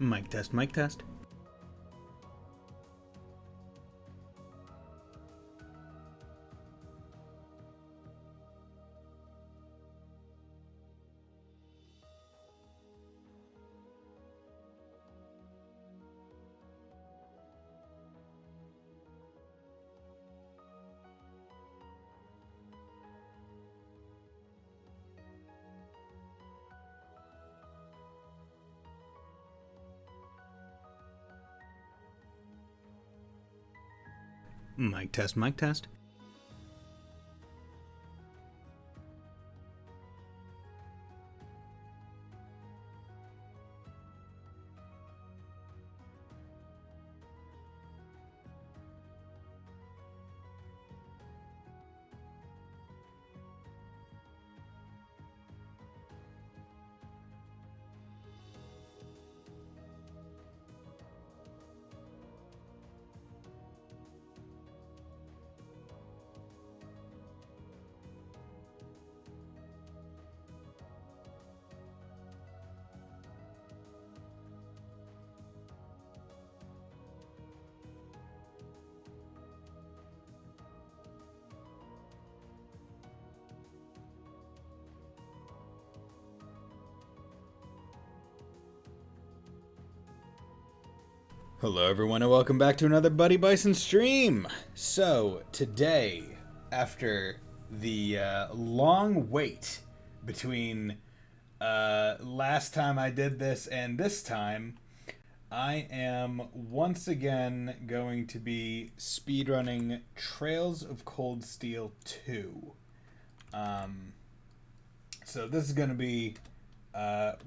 Mic test, mic test. Mic test, mic test. Hello everyone and welcome back to another Buddy Bison stream. So today, after the long wait between last time I did this and this time, I am once again going to be speedrunning Trails of Cold Steel 2. So this is going to be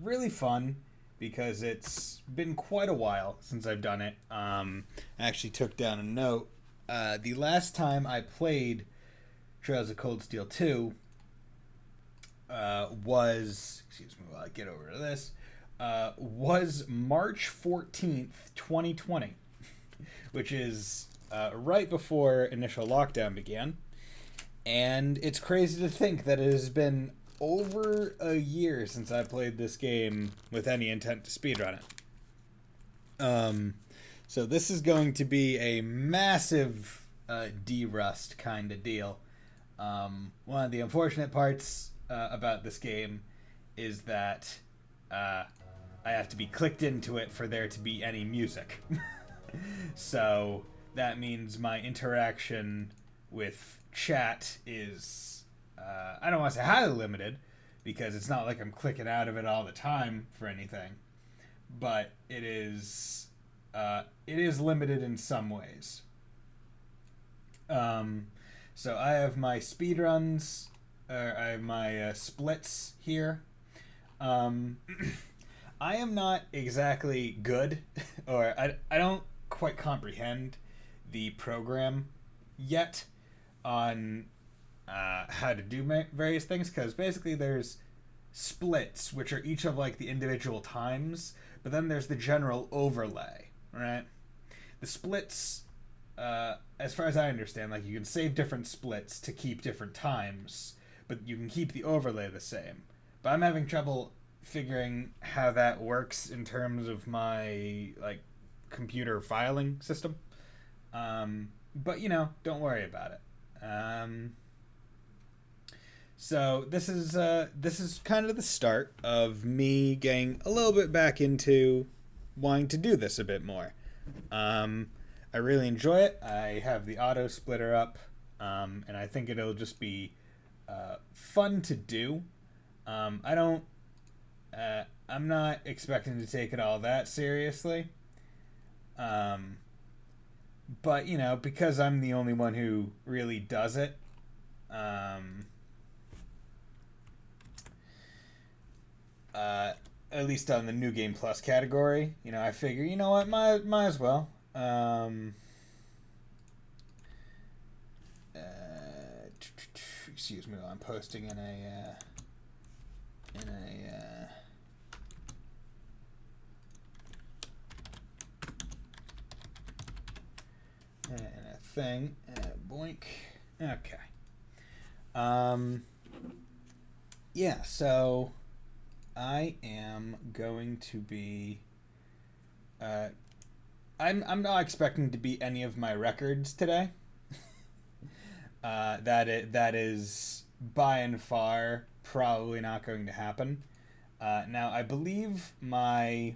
really fun, because it's been quite a while since I've done it. I actually took down a note. The last time I played Trails of Cold Steel 2 was, excuse me while I get over to this, was March 14th, 2020, which is right before initial lockdown began. And it's crazy to think that it has been over a year since I played this game with any intent to speedrun it. So this is going to be a massive de-rust kind of deal. One of the unfortunate parts about this game is that I have to be clicked into it for there to be any music. So that means my interaction with chat is I don't want to say highly limited, because it's not like I'm clicking out of it all the time for anything, but it is limited in some ways. So I have my speedruns, I have my splits here. I am not exactly good, or I don't quite comprehend the program yet on how to do various things, because basically there's splits, which are each of like the individual times, but then there's the general overlay, right? The splits, as far as I understand, like you can save different splits to keep different times, but you can keep the overlay the same. But I'm having trouble figuring how that works in terms of my like computer filing system. But you know, don't worry about it. So this is kind of the start of me getting a little bit back into wanting to do this a bit more. I really enjoy it. I have the auto splitter up, and I think it'll just be fun to do. I'm not expecting to take it all that seriously. But you know, because I'm the only one who really does it, at least on the New Game Plus category, you know, I figure, you know what, might as well. Excuse me while I'm posting in a thing. Boink. Okay. Yeah, so I am going to be I'm not expecting to beat any of my records today. That is by and far probably not going to happen. Now I believe my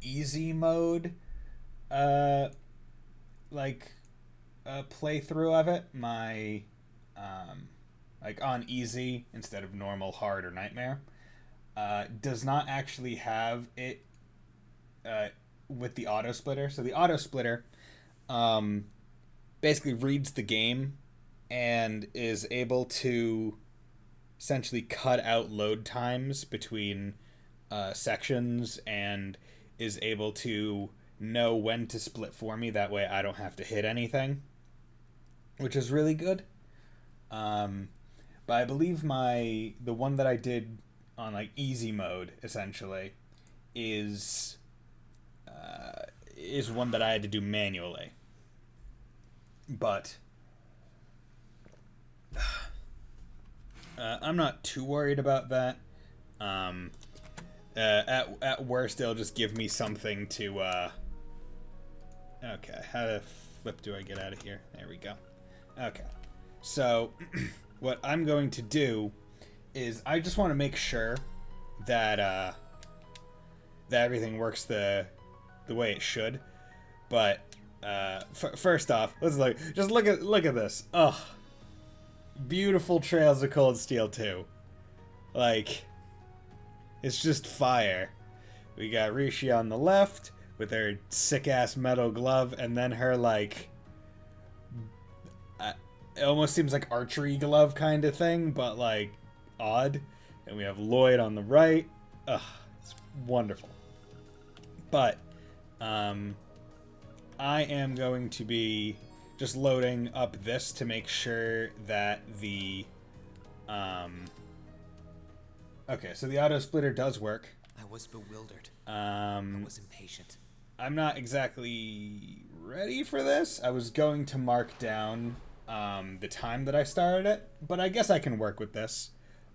easy mode playthrough of it, my on easy instead of normal, hard, or nightmare, does not actually have it with the auto splitter. So the auto splitter basically reads the game and is able to essentially cut out load times between sections, and is able to know when to split for me. That way I don't have to hit anything, which is really good. But I believe the one that I did on like easy mode essentially is one that I had to do manually. But I'm not too worried about that. At worst, it'll just give me something to. Okay, how the flip do I get out of here? There we go. Okay, so what I'm going to do is I just want to make sure that that everything works the way it should. But first off, let's look at this. Ugh, beautiful Trails of Cold Steel 2. Like, it's just fire. We got Rishi on the left with her sick-ass metal glove, and then her, like, it almost seems like archery glove kind of thing, but, like, odd. And we have Lloyd on the right. Ugh, it's wonderful. But, I am going to be just loading up this to make sure that the, okay, so the auto splitter does work. I was bewildered. I was impatient. I'm not exactly ready for this. I was going to mark down the time that I started it, but I guess I can work with this.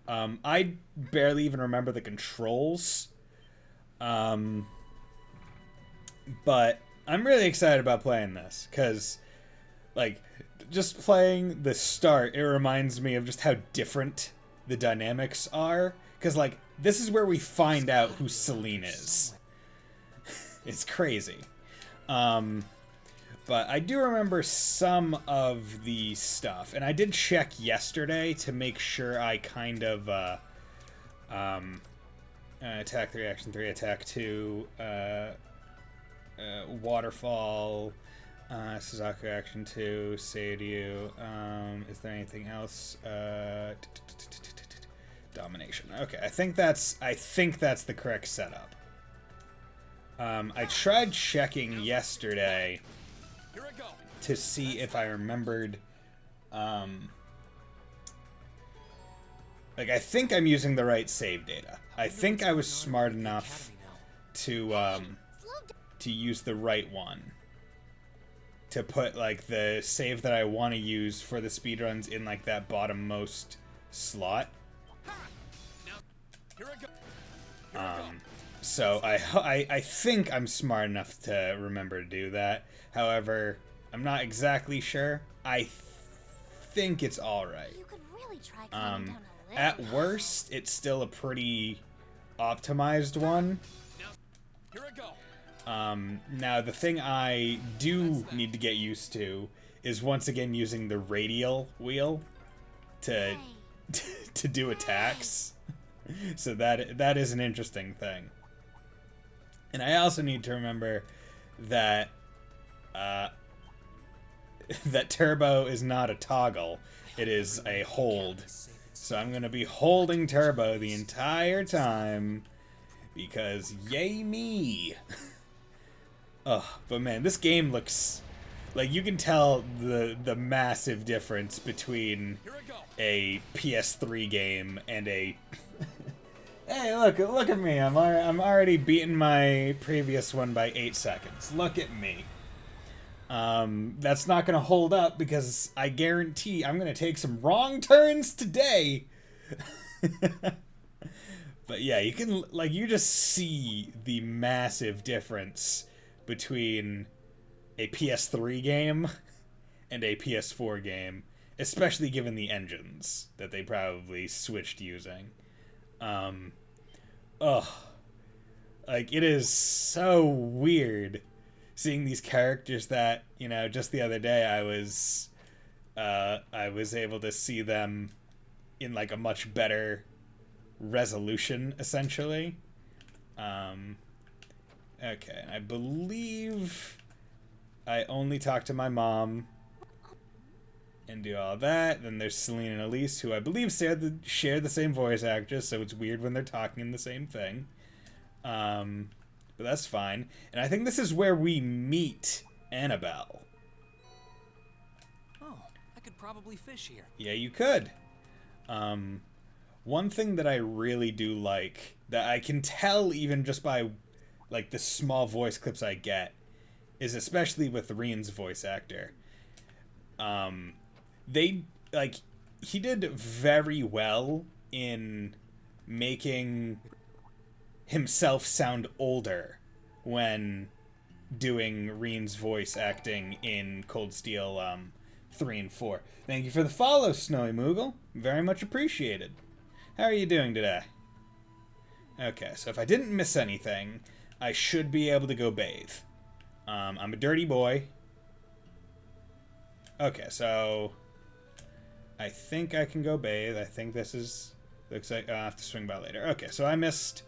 I barely even remember the controls. But I'm really excited about playing this, because, like, just playing the start, it reminds me of just how different the dynamics are. Because, like, this is where we find out who Celine is. It's crazy. But I do remember some of the stuff. And I did check yesterday to make sure I kind of, attack 3, action 3, attack 2, waterfall, Suzaku action 2, Seiryu, is there anything else? Domination. Okay, I think that's the correct setup. I tried checking yesterday to see if I remembered, like, I think I'm using the right save data. I think I was smart enough to use the right one. To put, like, the save that I want to use for the speedruns in, like, that bottommost slot. So I think I'm smart enough to remember to do that. However, I'm not exactly sure. I think it's alright. You could really try climbing down a At worst, it's still a pretty optimized one. Now, the thing I do need to get used to is once again using the radial wheel to to do attacks. So that is an interesting thing. And I also need to remember that that turbo is not a toggle, it is a hold. So I'm going to be holding turbo the entire time, because yay me. Ugh, but man, this game looks like, you can tell the massive difference between a PS3 game and a hey, look at me. I'm already beating my previous one by 8 seconds. Look at me. That's not going to hold up, because I guarantee I'm going to take some wrong turns today. But yeah, you can, like, you just see the massive difference between a PS3 game and a PS4 game, especially given the engines that they probably switched using. Like, it is so weird seeing these characters that, you know, just the other day I was able to see them in, like, a much better resolution, essentially. Okay, I believe I only talk to my mom and do all that. Then there's Celine and Elise, who I believe share the same voice actress, so it's weird when they're talking in the same thing. But that's fine. And I think this is where we meet Annabelle. Oh, I could probably fish here. Yeah, you could. One thing that I really do like, that I can tell even just by, like, the small voice clips I get, is especially with Reen's voice actor. They, like, he did very well in making himself sound older when doing Reen's voice acting in Cold Steel 3 and 4. Thank you for the follow, Snowy Moogle. Very much appreciated. How are you doing today? Okay, so if I didn't miss anything, I should be able to go bathe. I'm a dirty boy. Okay, so I think I can go bathe. I think this is... looks like I'll have to swing by later. Okay, so I missed...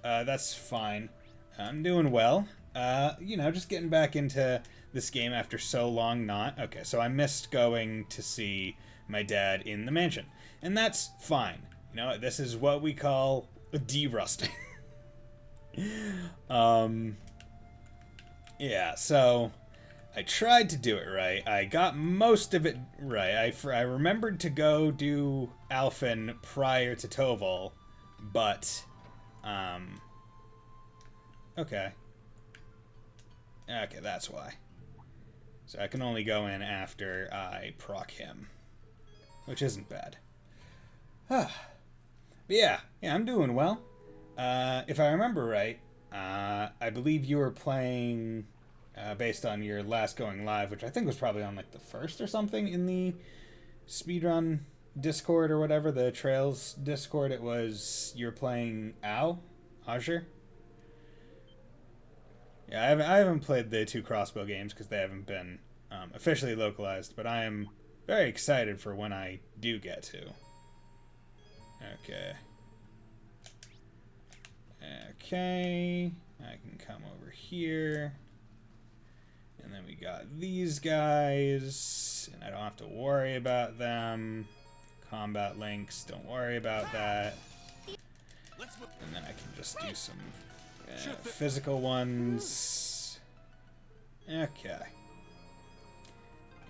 that's fine. I'm doing well. You know, just getting back into this game after so long not. Okay, so I missed going to see my dad in the mansion. And that's fine. You know, this is what we call de-rusting. Yeah, so I tried to do it right. I got most of it right. I remembered to go do Alphen prior to Toval, but, okay. Okay, that's why. So I can only go in after I proc him, which isn't bad. But yeah, I'm doing well. If I remember right, I believe you were playing, based on your last going live, which I think was probably on, like, the 1st or something in the speedrun Discord or whatever, the Trails Discord. It was, you were playing Azure? Yeah, I haven't played the 2 crossbow games because they haven't been officially localized, but I am very excited for when I do get to. Okay, I can come over here, and then we got these guys, and I don't have to worry about them. Combat links, don't worry about that. And then I can just do some physical ones. Okay.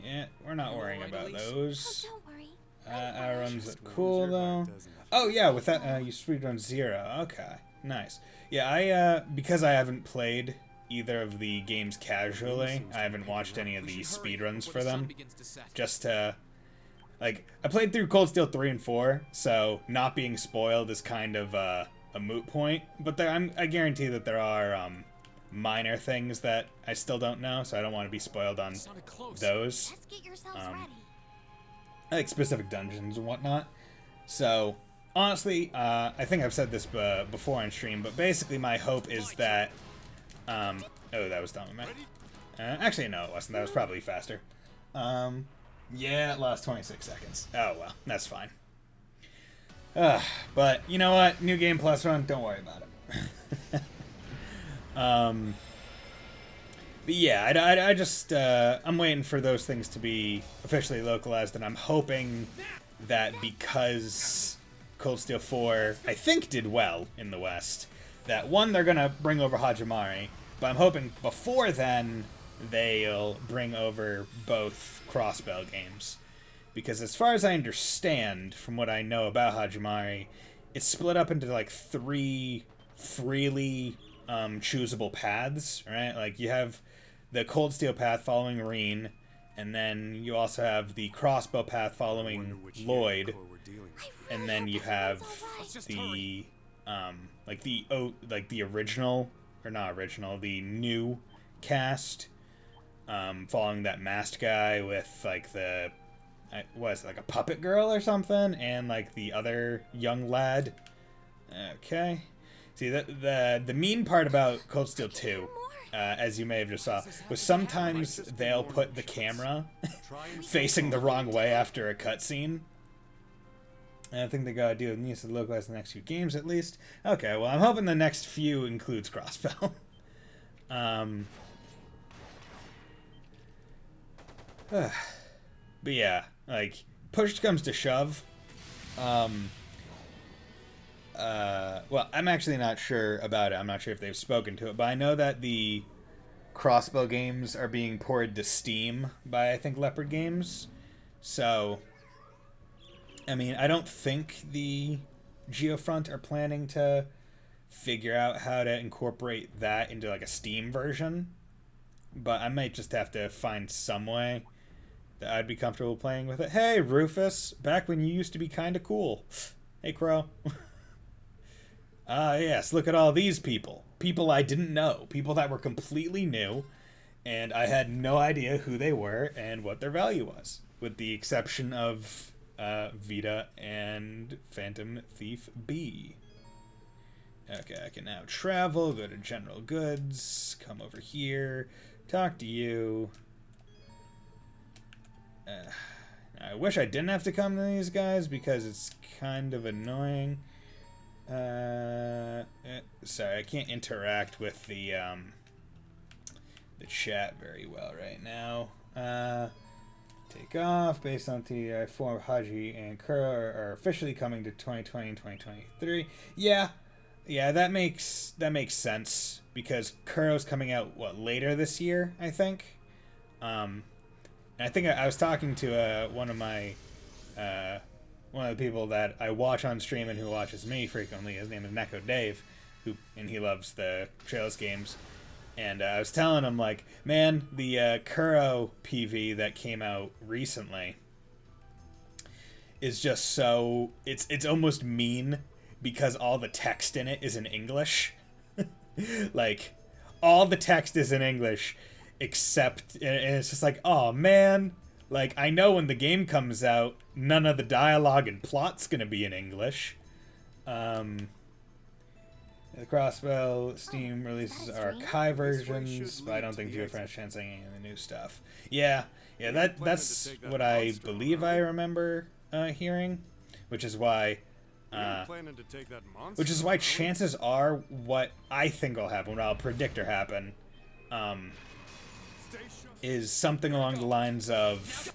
Yeah, we're not worrying about those. Oh, don't worry. Runs look cool though. Oh yeah, with that you speedrun 0. Okay, nice. Yeah, I because I haven't played either of the games casually, I haven't watched any of the speedruns for them. Just to, like, I played through Cold Steel 3 and 4, so not being spoiled is kind of a moot point. But I guarantee that there are minor things that I still don't know, so I don't want to be spoiled on those. Just get yourselves ready. Like specific dungeons and whatnot. So honestly, I think I've said this before on stream, but basically my hope is that oh, that was dumb of me. Actually no, it wasn't. That was probably faster. Yeah, it lost 26 seconds. Oh well, that's fine. But you know what, new game plus run, don't worry about it. But yeah, I just, I'm waiting for those things to be officially localized, and I'm hoping that because Cold Steel 4, I think, did well in the West, that, one, they're going to bring over Hajimari, but I'm hoping before then they'll bring over both Crossbell games. Because as far as I understand, from what I know about Hajimari, it's split up into, like, 3 freely choosable paths, right? Like, you have the Cold Steel path following Reen, and then you also have the Crossbow path following Lloyd, and then you have the like the original, or not original, the new cast, following that masked guy with like the, what is it, like a puppet girl or something, and like the other young lad. Okay. See, the mean part about Cold Steel 2, as you may have just saw, was sometimes they'll put the camera facing the wrong way after a cutscene. And I think they gotta do it needs to localize the next few games at least. Okay, well I'm hoping the next few includes crossbow. But yeah, like push comes to shove. Well, I'm actually not sure about it. I'm not sure if they've spoken to it, but I know that the crossbow games are being ported to Steam by, I think, Leopard Games. So, I mean, I don't think the Geofront are planning to figure out how to incorporate that into like a Steam version, but I might just have to find some way that I'd be comfortable playing with it. Hey, Rufus, back when you used to be kind of cool. Hey, Crow. Yes, look at all these people. People I didn't know. People that were completely new, and I had no idea who they were and what their value was, with the exception of Vita and Phantom Thief B. Okay, I can now travel, go to General Goods, come over here, talk to you. I wish I didn't have to come to these guys because it's kind of annoying. Sorry, I can't interact with the chat very well right now. Take off based on the form of Haji and Kuro are officially coming to 2020 and 2023. Yeah, that makes sense because Kuro's coming out later this year, I think. And I think I was talking to one of the people that I watch on stream and who watches me frequently. His name is Neko Dave, and he loves the Trails games. And I was telling him, like, man, the Kuro PV that came out recently is just so... It's almost mean because all the text in it is in English. Like, all the text is in English except... And it's just like, oh, man... Like, I know when the game comes out, none of the dialogue and plot's gonna be in English. The crossbow Steam releases archive versions, but I don't think Geofront chance any of the new stuff. Yeah, that's what I believe I remember hearing, which is why chances are what I think will happen, what I'll predict will happen, is something along the lines of,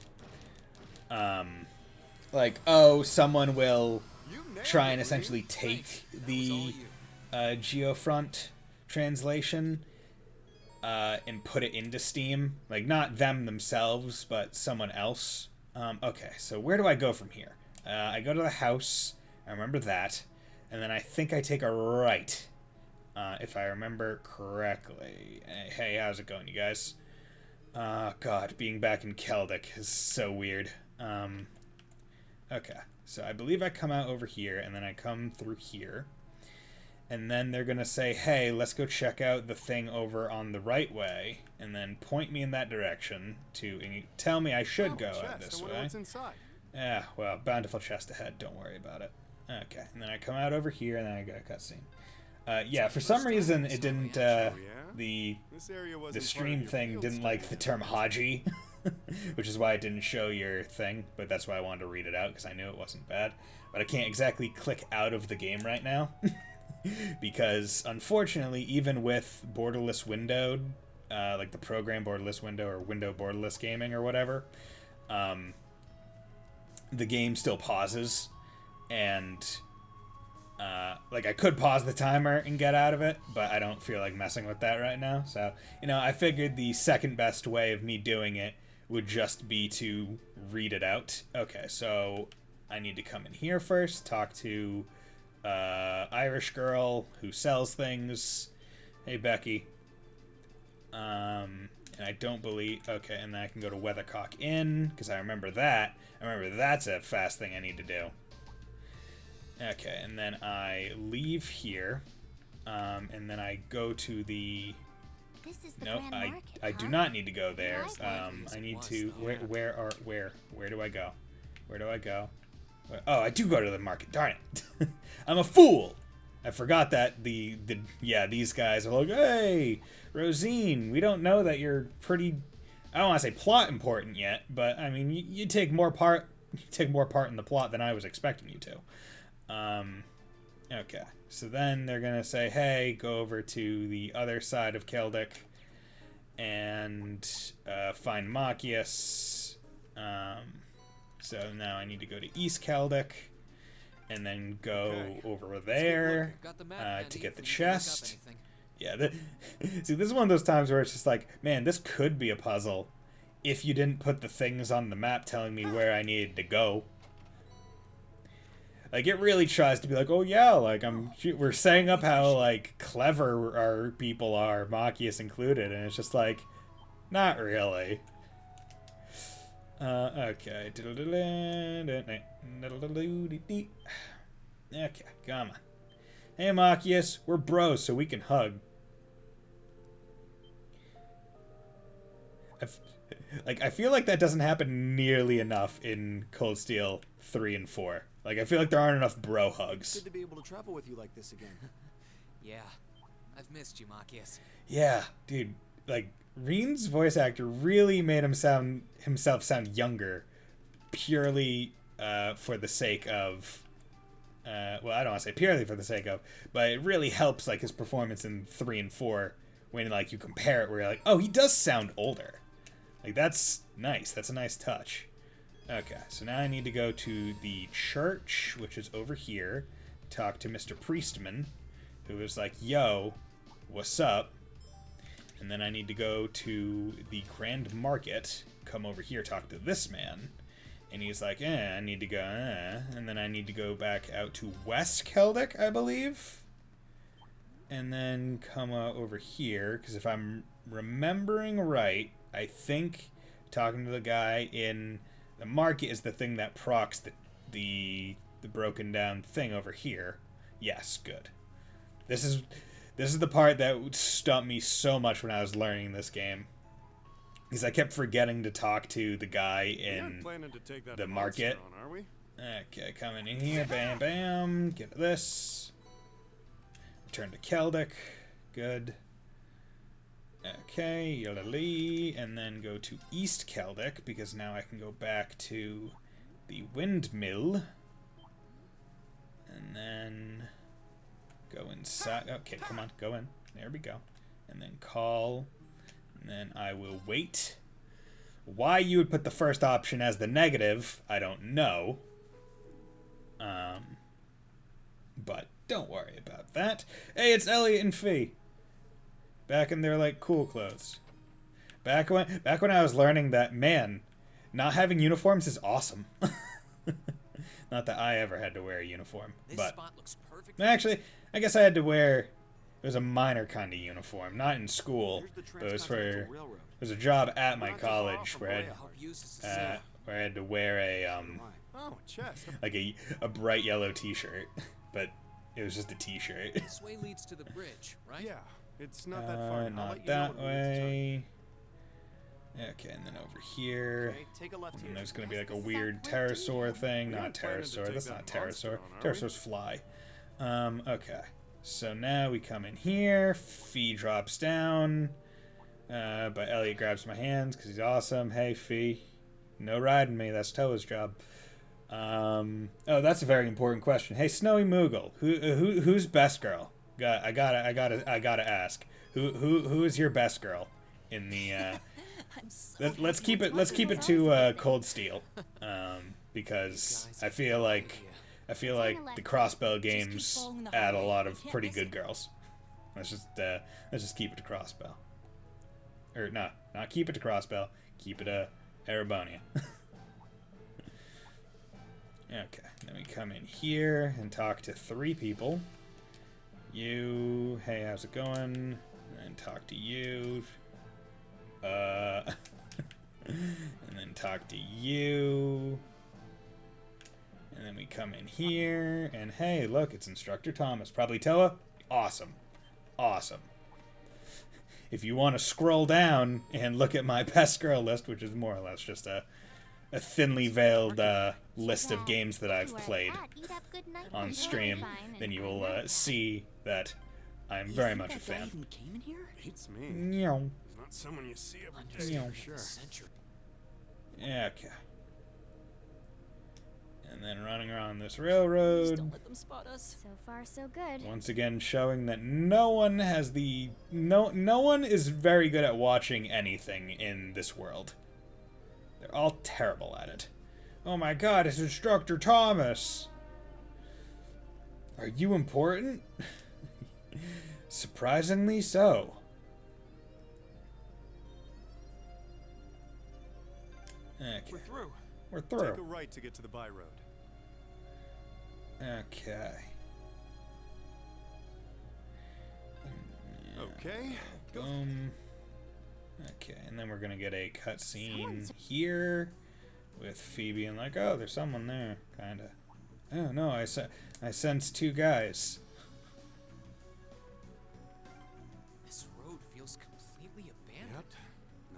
like, oh, someone will try and essentially take the Geofront translation and put it into Steam. Like, not them themselves, but someone else. Okay, so where do I go from here? I go to the house. I remember that. And then I think I take a right, if I remember correctly. Hey, how's it going, you guys? God, being back in Celtic is so weird. Okay, so I believe I come out over here, and then I come through here. And then they're gonna say, hey, let's go check out the thing over on the right way, and then point me in that direction to tell me I should go out this way. What's inside. Yeah, well, bountiful chest ahead, don't worry about it. Okay, and then I come out over here, and then I got a cutscene. Yeah, for some reason it didn't, the stream thing didn't like the term Haji, which is why it didn't show your thing, but that's why I wanted to read it out, because I knew it wasn't bad. But I can't exactly click out of the game right now, because unfortunately, even with borderless windowed, like the program borderless window or window borderless gaming or whatever, the game still pauses, and like, I could pause the timer and get out of it, but I don't feel like messing with that right now. So, I figured the second best way of me doing it would just be to read it out. Okay, so I need to come in here first, talk to Irish girl who sells things. Hey, Becky. And I don't believe... Okay, and then I can go to Weathercock Inn, because I remember that. I remember that's a fast thing I need to do. Okay, and then I leave here, and then I go to the... This is the No, Grand Market, I do huh? not need to go there. Nice one. I need to... Where do I go? Where do I go? Oh, I do go to the market. Darn it. I'm a fool! I forgot that these guys are like, hey, Rosine, we don't know that you're pretty... I don't want to say plot important yet, but, I mean, you take more part in the plot than I was expecting you to. Okay. So then they're going to say, hey, go over to the other side of Keldic and find Machias. So now I need to go to East Keldic and then go over there to get the chest. Yeah, see, this is one of those times where it's just like, man, this could be a puzzle if you didn't put the things on the map telling me where I needed to go. Like, it really tries to be like, oh yeah, like, we're saying up how, like, clever our people are, Machias included, and it's just like, not really. Okay. Okay, come on. Hey, Machias, we're bros, so we can hug. I feel like that doesn't happen nearly enough in Cold Steel 3 and 4. Like, I feel like there aren't enough bro hugs. Good to be able to travel with you like this again. Yeah, I've missed you, Machias. Yeah, dude. Like, Reen's voice actor really made himself sound younger, purely for the sake of... well, I don't want to say purely for the sake of, but it really helps, like, his performance in 3 and 4 when, like, you compare it where you're like, oh, he does sound older. Like, that's nice. That's a nice touch. Okay, so now I need to go to the church, which is over here, talk to Mr. Priestman, who is like, yo, what's up? And then I need to go to the Grand Market, come over here, talk to this man. And he's like, I need to go, And then I need to go back out to West Keldic, I believe. And then come over here, because if I'm remembering right, I think talking to the guy in the market is the thing that procs the broken down thing over here. Yes, good. This is the part that stumped me so much when I was learning this game. Because I kept forgetting to talk to the guy in the market. On, are we? Okay, coming in here, bam, bam, get this. Return to Keldic, good. Okay, yodely, and then go to East Keldic, because now I can go back to the windmill. And then go inside. Okay, come on, go in. There we go. And then call. And then I will wait. Why you would put the first option as the negative, I don't know. But don't worry about that. Hey, it's Elliot and Fee. Back in their, like, cool clothes. Back when I was learning that, man, not having uniforms is awesome. Not that I ever had to wear a uniform. But Spot looks perfect. actually, I guess I had to wear... It was a minor kind of uniform. Not in school, but it was for... It was a job at my college where I had to wear a, like a bright yellow t-shirt. But it was just a t-shirt. This way leads to the bridge, right? Yeah, it's not that far. Not that way. Okay, and then over here. Okay, take a left here. And there's going to be like a weird pterosaur thing. Not pterosaur. That's not pterosaur. Pterosaurs fly. Okay. So now we come in here. Fee drops down. But Elliot grabs my hands because he's awesome. Hey, Fee. No riding me. That's Toa's job. Oh, that's a very important question. Hey, Snowy Moogle. Who's best girl? I gotta ask. Who is your best girl in the? Let's keep it to Cold Steel, because I feel like the Crossbell games add a lot of pretty good girls. Let's just keep it to Crossbell. Or no, not keep it to Crossbell. Keep it to Erebonian. Okay, then we come in here and talk to 3 people. You, hey, how's it going? And talk to you. And then talk to you. And then we come in here, and hey, look, it's Instructor Thomas. Probably Toa? Awesome. Awesome. If you want to scroll down and look at my best girl list, which is more or less just a thinly veiled list of games that I've played on stream, then you will see that I'm very much a fan. Even came in here? It's me. Meow. He's not someone you see every day Yeah. for sure. Okay. And then running around this railroad. Don't let them spot us. So far, so good. Once again showing that no one has the... No one is very good at watching anything in this world. They're all terrible at it. Oh my god, it's Instructor Thomas! Are you important? Surprisingly so. Okay. We're through. We're through. Take a right to get to the by road. Okay. Okay. Go. Boom. Okay, and then we're gonna get a cutscene here with Phoebe and like, oh, there's someone there, kinda. Oh no, I sense two guys. This road feels completely abandoned. Yep.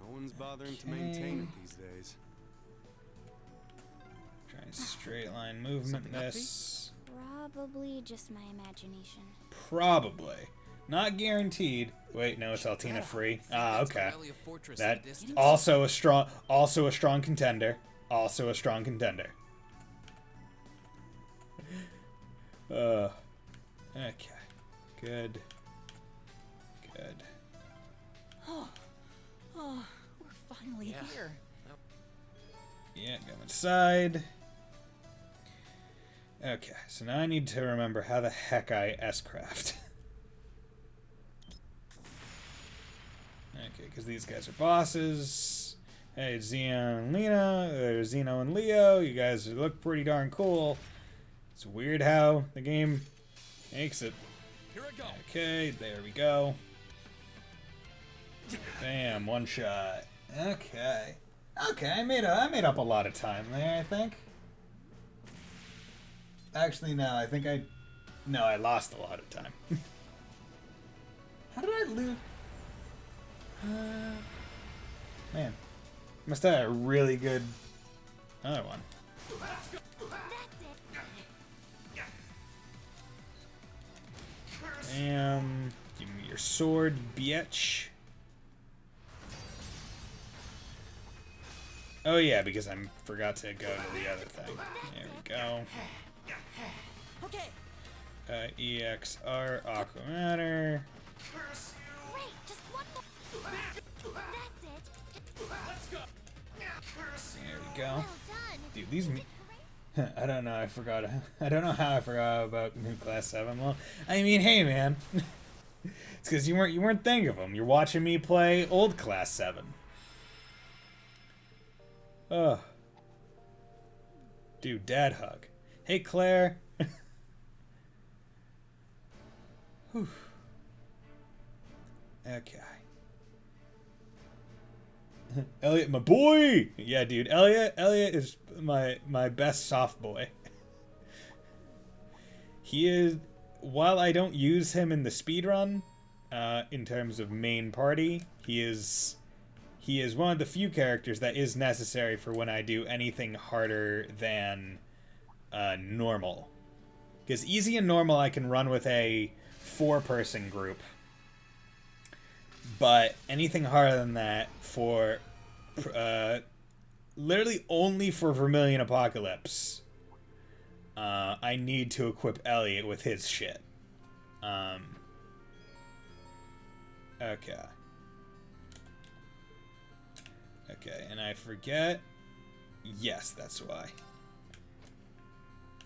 No one's bothering to maintain it these days. Trying straight line movement. Something up, This Probably just my imagination. probably not guaranteed. Wait, no, it's Altina free. Ah, okay. That also a strong contender. Also a strong contender. Okay. Good. Good. Oh, we're finally Yeah. here. Yeah, go inside. Okay, so now I need to remember how the heck I S-craft. Okay, because these guys are bosses. Hey, Xeno and Lena, or Xeno and Leo, you guys look pretty darn cool. It's weird how the game makes it. Here I go. Okay, there we go. Bam, one shot. Okay. Okay, I made up a lot of time there, I think. Actually, no, I lost a lot of time. How did I lose? Man, must have had a really good other one. That's it. Give me your sword, bitch. Oh yeah, because I forgot to go to the other thing. There we go. Okay. EXR Aqua Matter. Great. Just one more. That's it. There we go. Well done. Dude, these. I don't know. I forgot. I don't know how I forgot about New Class 7. Well, I mean, hey, man. It's because you weren't thinking of them. You're watching me play old Class 7. Ugh. Dude, dad hug. Hey, Claire. Whew. Okay. Elliot, my boy! Yeah, dude, Elliot is my best soft boy. He is, while I don't use him in the speedrun, in terms of main party, he is one of the few characters that is necessary for when I do anything harder than normal. Because easy and normal I can run with a 4-person group. But anything harder than that, for literally only for Vermilion Apocalypse, I need to equip Elliot with his shit. Okay. Okay, and I forget. Yes, that's why.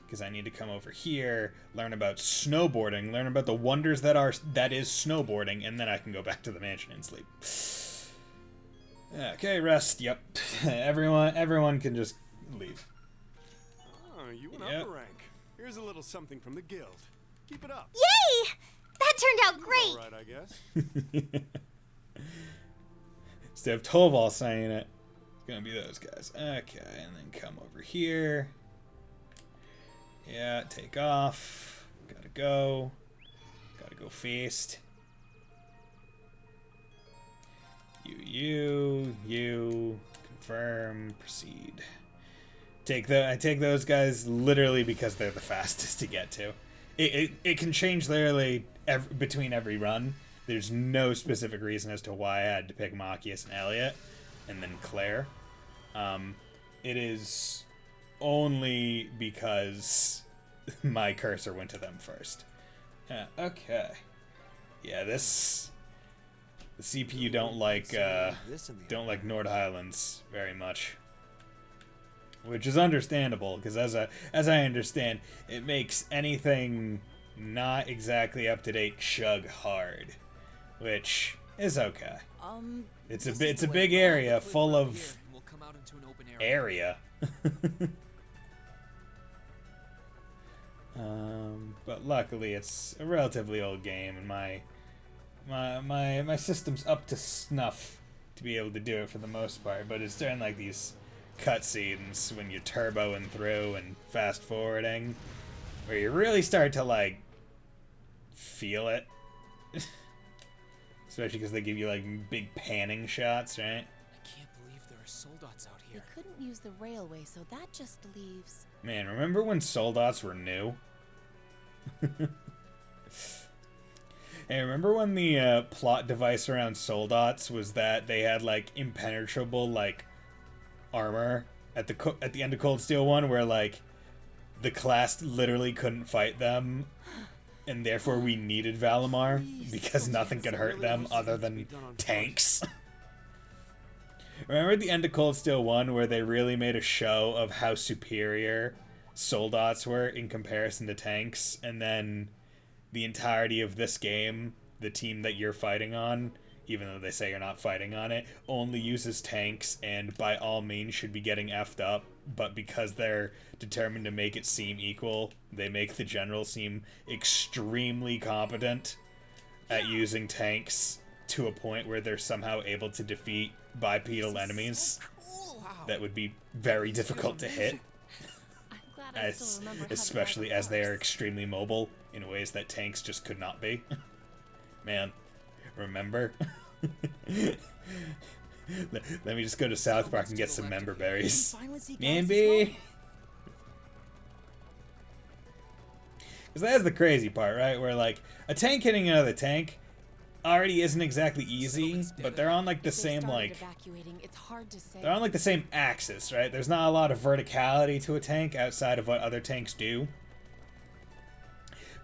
Because I need to come over here, learn about snowboarding, learn about the wonders that is snowboarding, and then I can go back to the mansion and sleep. Okay, rest. Yep. Everyone can just leave. Oh, you went Yep. up a rank. Here's a little something from the guild. Keep it up. Yay! That turned out great. All right, I guess. Instead of Toval saying it, it's gonna be those guys. Okay, and then come over here. Yeah, take off. Gotta go. Gotta go feast. You. Confirm. Proceed. I take those guys literally because they're the fastest to get to. It can change literally between every run. There's no specific reason as to why I had to pick Machias and Elliot, and then Claire. It is only because my cursor went to them first. Okay. Yeah, the CPU don't like Nord Highlands very much, which is understandable because as I understand, it makes anything not exactly up to date chug hard, which is okay. It's a big area full of area. But luckily it's a relatively old game, and my system's up to snuff to be able to do it for the most part. But it's during like these cutscenes when you're turboing through and fast forwarding where you really start to like feel it. Especially because they give you like big panning shots, right? I can't believe there are soldats out We here. couldn't use the railway, so that just leaves. Man, remember when soldats were new? Hey, remember when the plot device around soldats was that they had like impenetrable like armor at the end of Cold Steel 1, where like the class literally couldn't fight them, and therefore we needed Valimar because nothing could hurt them other than tanks. Remember at the end of Cold Steel 1 where they really made a show of how superior soldats were in comparison to tanks, and then the entirety of this game, the team that you're fighting on, even though they say you're not fighting on it, only uses tanks and by all means should be getting effed up, but because they're determined to make it seem equal, they make the general seem extremely competent at using tanks to a point where they're somehow able to defeat bipedal enemies that would be very difficult to hit, I'm glad I still remember how to especially ride a as they are horse. extremely mobile in ways that tanks just could not be. Man, remember? Let me just go to South Park and get some member berries. Finally see Galaxy's Maybe. Because that's the crazy part, right? Where like a tank hitting another tank already isn't exactly easy, but they're on like the If they same started like evacuating, it's hard to say. they're on like the same axis, right? There's not a lot of verticality to a tank outside of what other tanks do.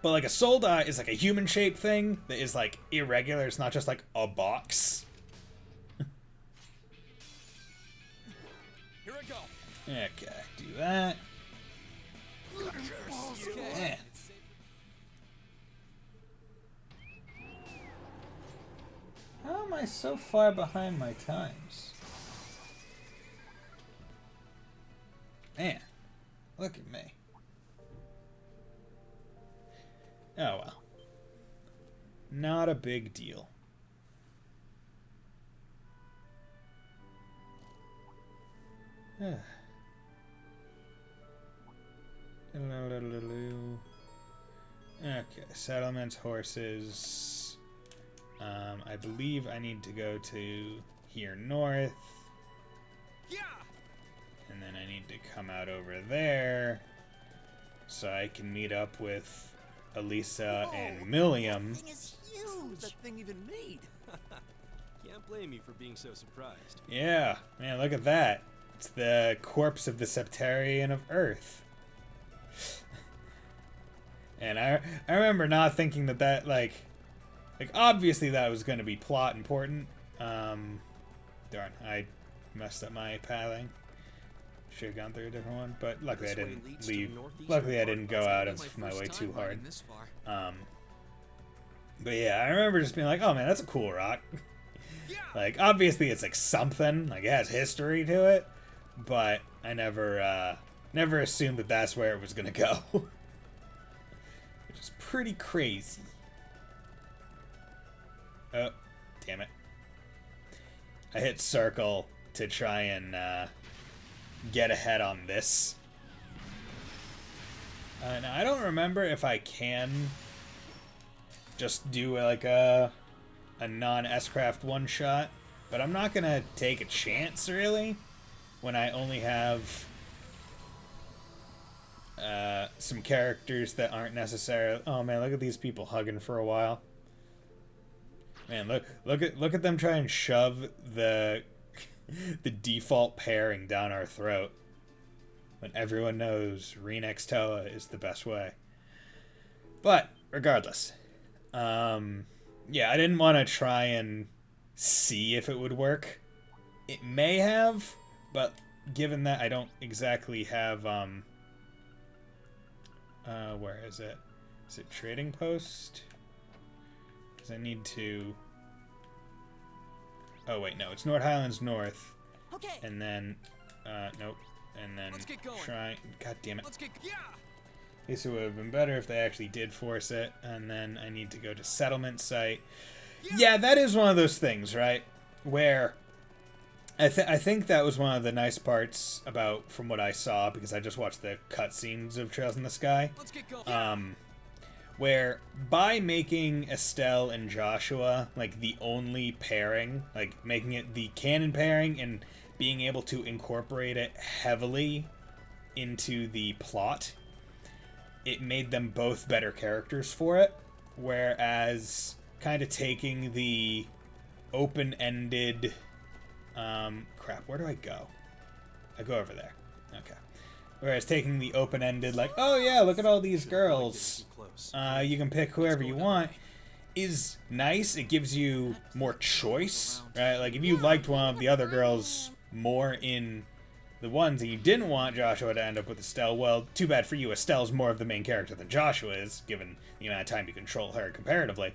But like a soldat is like a human-shaped thing that is like irregular. It's not just like a box. Here I go. Okay, do that. Yeah. How am I so far behind my times? Man, look at me. Oh well. Not a big deal. Okay, settlements, horses. I believe I need to go to here north. Yeah. And then I need to come out over there so I can meet up with Elisa and Milliam. Thing is huge. That thing even made. Can't blame you for being so surprised. Yeah, man, look at that. It's the corpse of the Septarian of Earth. And I remember not thinking that like obviously that was going to be plot important. Darn, I messed up my pathing. Should have gone through a different one, but luckily I didn't leave. Luckily I didn't go out of my way too hard. But yeah, I remember just being like, oh man, that's a cool rock. Like, obviously it's like something, like it has history to it, but I never assumed that that's where it was gonna go. Which is pretty crazy. Oh, damn it. I hit circle to try and get ahead on this. Now, I don't remember if I can just do like a non-S-Craft one-shot, but I'm not going to take a chance, really, when I only have some characters that aren't necessarily... Oh, man, look at these people hugging for a while. Man, look at them try and shove the default pairing down our throat when everyone knows Renix Toa is the best way. But regardless, yeah, I didn't want to try and see if it would work. It may have, but given that I don't exactly have where is it? Is it Trading Post? Because I need to... Oh, wait, no. It's North Highlands North. Okay. And then... nope. And then Let's get going. Shrine... God damn it. Let's get... Yeah! This would have been better if they actually did force it. And then I need to go to Settlement Site. Yeah, that is one of those things, right? Where... I think that was one of the nice parts about, from what I saw, because I just watched the cutscenes of Trails in the Sky. Let's get going. Where by making Estelle and Joshua like the only pairing, like making it the canon pairing and being able to incorporate it heavily into the plot, it made them both better characters for it. Whereas kind of taking the open-ended... crap, where do I go? I go over there. Okay. Whereas taking the open-ended, like, oh yeah, look at all these girls. You can pick whoever you want, is nice. It gives you more choice, right? Like, if you liked one of the other girls more in the ones and you didn't want Joshua to end up with Estelle, well, too bad for you. Estelle's more of the main character than Joshua is, given the amount of time you control her comparatively.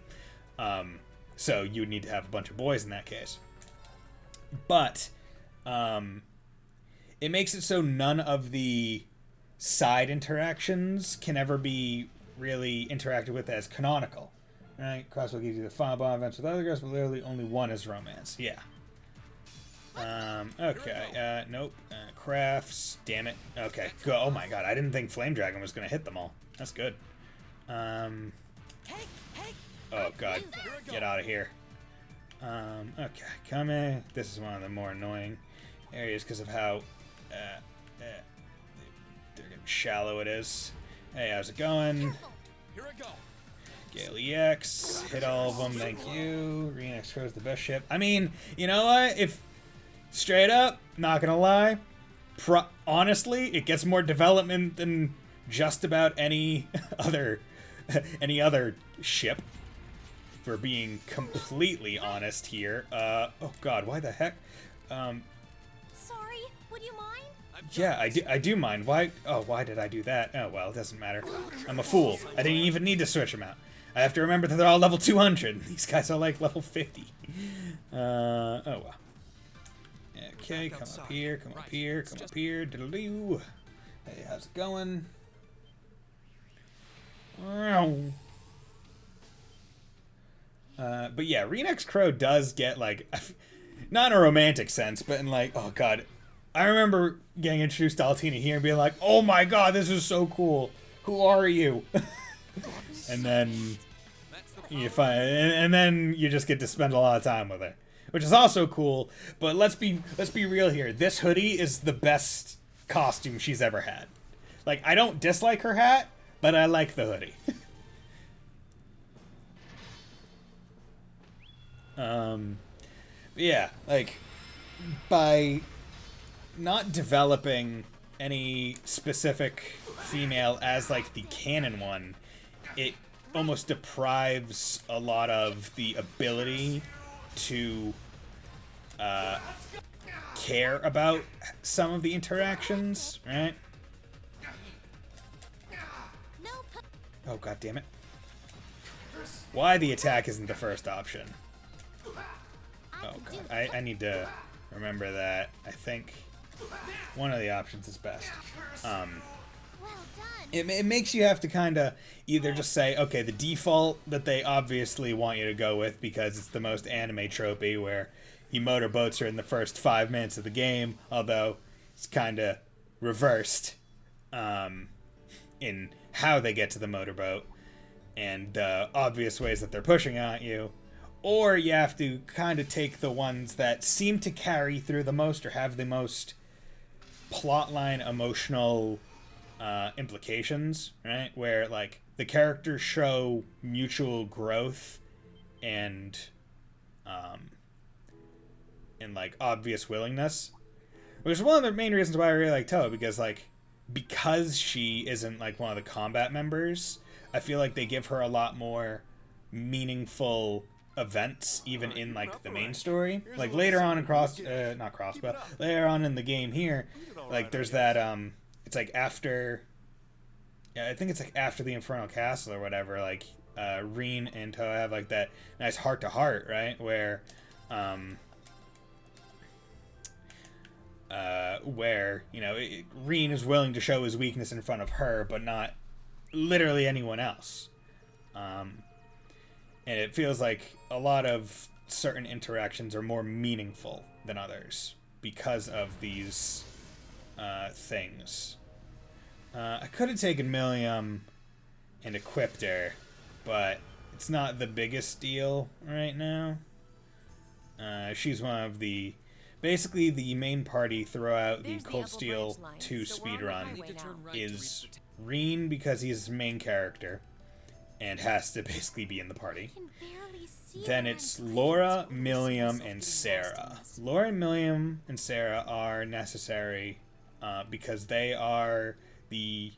So you would need to have a bunch of boys in that case. But it makes it so none of the side interactions can ever be really interacted with as canonical. Right? Crossbow gives you the final bond events with other girls, but literally only one is romance. Yeah. Okay. Nope. Crafts. Damn it. Okay. Go. Oh my god. I didn't think Flame Dragon was going to hit them all. That's good. Oh god. Get out of here. Okay. Coming. This is one of the more annoying areas because of how they're getting shallow it is. Hey, how's it going? Here I go. Gale EX, hit all of them, thank you. Renix Crow's the best ship. I mean, you know what? If, straight up, not gonna lie, honestly, it gets more development than just about any other ship. If we're being completely honest here. Oh god, why the heck? Sorry, would you mind? Yeah, I do mind. Why did I do that? Oh, well, it doesn't matter. I'm a fool. I didn't even need to switch them out. I have to remember that they're all level 200. These guys are like level 50. Oh, well. Okay, come up here, come up here, come up here. Diddle-doo. Hey, how's it going? But yeah, Renix Crow does get, like, not in a romantic sense, but in, like, oh, God. I remember getting introduced to Altina here and being like, oh my god, this is so cool. Who are you? And then you find, and then you just get to spend a lot of time with her, which is also cool. But let's be real here. This hoodie is the best costume she's ever had. Like, I don't dislike her hat, but I like the hoodie. Yeah, like, by not developing any specific female as, like, the canon one, it almost deprives a lot of the ability to care about some of the interactions, right? Oh, god damn it. Why the attack isn't the first option? Oh god, I need to remember that. I think one of the options is best. It makes you have to kind of either just say, okay, the default that they obviously want you to go with because it's the most anime tropey, where he motorboats her in the first 5 minutes of the game, although it's kind of reversed. in how they get to the motorboat and the obvious ways that they're pushing at you, or you have to kind of take the ones that seem to carry through the most or have the most plotline emotional implications, right? Where like the characters show mutual growth and like obvious willingness, which is one of the main reasons why I really like Toa, because she isn't like one of the combat members, I feel like they give her a lot more meaningful events even in like the main story. Like later on in later on in the game here, like there's that it's like after, yeah, I think it's like after the Infernal Castle or whatever, like Reen and Toa have like that nice heart to heart, right, where you know, Reen is willing to show his weakness in front of her, but not literally anyone else. And it feels like a lot of certain interactions are more meaningful than others because of these things. I could have taken Millium and equipped her, but it's not the biggest deal right now. She's one of the... Basically, the main party throughout the Cold Steel 2 speedrun is Reen, because he's the main character and has to basically be in the party. Then it's Laura, Millium, and Sarah. Laura, Millium, and Sarah are necessary because they are the...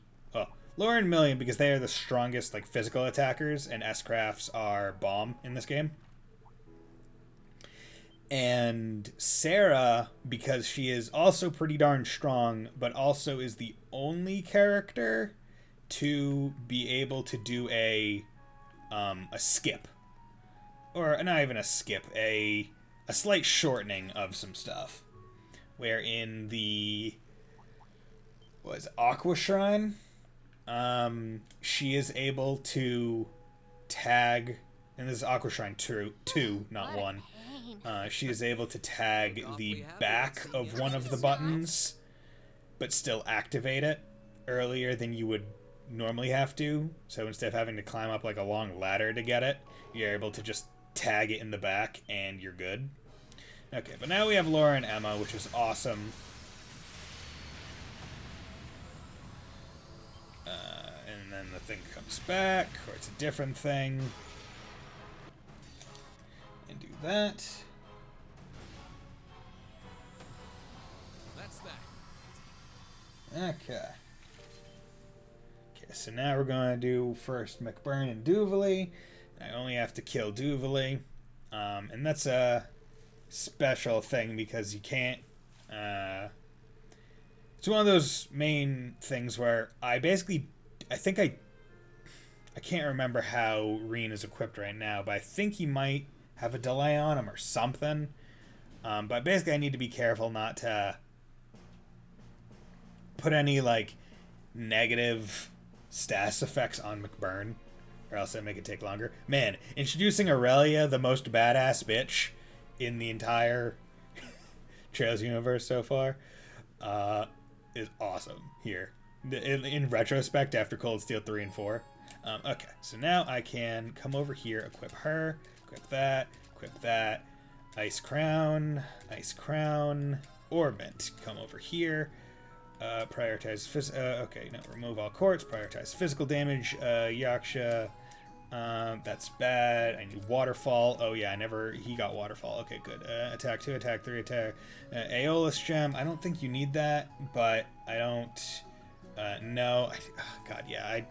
Laura and Millium because they are the strongest like physical attackers, and S-Crafts are bomb in this game. And Sarah, because she is also pretty darn strong, but also is the only character to be able to do a skip. Or not even a skip, a slight shortening of some stuff. Where in the... what is it, Aqua Shrine? She is able to tag... And this is Aqua Shrine 2, not 1. She is able to tag the back of one of the buttons, but still activate it earlier than you would normally have to. So instead of having to climb up like a long ladder to get it, you're able to just tag it in the back and you're good. Okay, but now we have Laura and Emma, which is awesome. And then the thing comes back, or it's a different thing. And do that. That's that. Okay. Okay, so now we're going to do first Mcburn and Doovly. I only have to kill Doovly. And that's a special thing because you can't... it's one of those main things where I can't remember how Reen is equipped right now, but I think he might have a delay on him or something. But basically I need to be careful not to put any like negative status effects on Mcburn, or else I make it take longer. Man, introducing Aurelia, the most badass bitch in the entire Trails universe so far, is awesome here. In retrospect, after Cold Steel 3 and 4. Okay, so now I can come over here, equip her, equip that, Ice Crown, Orbit. Come over here, prioritize, okay, no, remove all quartz, prioritize physical damage, Yaksha, that's bad. I need Waterfall. Oh yeah, he got Waterfall. Okay, good. Attack 2, attack 3, attack. Aeolus Gem, I don't think you need that, but I don't, no. God, yeah,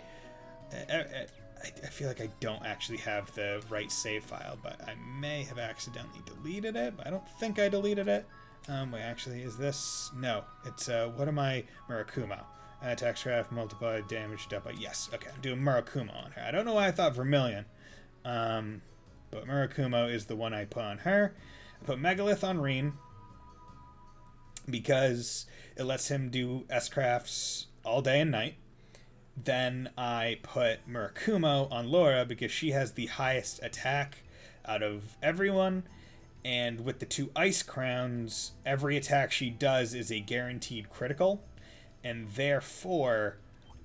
I feel like I don't actually have the right save file, but I may have accidentally deleted it, but I don't think I deleted it. Wait, actually, is this? No, it's, what am I? Murakumo. Attack craft, multiply damage, dealt by... Yes, okay, I'm doing Murakumo on her. I don't know why I thought Vermilion. But Murakumo is the one I put on her. I put Megalith on Reen because it lets him do S-crafts all day and night. Then I put Murakumo on Laura because she has the highest attack out of everyone. And with the 2 Ice Crowns, every attack she does is a guaranteed critical. And therefore,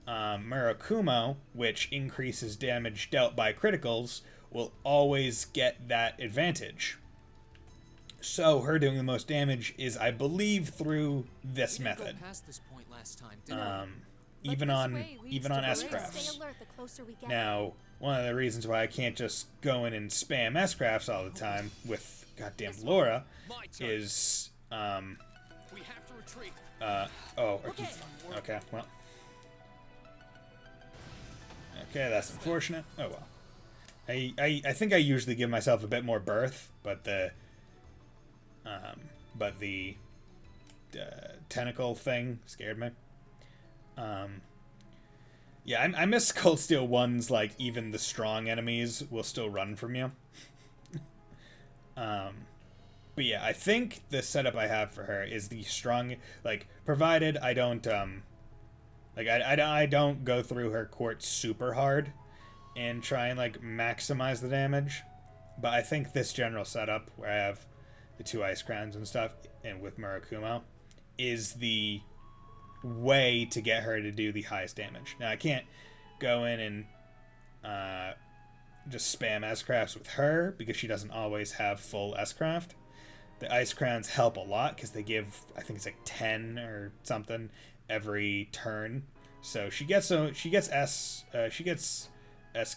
Murakumo, which increases damage dealt by criticals, will always get that advantage. So her doing the most damage is, I believe, through this method. Past this point last time, didn't Even on S-crafts. Stay alert the closer we get. Now, one of the reasons why I can't just go in and spam S-crafts all the time with goddamn Laura is We have to retreat. Okay, well. Okay, that's unfortunate. Oh well. I think I usually give myself a bit more berth, but the tentacle thing scared me. Yeah, I miss Cold Steel 1's, like, even the strong enemies will still run from you. But yeah, I think the setup I have for her is the strong, like, provided I don't, like, I don't go through her court super hard and try and, like, maximize the damage. But I think this general setup, where I have the 2 ice crowns and stuff, and with Murakumo, is the way to get her to do the highest damage. Now, I can't go in and just spam S-crafts with her, because she doesn't always have full S-craft. The ice crowns help a lot, because they give, I think it's like 10 or something every turn. So she gets S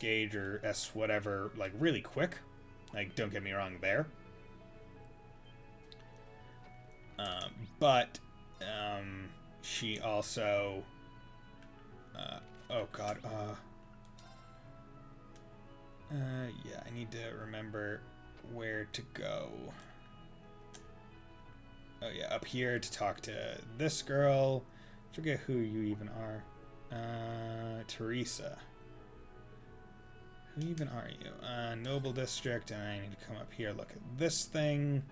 gauge or S whatever, like, really quick. Like, don't get me wrong there. But she also oh god, yeah, I need to remember where to go. Oh yeah, up here to talk to this girl. Forget who you even are. Teresa. Who even are you? Noble District, and I need to come up here, look at this thing.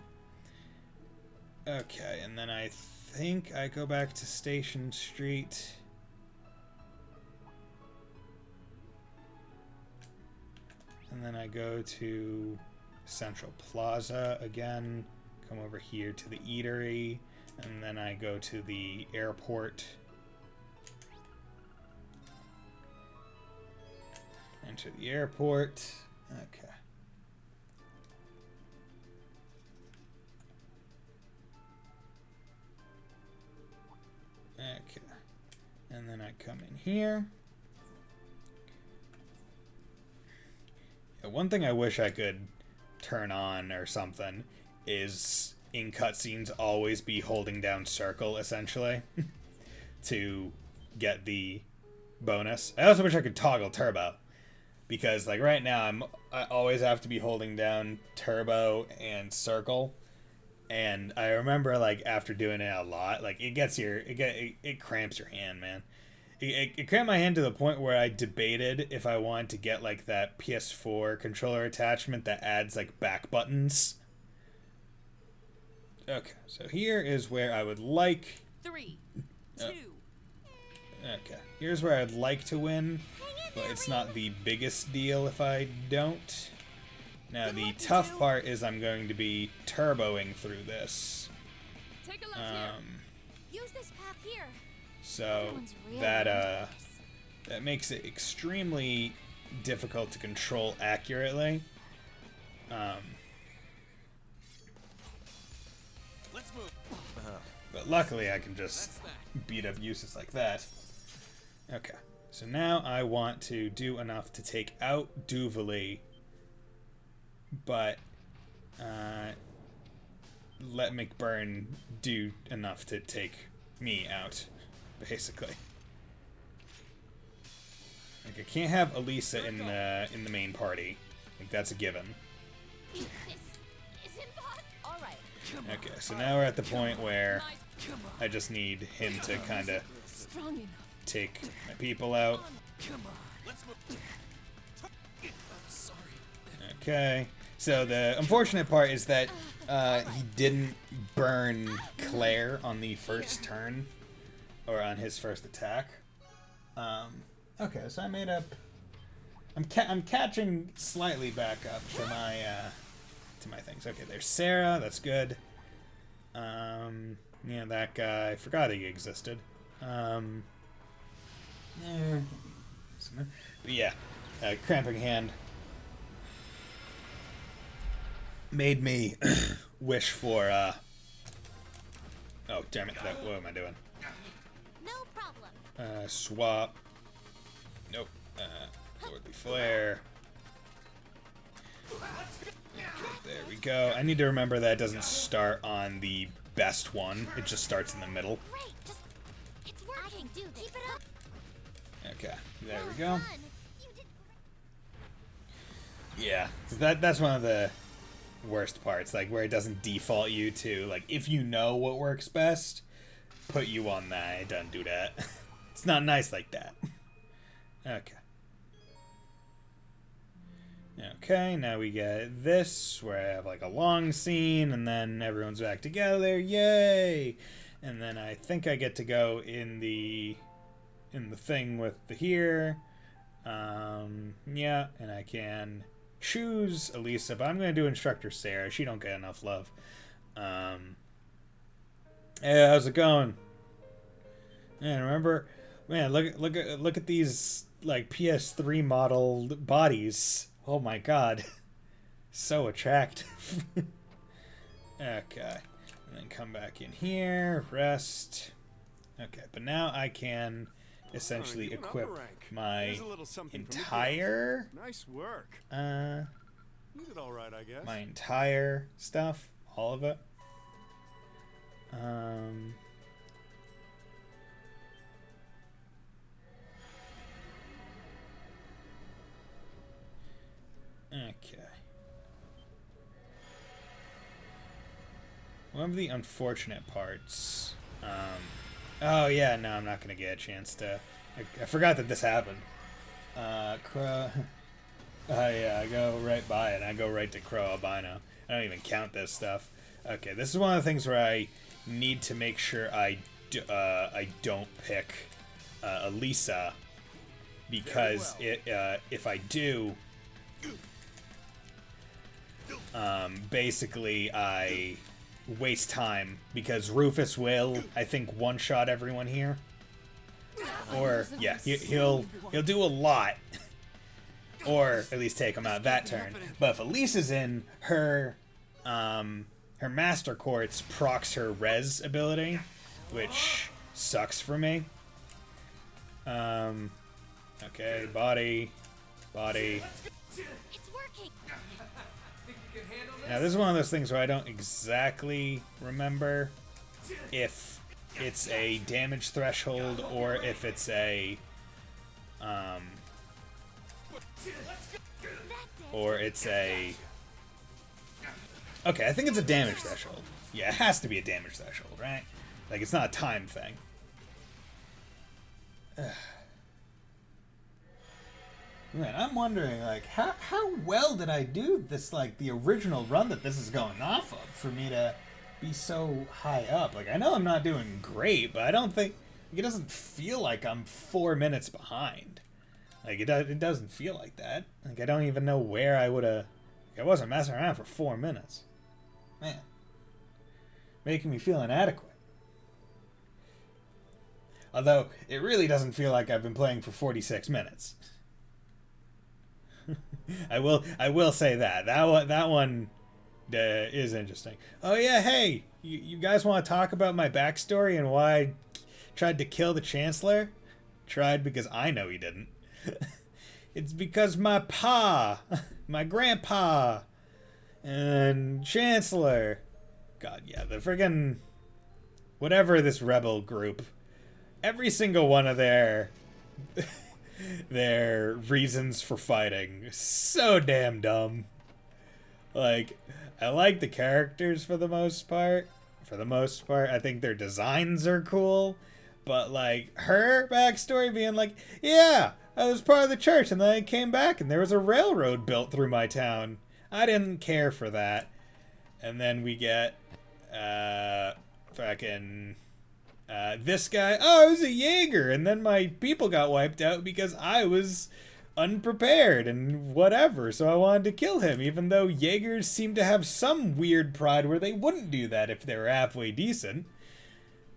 Okay, and then I think I go back to Station Street. And then I go to Central Plaza again, come over here to the eatery, and then I go to the airport. Enter the airport. Okay. Okay. And then I come in here. Yeah, one thing I wish I could turn on or something is in cutscenes always be holding down circle, essentially, to get the bonus. I also wish I could toggle turbo, because, like, right now I always have to be holding down turbo and circle. And I remember, like, after doing it a lot, like, it cramps your hand, man. It cramped my hand to the point where I debated if I wanted to get, like, that PS4 controller attachment that adds, like, back buttons. Okay, so here is where I would like... 3, 2... Okay, here's where I'd like to win, but it's not the biggest deal if I don't. Now, the tough part is I'm going to be turboing through this. Take a look here. Use this path here. So Everyone's really that makes it extremely difficult to control accurately. Let's move. But luckily I can just beat up uses like that. Okay, so now I want to do enough to take out Doovly, but let Mcburn do enough to take me out, basically. Like, I can't have Elisa in the main party. Like, that's a given. This isn't fun. All right. Okay, so now we're at the point where I just need him to kind of Strong enough. take my people out. Come on. Let's move. I'm sorry. Okay, so the unfortunate part is that he didn't burn Claire on the first turn, or on his first attack. Okay, so I made up. I'm catching slightly back up to my things. Okay, there's Sarah. That's good. Yeah, that guy. I forgot he existed. But yeah, cramping hand made me wish for, oh, damn it, what am I doing? No problem. Swap. Nope. Lordly Flare. There we go. I need to remember that it doesn't start on the best one. It just starts in the middle. Great, just it's working. Do this. Keep it up. Okay, there we Well go. done. You did great. Yeah, 'cause that's one of the worst parts, like where it doesn't default you to, like, if you know what works best, put you on that. It doesn't do that. It's not nice like that. Okay. Okay, now we get this, where I have like a long scene, and then everyone's back together, yay! And then I think I get to go in the thing with the here. Yeah, and I can choose Elisa, but I'm going to do Instructor Sarah. She don't get enough love. Hey, how's it going? Man, remember? Man, look at these like PS3 modeled bodies. Oh my god. So attractive. Okay. And then come back in here, rest. Okay, but now I can essentially Going up equip a rank. my Here's a little something from you. entire Nice work. uh You did all right, I guess. my entire stuff, all of it. Okay. One of the unfortunate parts. Oh yeah, no, I'm not gonna get a chance to. I forgot that this happened. Yeah, I go right by it. I go right to Crow Albino. I don't even count this stuff. Okay, this is one of the things where I need to make sure I don't pick Elisa, because if I do, basically I waste time, because Rufus will, I think, one-shot everyone here. Or yeah, he'll do a lot. Or at least take him out that turn. But if Elisa's in, her Master Quartz procs her res ability, which sucks for me. Okay, body. It's working. Now this is one of those things where I don't exactly remember if it's a damage threshold or if it's a okay, I think it's a damage threshold. Yeah, it has to be a damage threshold, right? Like, it's not a time thing. Man, I'm wondering, like, how well did I do this, like, the original run that this is going off of, for me to be so high up? Like, I know I'm not doing great, but I don't think, like, it doesn't feel like I'm 4 minutes behind. Like, it doesn't feel like that. Like, I don't even know where I would've, I wasn't messing around for 4 minutes. Man. Making me feel inadequate. Although, it really doesn't feel like I've been playing for 46 minutes. I will say that. That one is interesting. Oh yeah, hey, you guys want to talk about my backstory and why I tried to kill the Chancellor? Tried because I know he didn't. It's because my grandpa, and Chancellor. God, yeah, the friggin' whatever this rebel group. Every single one of their reasons for fighting, so damn dumb. Like, I like the characters for the most part. I think their designs are cool. But, like, her backstory being like, yeah, I was part of the church and then I came back and there was a railroad built through my town. I didn't care for that. And then we get, this guy, oh, I was a Jaeger, and then my people got wiped out because I was unprepared and whatever, so I wanted to kill him, even though Jaegers seem to have some weird pride where they wouldn't do that if they were halfway decent.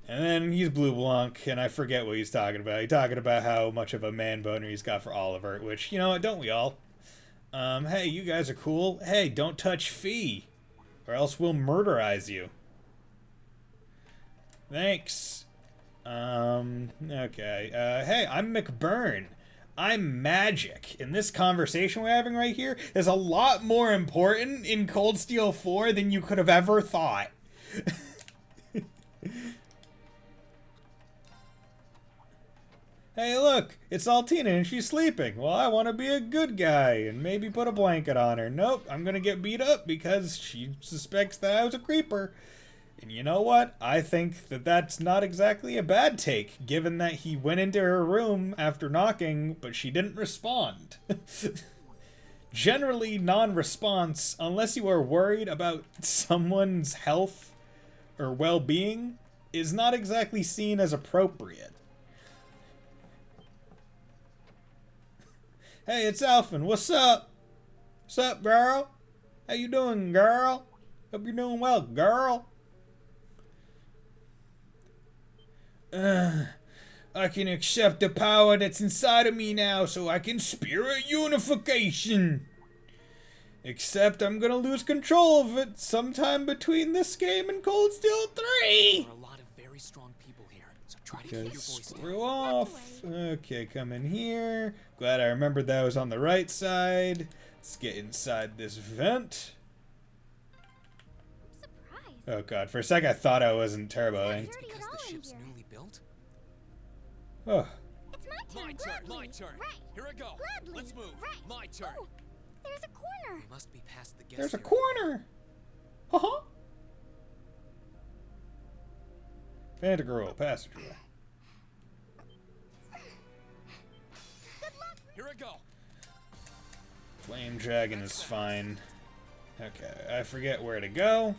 And then he's Blue Blanc, and I forget what he's talking about. He's talking about how much of a man boner he's got for Oliver, which, you know what, don't we all? Hey, you guys are cool. Hey, don't touch Fee, or else we'll murderize you. Thanks. Okay. Hey, I'm Mcburn. I'm magic. And this conversation we're having right here is a lot more important in Cold Steel 4 than you could have ever thought. Hey, look, it's Altina and she's sleeping. Well, I want to be a good guy and maybe put a blanket on her. Nope, I'm going to get beat up because she suspects that I was a creeper. And you know what? I think that that's not exactly a bad take, given that he went into her room after knocking, but she didn't respond. Generally, non-response, unless you are worried about someone's health or well-being, is not exactly seen as appropriate. Hey, it's Alphen. What's up? What's up, girl? How you doing, girl? Hope you're doing well, girl. I can accept the power that's inside of me now, so I can spirit unification. Except I'm gonna lose control of it sometime between this game and Cold Steel 3. There are a lot of very strong people here, so try to keep your voice down. Screw off. Okay, come in here. Glad I remembered that was on the right side. Let's get inside this vent. I'm surprised. Oh god, for a sec I thought I wasn't turboing. It's dirty Because at all the in ship's here. newly built? Oh, It's my turn. My turn. Right. Here I go. Gladly. Let's move. Right. My turn. Oh, there's a corner. We must be past the guest there's a area. corner. Haha. Pantagruel, passageway. Here I go. Flame Dragon is fine. Okay, I forget where to go,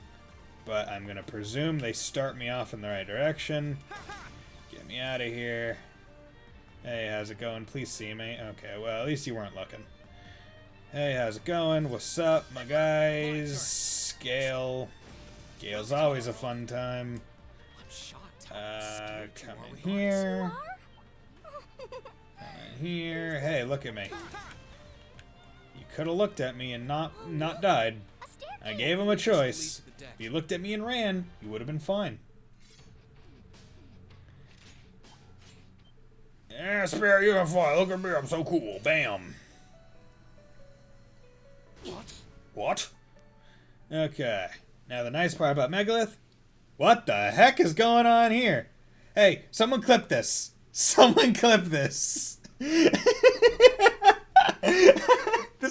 but I'm gonna presume they start me off in the right direction. Get me out of here. Hey, how's it going? Please see me. Okay, well, at least you weren't looking. Hey, how's it going? What's up, my guys? Gale. Gale's always a fun time. I'm shocked how Come spiritual in we are. here. Are? Come in here. Hey, look at me. You could have looked at me and not died. A staircase. I gave him a choice. Lead to the deck. If you looked at me and ran, you would have been fine. Yeah, Spirit Unify, look at me, I'm so cool. Bam. What? Okay. Now the nice part about Megalith. What the heck is going on here? Hey, someone clip this. Someone clip this. This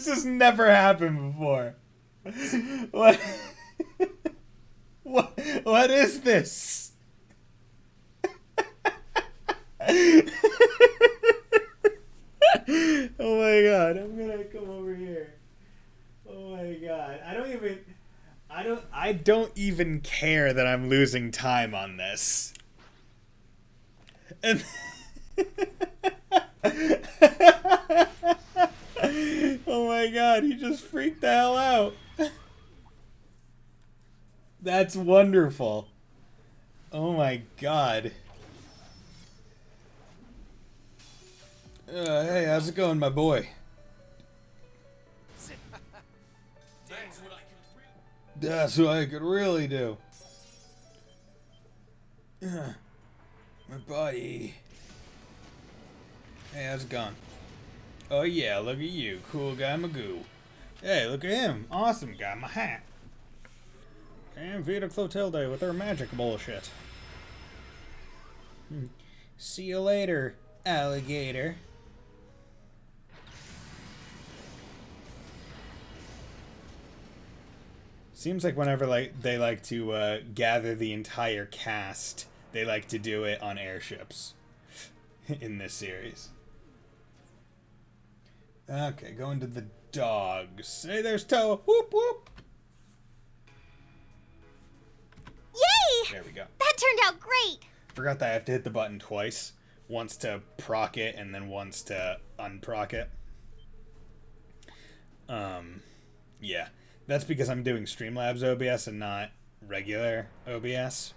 has never happened before. What? What is this? Oh my god, I'm gonna come over here. Oh my god. I don't even care that I'm losing time on this. And oh my god, he just freaked the hell out. That's wonderful. Oh my god. Hey, how's it going, my boy? That's what I could really do. My body. Hey, how's it going? Oh yeah, look at you, cool guy Magoo. Hey, look at him, awesome guy, my hat. And Vita Clotilde with her magic bullshit. See you later, alligator. Seems like whenever they like to gather the entire cast, they like to do it on airships in this series. Okay, going to the dogs. Hey, there's Toa. Whoop whoop. Yay! There we go. That turned out great. Forgot that I have to hit the button twice. Once to proc it and then once to unproc it. Yeah. That's because I'm doing Streamlabs OBS and not regular OBS.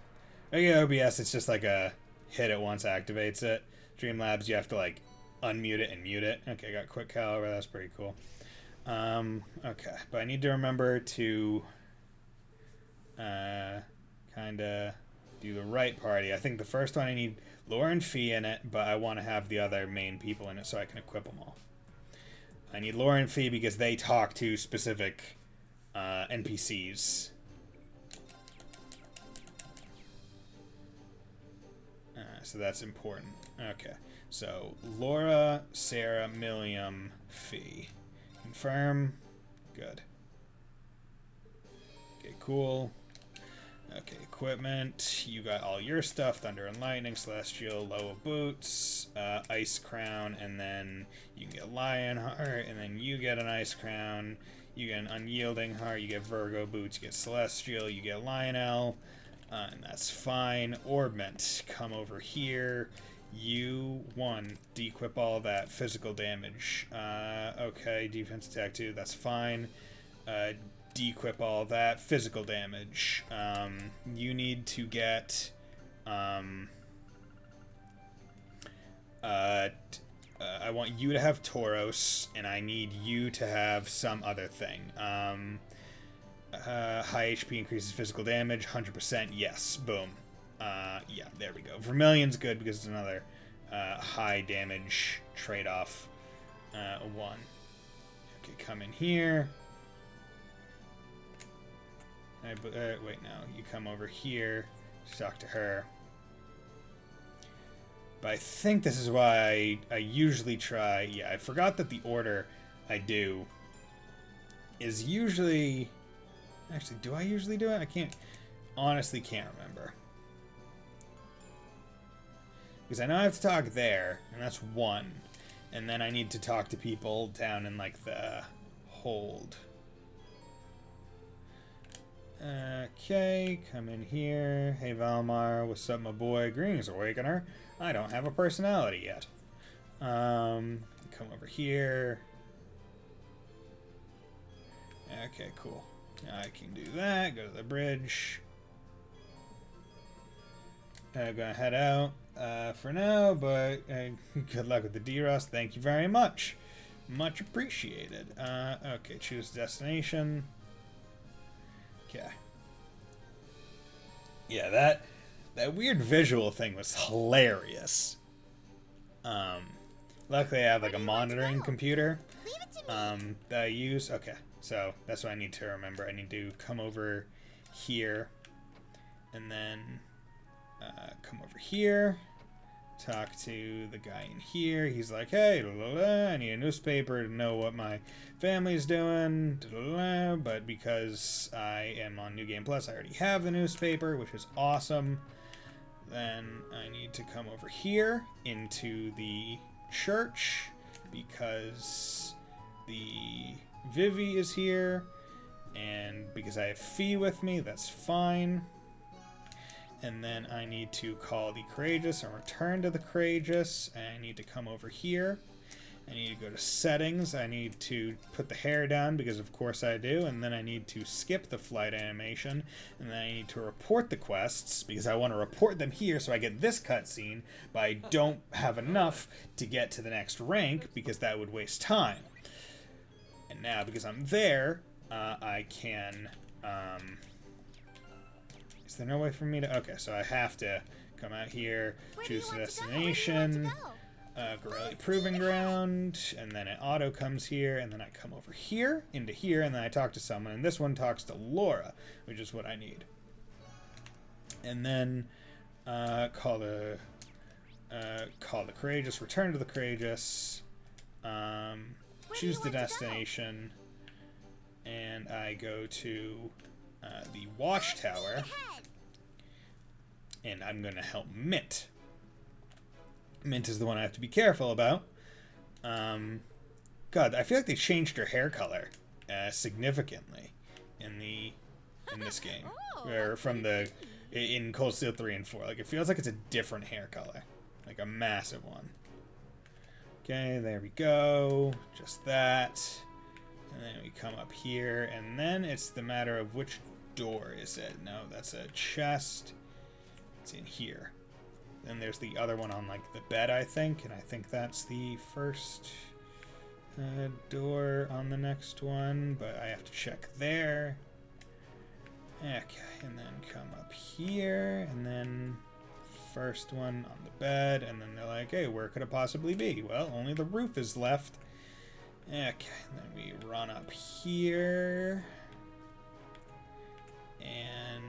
Regular OBS, it's just like a hit it once activates it. Streamlabs, you have to like unmute it and mute it. Okay, got quick caliber. That's pretty cool. Okay, but I need to remember to kind of do the right party. I think the first one I need Laura and Fee in it, but I want to have the other main people in it so I can equip them all. I need Laura and Fee because they talk to specific NPCs. So that's important. Okay, so Laura, Sarah, Milliam, Fee. Confirm. Good. Okay, cool. Okay, equipment. You got all your stuff. Thunder and Lightning, Celestial, Loa Boots, Ice Crown, and then you can get Lion Heart, and then you get an Ice Crown. You get an Unyielding Heart, you get Virgo Boots, you get Celestial, you get Lionel, and that's fine. Orbment, come over here. You, 1, de-equip all that physical damage. Okay, defense attack 2, that's fine. De-equip all that physical damage. You need to get I want you to have Tauros, and I need you to have some other thing. High HP increases physical damage, 100%, yes, boom. Yeah, there we go. Vermilion's good because it's another high damage trade-off 1. Okay, come in here. Wait, no, you come over here to talk to her. But I think this is why I usually try... Yeah, I forgot that the order I do is usually... Actually, do I usually do it? Honestly can't remember. Because I know I have to talk there, and that's 1. And then I need to talk to people down in, like, the hold. Okay, come in here. Hey, Valmar, what's up, my boy? Greetings, Awakener. I don't have a personality yet. Come over here. Okay, cool. I can do that. Go to the bridge. I'm gonna head out for now, but good luck with the D-Rust. Thank you very much. Much appreciated. Okay, choose destination. Okay. Yeah, that weird visual thing was hilarious. Luckily I have like a monitoring computer that I use. Okay, so that's what I need to remember. I need to come over here and then come over here, talk to the guy in here. He's like, hey, I need a newspaper to know what my family's doing, but because I am on New Game Plus, I already have the newspaper, which is awesome. Then I need to come over here into the church because the Vivi is here, and because I have Fee with me, that's fine. And then I need to call the Courageous and return to the Courageous. And I need to come over here. I need to go to settings. I need to put the hair down because of course I do. And then I need to skip the flight animation. And then I need to report the quests because I want to report them here so I get this cutscene. But I don't have enough to get to the next rank because that would waste time. And now because I'm there, I can... Is there no way for me to... Okay, so I have to come out here, choose the destination, Gorelli Proving Ground, and then it auto comes here, and then I come over here, into here, and then I talk to someone, and this one talks to Laura, which is what I need. And then call the Courageous, return to the Courageous, choose the destination, and I go to the Watchtower, and I'm going to help Mint. Mint is the one I have to be careful about. God, I feel like they changed her hair color significantly in this game, or in Cold Steel 3 and 4. Like it feels like it's a different hair color, like a massive one. Okay, there we go. Just that. And then we come up here, and then it's the matter of which door is it. No, that's a chest. It's in here. Then there's the other one on like the bed, I think, and I think that's the first door on the next one, but I have to check there. Okay, and then come up here, and then first one on the bed, and then they're like, hey, where could it possibly be? Well, only the roof is left. Okay, and then we run up here, and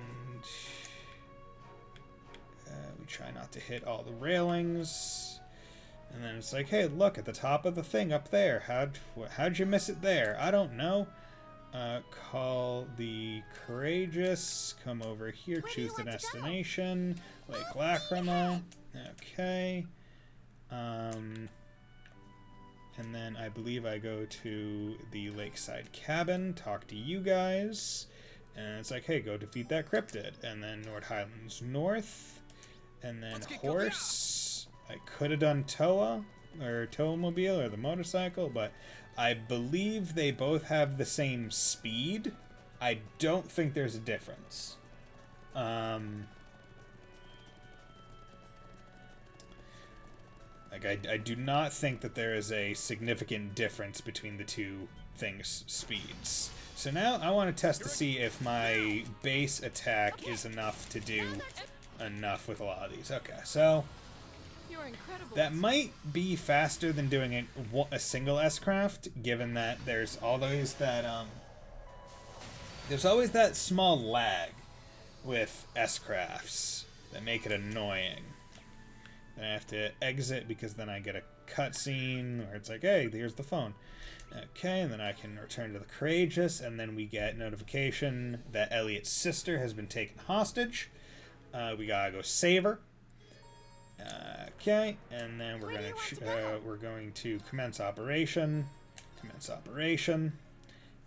we try not to hit all the railings. And then it's like, hey, look, at the top of the thing up there. How'd you miss it there? I don't know. Call the Courageous. Come over here. Choose the destination. Lake Lacrima. Okay. And then I believe I go to the Lakeside Cabin. Talk to you guys. And it's like, hey, go defeat that cryptid. And then Nord Highlands North. And then Horse. I could have done Toa, or Toa-mobile, or the motorcycle, but I believe they both have the same speed. I don't think there's a difference. Like, I do not think that there is a significant difference between the two things' speeds. So now I want to test to see if my base attack is enough to do enough with a lot of these. Okay, so You're incredible. that might be faster than doing a single S-craft, given that there's always that small lag with S-crafts that make it annoying. Then I have to exit because then I get a cutscene where it's like, hey, here's the phone. Okay, and then I can return to the Courageous, and then we get notification that Elliot's sister has been taken hostage. We gotta go save her. Okay, and then we're going to commence operation,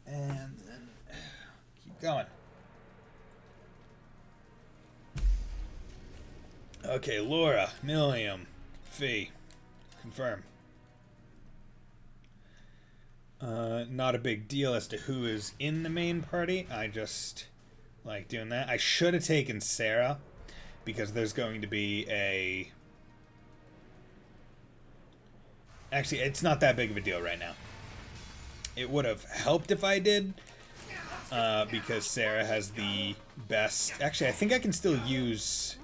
and then keep going. Okay, Laura, Milliam, Fee, confirm. Not a big deal as to who is in the main party. I just like doing that. I should have taken Sarah, because there's going to be a... Actually, it's not that big of a deal right now. It would have helped if I did, because Sarah has the best... Actually, I think I can still use...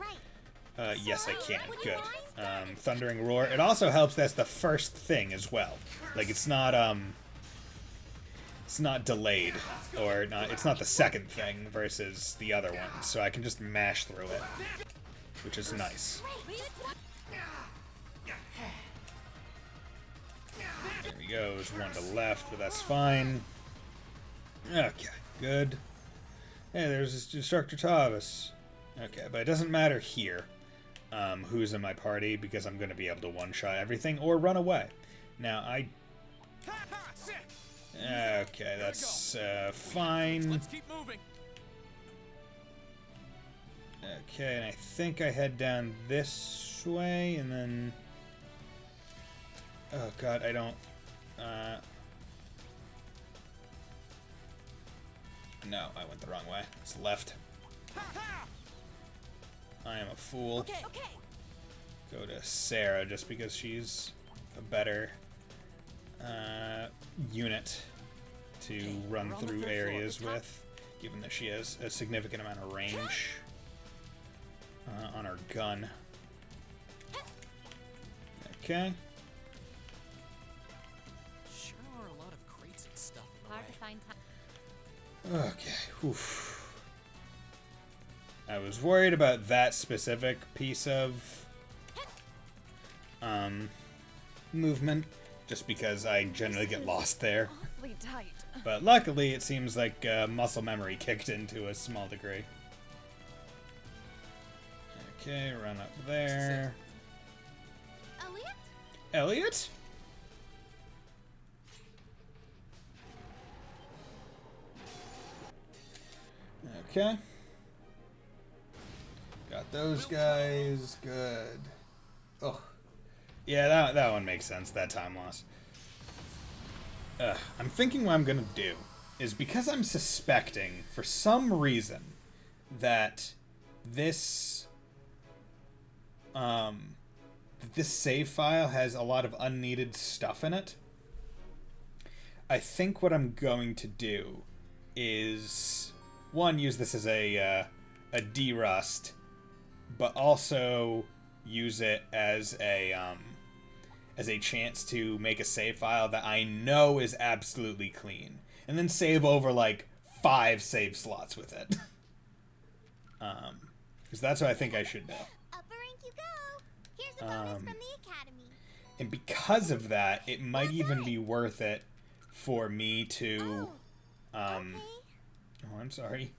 yes, I can. Good. Thundering Roar. It also helps that's the first thing as well. Like, it's not delayed, or not. It's not the second thing versus the other one, so I can just mash through it, which is nice. There we go. There's one to the left, but that's fine. Okay, good. Hey, there's this Destructor Tavis. Okay, but it doesn't matter here who's in my party, because I'm going to be able to one-shot everything or run away. Now, okay, that's fine. Let's keep moving. Okay, and I think I head down this way, and then... Oh god, I don't... No, I went the wrong way. It's left. I am a fool. Okay. Go to Sarah, just because she's a better unit to run through areas with, given that she has a significant amount of range on her gun. Okay. Sure are a lot of crates and stuff in the Hard way. to find time. Okay. Oof. I was worried about that specific piece of movement, just because I generally get lost there. Awfully tight. But luckily, it seems like muscle memory kicked in to a small degree. Okay, run up there. Elliot? Elliot? Okay. Got those guys. Good. Oh. Yeah, that one makes sense, that time loss. I'm thinking what I'm gonna do is, because I'm suspecting, for some reason, that this this save file has a lot of unneeded stuff in it. I think what I'm going to do is, one, use this as a derust, but also use it as a chance to make a save file that I know is absolutely clean, and then save over like 5 save slots with it. Because that's what I think I should do. Up a rank you go. Here's a bonus from the academy. And because of that, it might even be worth it for me to... Okay. Oh, I'm sorry.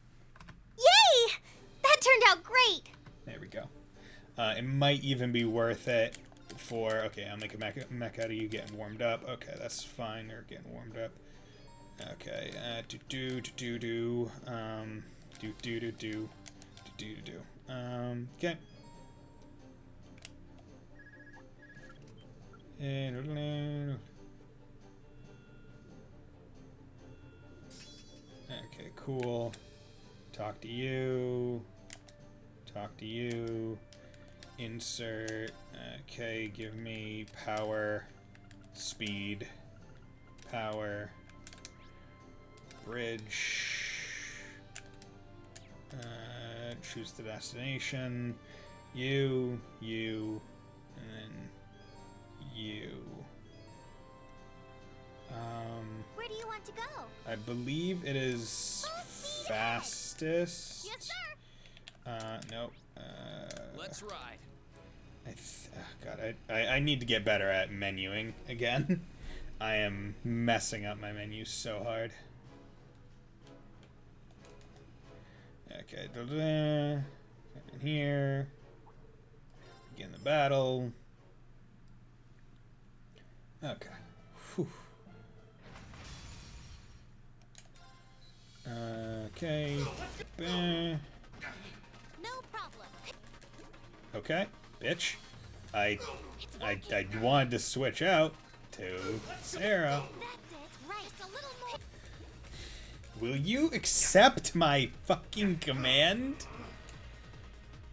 Yay! That turned out great. There we go. It might even be worth it for... Okay, I'll make a mech out of you getting warmed up. Okay, that's fine. They're getting warmed up. Okay, okay. Okay, cool. Talk to you. Talk to you. Insert. Okay, give me power, speed, power, bridge. Choose the destination. You, and then you. Where do you want to go? I believe it is fastest. Yes, sir. Nope. Let's ride. God, I need to get better at menuing again. I am messing up my menu so hard. Okay, in here. Begin the battle. Okay. Whew. Okay. No problem. Okay, bitch. I wanted to switch out to Sarah. That's it. Right. Just a little more. Will you accept my fucking command?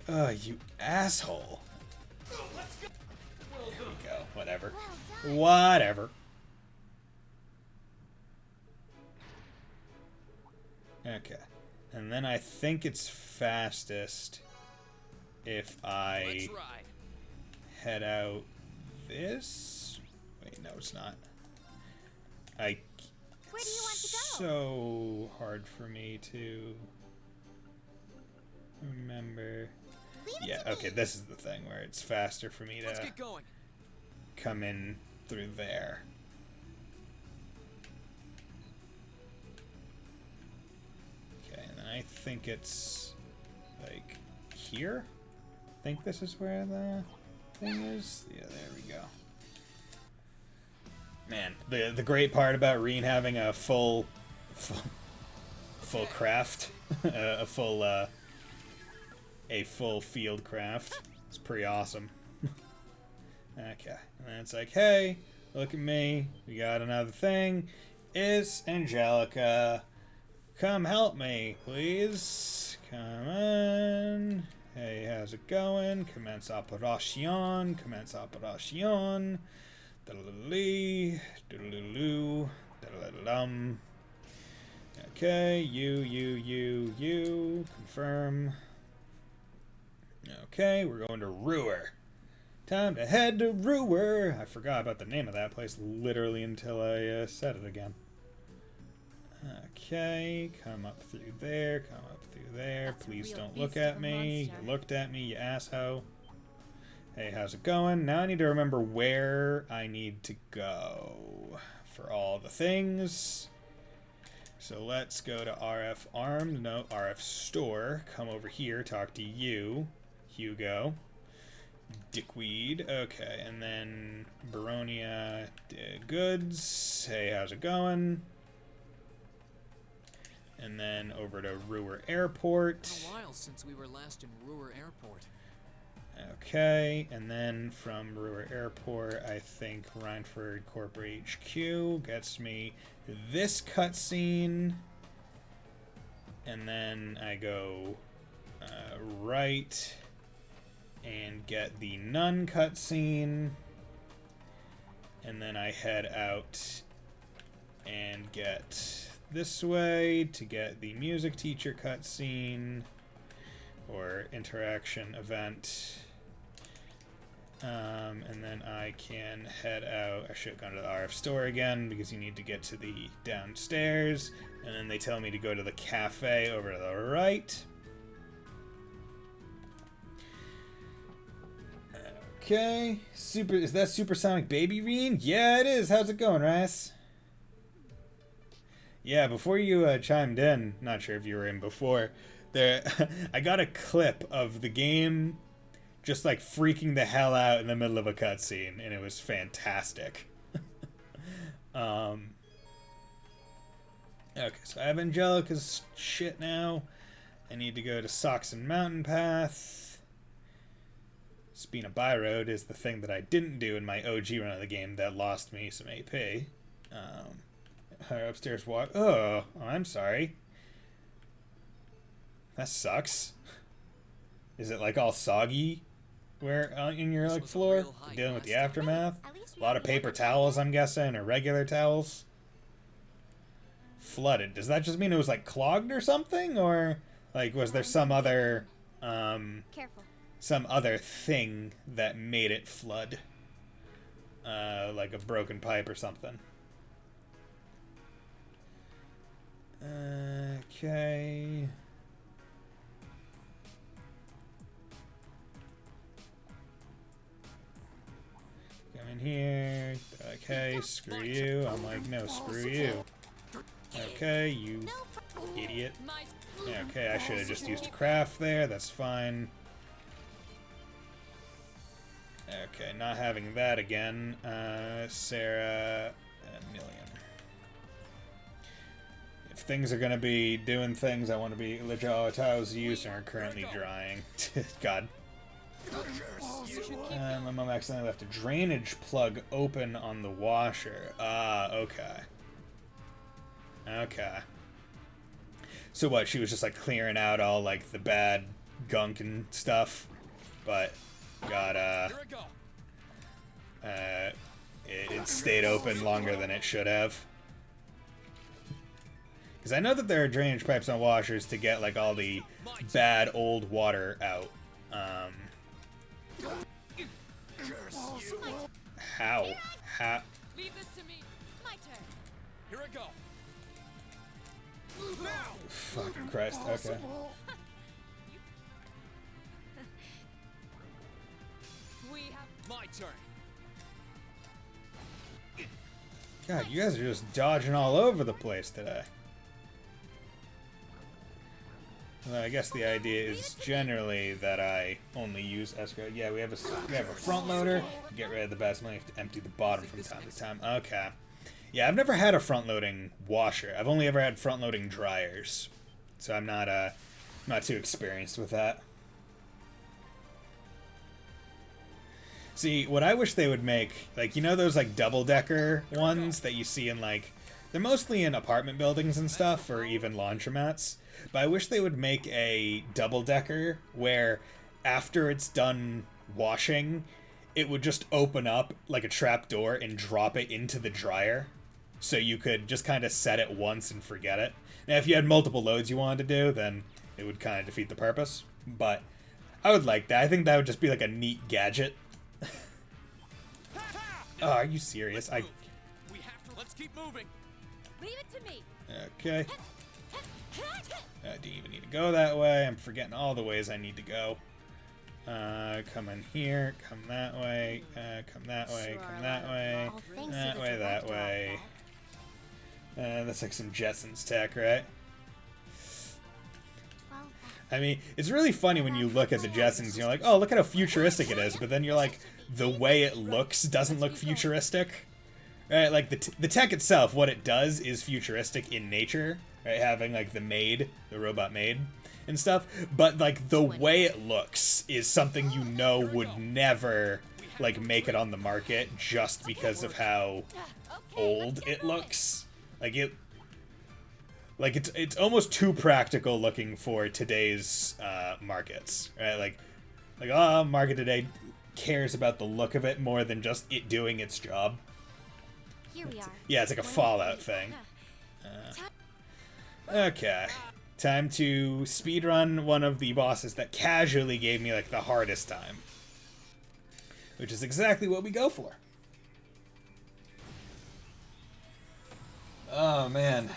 You asshole. There we go. Whatever. Well done. Whatever. Okay. And then I think it's fastest if I Let's ride. head out this. Wait, no, it's not. Where do you want to go? So hard for me to remember. Leave it Yeah, to okay, me. this is the thing where it's faster for me Let's to get going. come in through there. Okay, and then I think it's like here. I think this is where the thing is. Yeah, there we go. Man, the great part about Reen having a full craft, a full field craft. It's pretty awesome. Okay, and then it's like, hey, look at me. We got another thing. It's Angelica. Come help me, please. Come on. Hey, how's it going? Commence operation. Commence operation. Diddle-diddle-lee, diddle-diddle-loo, diddle-diddle-dum. Okay, you, confirm. Okay, we're going to Ruhr. Time to head to Ruhr. I forgot about the name of that place literally until I said it again. Okay, come up through there, come up through there. That's a Please real don't beast look of at a me. monster. You looked at me, you asshole. Hey, how's it going? Now I need to remember where I need to go for all the things. So let's go to RF Armed. No, RF Store. Come over here, talk to you, Hugo. Dickweed. Okay, and then Baronia Goods. Hey, how's it going? And then over to Ruhr Airport. It's been a while since we were last in Ruhr Airport. Okay, and then from Ruhr Airport, I think Rhineford Corporate HQ gets me this cutscene. And then I go right and get the nun cutscene. And then I head out and get this way to get the music teacher cutscene or interaction event. And then I can head out. I should have gone to the RF store again because you need to get to the downstairs. And then they tell me to go to the cafe over to the right. Okay. Is that Supersonic Baby Reen? Yeah, it is. How's it going, Rice? Yeah, before you chimed in, not sure if you were in before, there I got a clip of the game just like freaking the hell out in the middle of a cutscene, and it was fantastic. Okay, so I have Angelica's shit now. I need to go to Soxon Mountain Path. Spina Byroad is the thing that I didn't do in my OG run of the game that lost me some AP. Her upstairs walk. Oh, I'm sorry. That sucks. Is it like all soggy where in your like floor? Dealing with the aftermath? A lot of paper towels, I'm guessing, or regular towels. Flooded. Does that just mean it was like clogged or something? Or like was there some other Careful. some other thing that made it flood? Like a broken pipe or something. Okay. Come in here. Okay, screw you. I'm like, no, screw you. Okay, you idiot. Okay, I should have just used a craft there. That's fine. Okay, not having that again. Sarah, a million. If things are gonna be doing things, I want to be legit. Oh, towels used and are currently drying. God. My mom accidentally left a drainage plug open on the washer. Ah, okay. Okay. So what, she was just like clearing out all like the bad gunk and stuff, but got it stayed open longer than it should have. Because I know that there are drainage pipes on washers to get like all the bad old water out. How? Leave this to me. My turn. Here I go. Fucking Christ. Okay. We have My turn. God, you guys are just dodging all over the place today. Well, I guess the idea is generally that I only use escrow. Yeah, we have a front loader. Get rid of the best money to empty the bottom from time to time. Okay. Yeah, I've never had a front-loading washer. I've only ever had front-loading dryers, so I'm not too experienced with that. See, what I wish they would make, like, you know those like double-decker ones that you see in like, they're mostly in apartment buildings and stuff, or even laundromats. But I wish they would make a double-decker where after it's done washing, it would just open up like a trap door and drop it into the dryer. So you could just kind of set it once and forget it. Now, if you had multiple loads you wanted to do, then it would kind of defeat the purpose. But I would like that. I think that would just be like a neat gadget. Oh, are you serious? We have to. Let's keep moving. Leave it to me. Okay. I didn't even need to go that way. I'm forgetting all the ways I need to go. Come in here. Come that way. Come that way. Come that way. That way. That way. That's like some Jetsons tech, right? I mean, it's really funny when you look at the Jetsons and you're like, oh, look at how futuristic it is. But then you're like, the way it looks doesn't look futuristic. Right? Like, the tech itself, what it does is futuristic in nature. Right? Having, like, the robot maid and stuff. But, like, the way it looks is something you know would never, like, make it on the market just because of how old it looks. Like, it's almost too practical looking for today's markets, right? Like, Like, oh, Market Today cares about the look of it more than just it doing its job. Here we are. Yeah, it's like a Fallout thing. Okay. Time to speedrun one of the bosses that casually gave me, like, the hardest time. Which is exactly what we go for. Oh, man.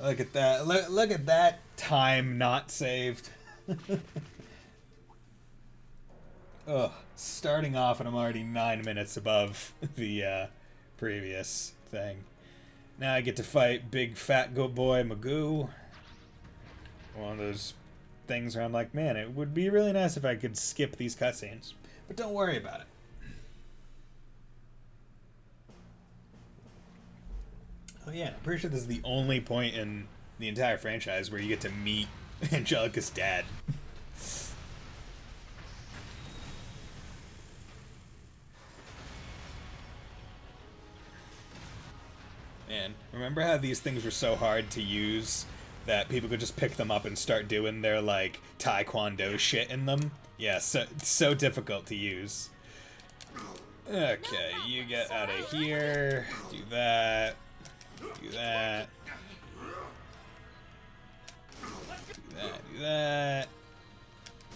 Look at that. Look at that time not saved. Ugh. Starting off and I'm already 9 minutes above the previous thing. Now I get to fight big fat good boy Magoo. One of those things where I'm like, man, it would be really nice if I could skip these cutscenes. But don't worry about it. Oh yeah, I'm pretty sure this is the only point in the entire franchise where you get to meet Angelica's dad. Man, remember how these things were so hard to use that people could just pick them up and start doing their, like, taekwondo shit in them? Yeah, so difficult to use. Okay, you get out of here. Do that. Do that. Do that, do that.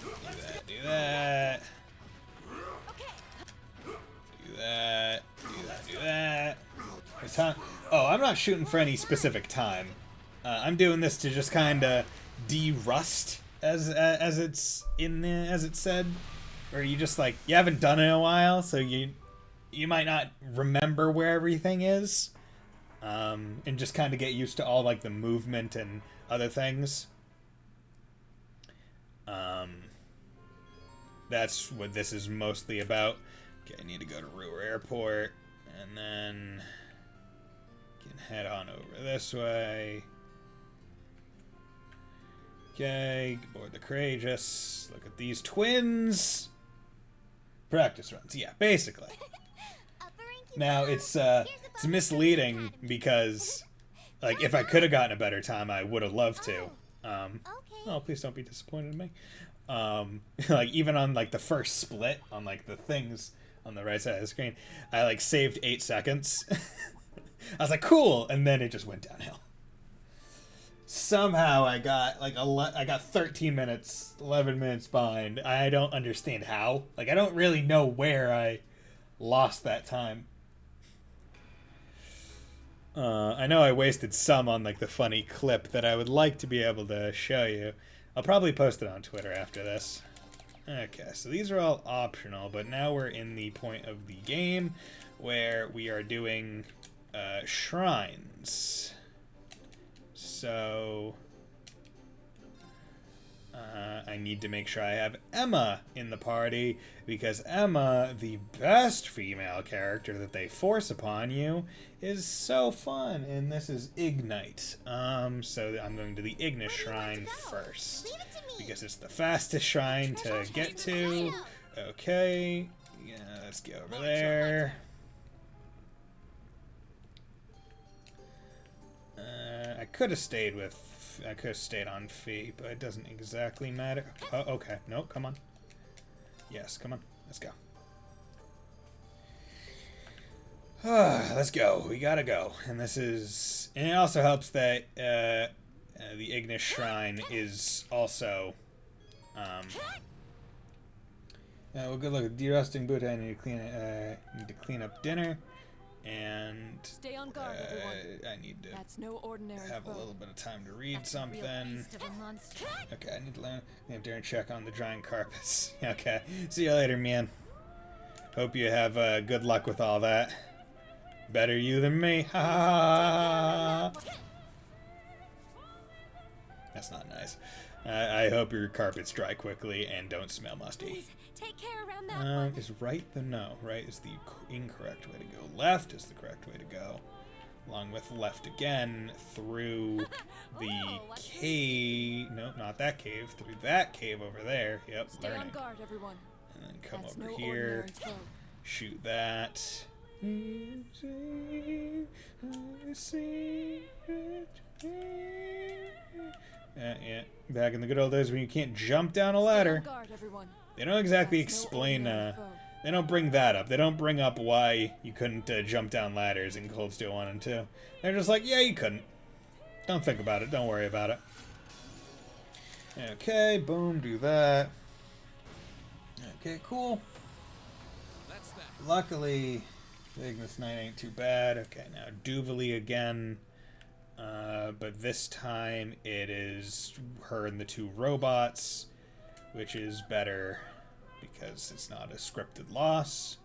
Do that, do that. Do that, do that, do that. Time. Oh, I'm not shooting for any specific time. I'm doing this to just kind of de-rust, as it's in the, as it said, or you just like you haven't done it in a while, so you might not remember where everything is, and just kind of get used to all like the movement and other things. That's what this is mostly about. Okay, I need to go to Ruhr Airport, and then can head on over this way. Okay, board the Courageous. Look at these twins. Practice runs, yeah, basically. Now it's misleading because, like, if I could have gotten a better time, I would have loved to. Oh, please don't be disappointed in me. Like even on like the first split on like the things on the right side of the screen, I like saved 8 seconds. I was like, cool, and then it just went downhill. Somehow I got like I got 13 minutes, 11 minutes behind. I don't understand how. Like I don't really know where I lost that time. I know I wasted some on like the funny clip that I would like to be able to show you. I'll probably post it on Twitter after this. Okay, so these are all optional, but now we're in the point of the game where we are doing shrines. So I need to make sure I have Emma in the party, because Emma, the best female character that they force upon you, is so fun, and this is Ignite. So I'm going to the Ignis Shrine first, because it's the fastest shrine to get to. Okay, yeah, let's go over there. I could have stayed on Fee, but it doesn't exactly matter. Oh, okay. No, come on. Yes, come on. Let's go. Let's go. We gotta go. And this is... And it also helps that the Ignis Shrine is also... well, good luck with de-rusting boot. I need to clean up dinner. And Stay on guard, everyone. I need to That's no ordinary have a foe. little bit of time to read That's a real something. beast of a monster. Okay, I need to learn. I have to check on the drying carpets. Okay, see you later, man. Hope you have good luck with all that. Better you than me. Ha ha ha. That's not nice. I hope your carpets dry quickly and don't smell musty. Please, take care around that one. Is right the no? Right is the incorrect way to go. Left is the correct way to go. Along with left again through the cave. No, not that cave. Through that cave over there. Yep, Stay learning. on guard, everyone. And then come That's over no here. ordinary foe. Shoot that. Yeah. Back in the good old days when you can't jump down a ladder. Stay on guard, everyone. They don't exactly That's no explain, ordinary foe. they don't bring that up. They don't bring up why you couldn't jump down ladders in Cold Steel 1 and 2. They're just like, yeah, you couldn't. Don't think about it. Don't worry about it. Okay, boom, do that. Okay, cool. That's that. Luckily, the Ignis Knight ain't too bad. Okay, now Doovly again. But this time it is her and the two robots, which is better because it's not a scripted loss.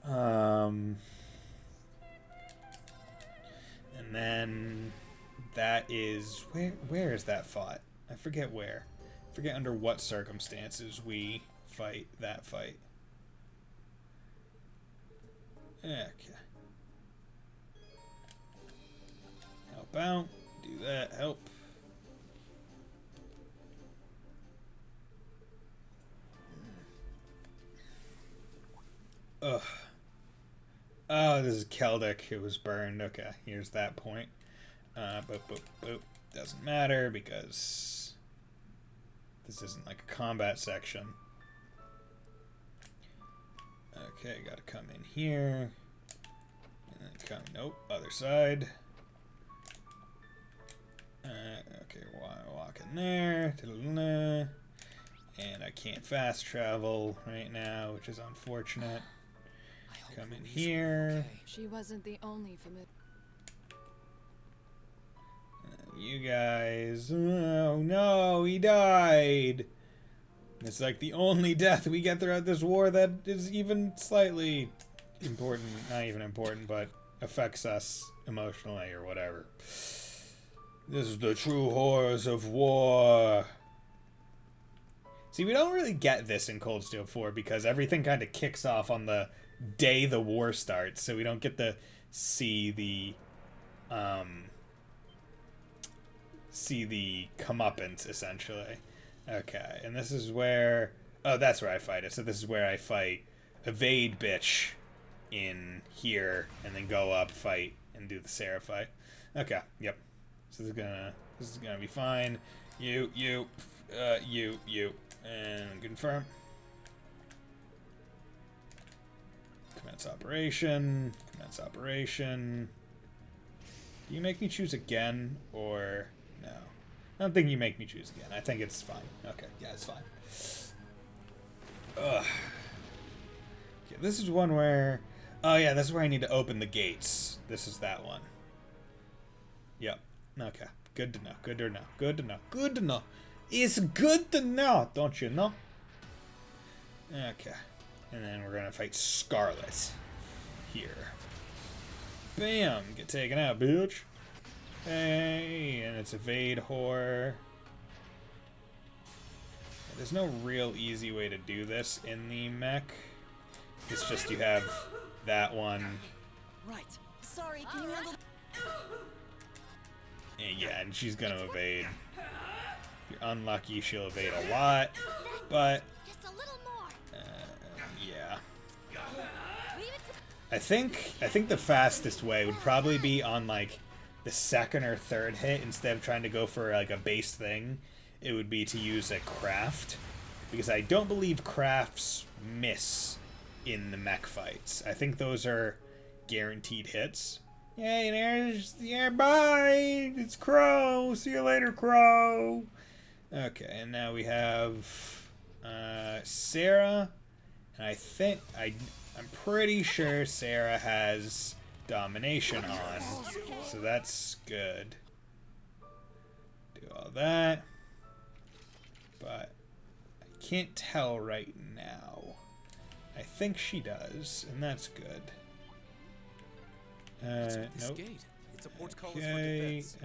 And then that is where is that fought? I forget where. I forget under what circumstances we fight that fight. Okay. Help out. Do that. Help. Ugh. Oh, this is Celtic. It was burned. Okay, here's that point. Boop, boop, boop. Doesn't matter because this isn't like a combat section. Okay, gotta come in here. And then come, nope, other side. Okay, walk in there. And I can't fast travel right now, which is unfortunate. I hope Come in Louise will be here. okay. She wasn't the only familiar. You guys. Oh no, he died. It's like the only death we get throughout this war that is even slightly important. Not even important, but affects us emotionally or whatever. This is the true horrors of war. See, we don't really get this in Cold Steel 4 because everything kind of kicks off on the day the war starts, so we don't get to see the comeuppance, essentially. Okay, and this is where... Oh, that's where I fight it. So this is where I fight Evade Bitch in here, and then go up, fight, and do the Sarah fight. Okay, yep. So this is gonna be fine. You, and confirm. Commence operation. Commence operation. Do you make me choose again, or no? I don't think you make me choose again. I think it's fine. Okay, yeah, it's fine. Ugh. Okay, this is one where... Oh yeah, this is where I need to open the gates. This is that one. Yep. Okay. Good to know. Good to know. Good to know. Good to know. It's good to know, don't you know? Okay. And then we're gonna fight Scarlet. Here. Bam! Get taken out, bitch. Hey, and it's evade horror. There's no real easy way to do this in the mech. It's just you have that one. Right. Sorry, can you handle... And yeah, and she's gonna evade. If you're unlucky, she'll evade a lot. But Just a little more. yeah. Leave it to I think the fastest way would probably be on like the second or third hit instead of trying to go for like a base thing. It would be to use a craft, because I don't believe crafts miss in the mech fights. I think those are guaranteed hits. Yay, there's bye. It's Crow. See you later, Crow. Okay, and now we have Sarah, and I think I'm pretty sure Sarah has domination on, so that's good. Do all that, but I can't tell right now. I think she does, and that's good. What's with this Nope. gate? It's a portcullis for Okay, defense.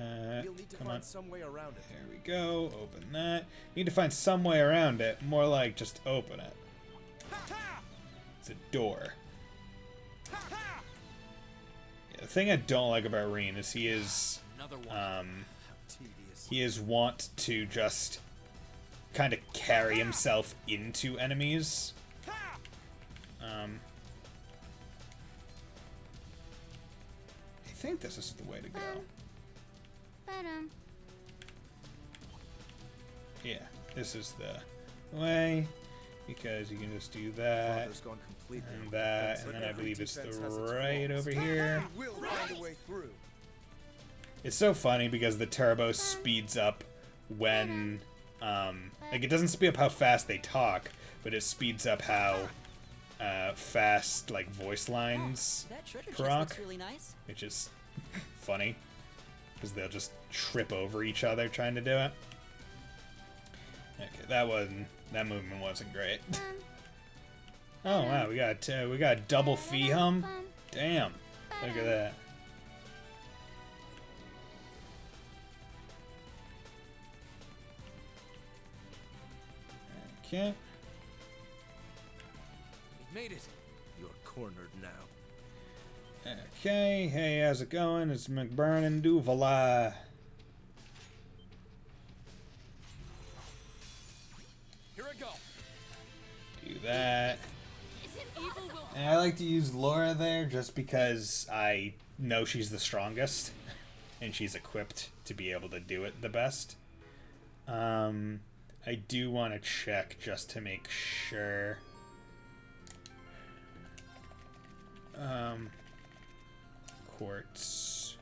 We'll need to come find on. some way around it. There we go. Open that. Need to find some way around it. More like just open it. It's a door. Yeah, the thing I don't like about Reen is he is Another one. How tedious. he is wont to just kind of carry himself into enemies. I think this is the way to go. Yeah, this is the way. because you can just do that Father's gone completely and off that, the and fence. then I Every believe it's the defense has its right flaws. over here. We will find a way through. It's so funny because the turbo speeds up when, like, it doesn't speed up how fast they talk, but it speeds up how fast, like, voice lines That treasure chest proc, looks really nice. which is funny because they'll just trip over each other trying to do it. Okay, that movement wasn't great. Oh wow, we got double fee hum. Damn, look at that. Okay. We've made it. You're cornered now. Okay. Hey, how's it going? It's Mcburn and Doovly. Here I go. Do that. It's impossible. And I like to use Laura there just because I know she's the strongest and she's equipped to be able to do it the best. I do want to check just to make sure. Quartz.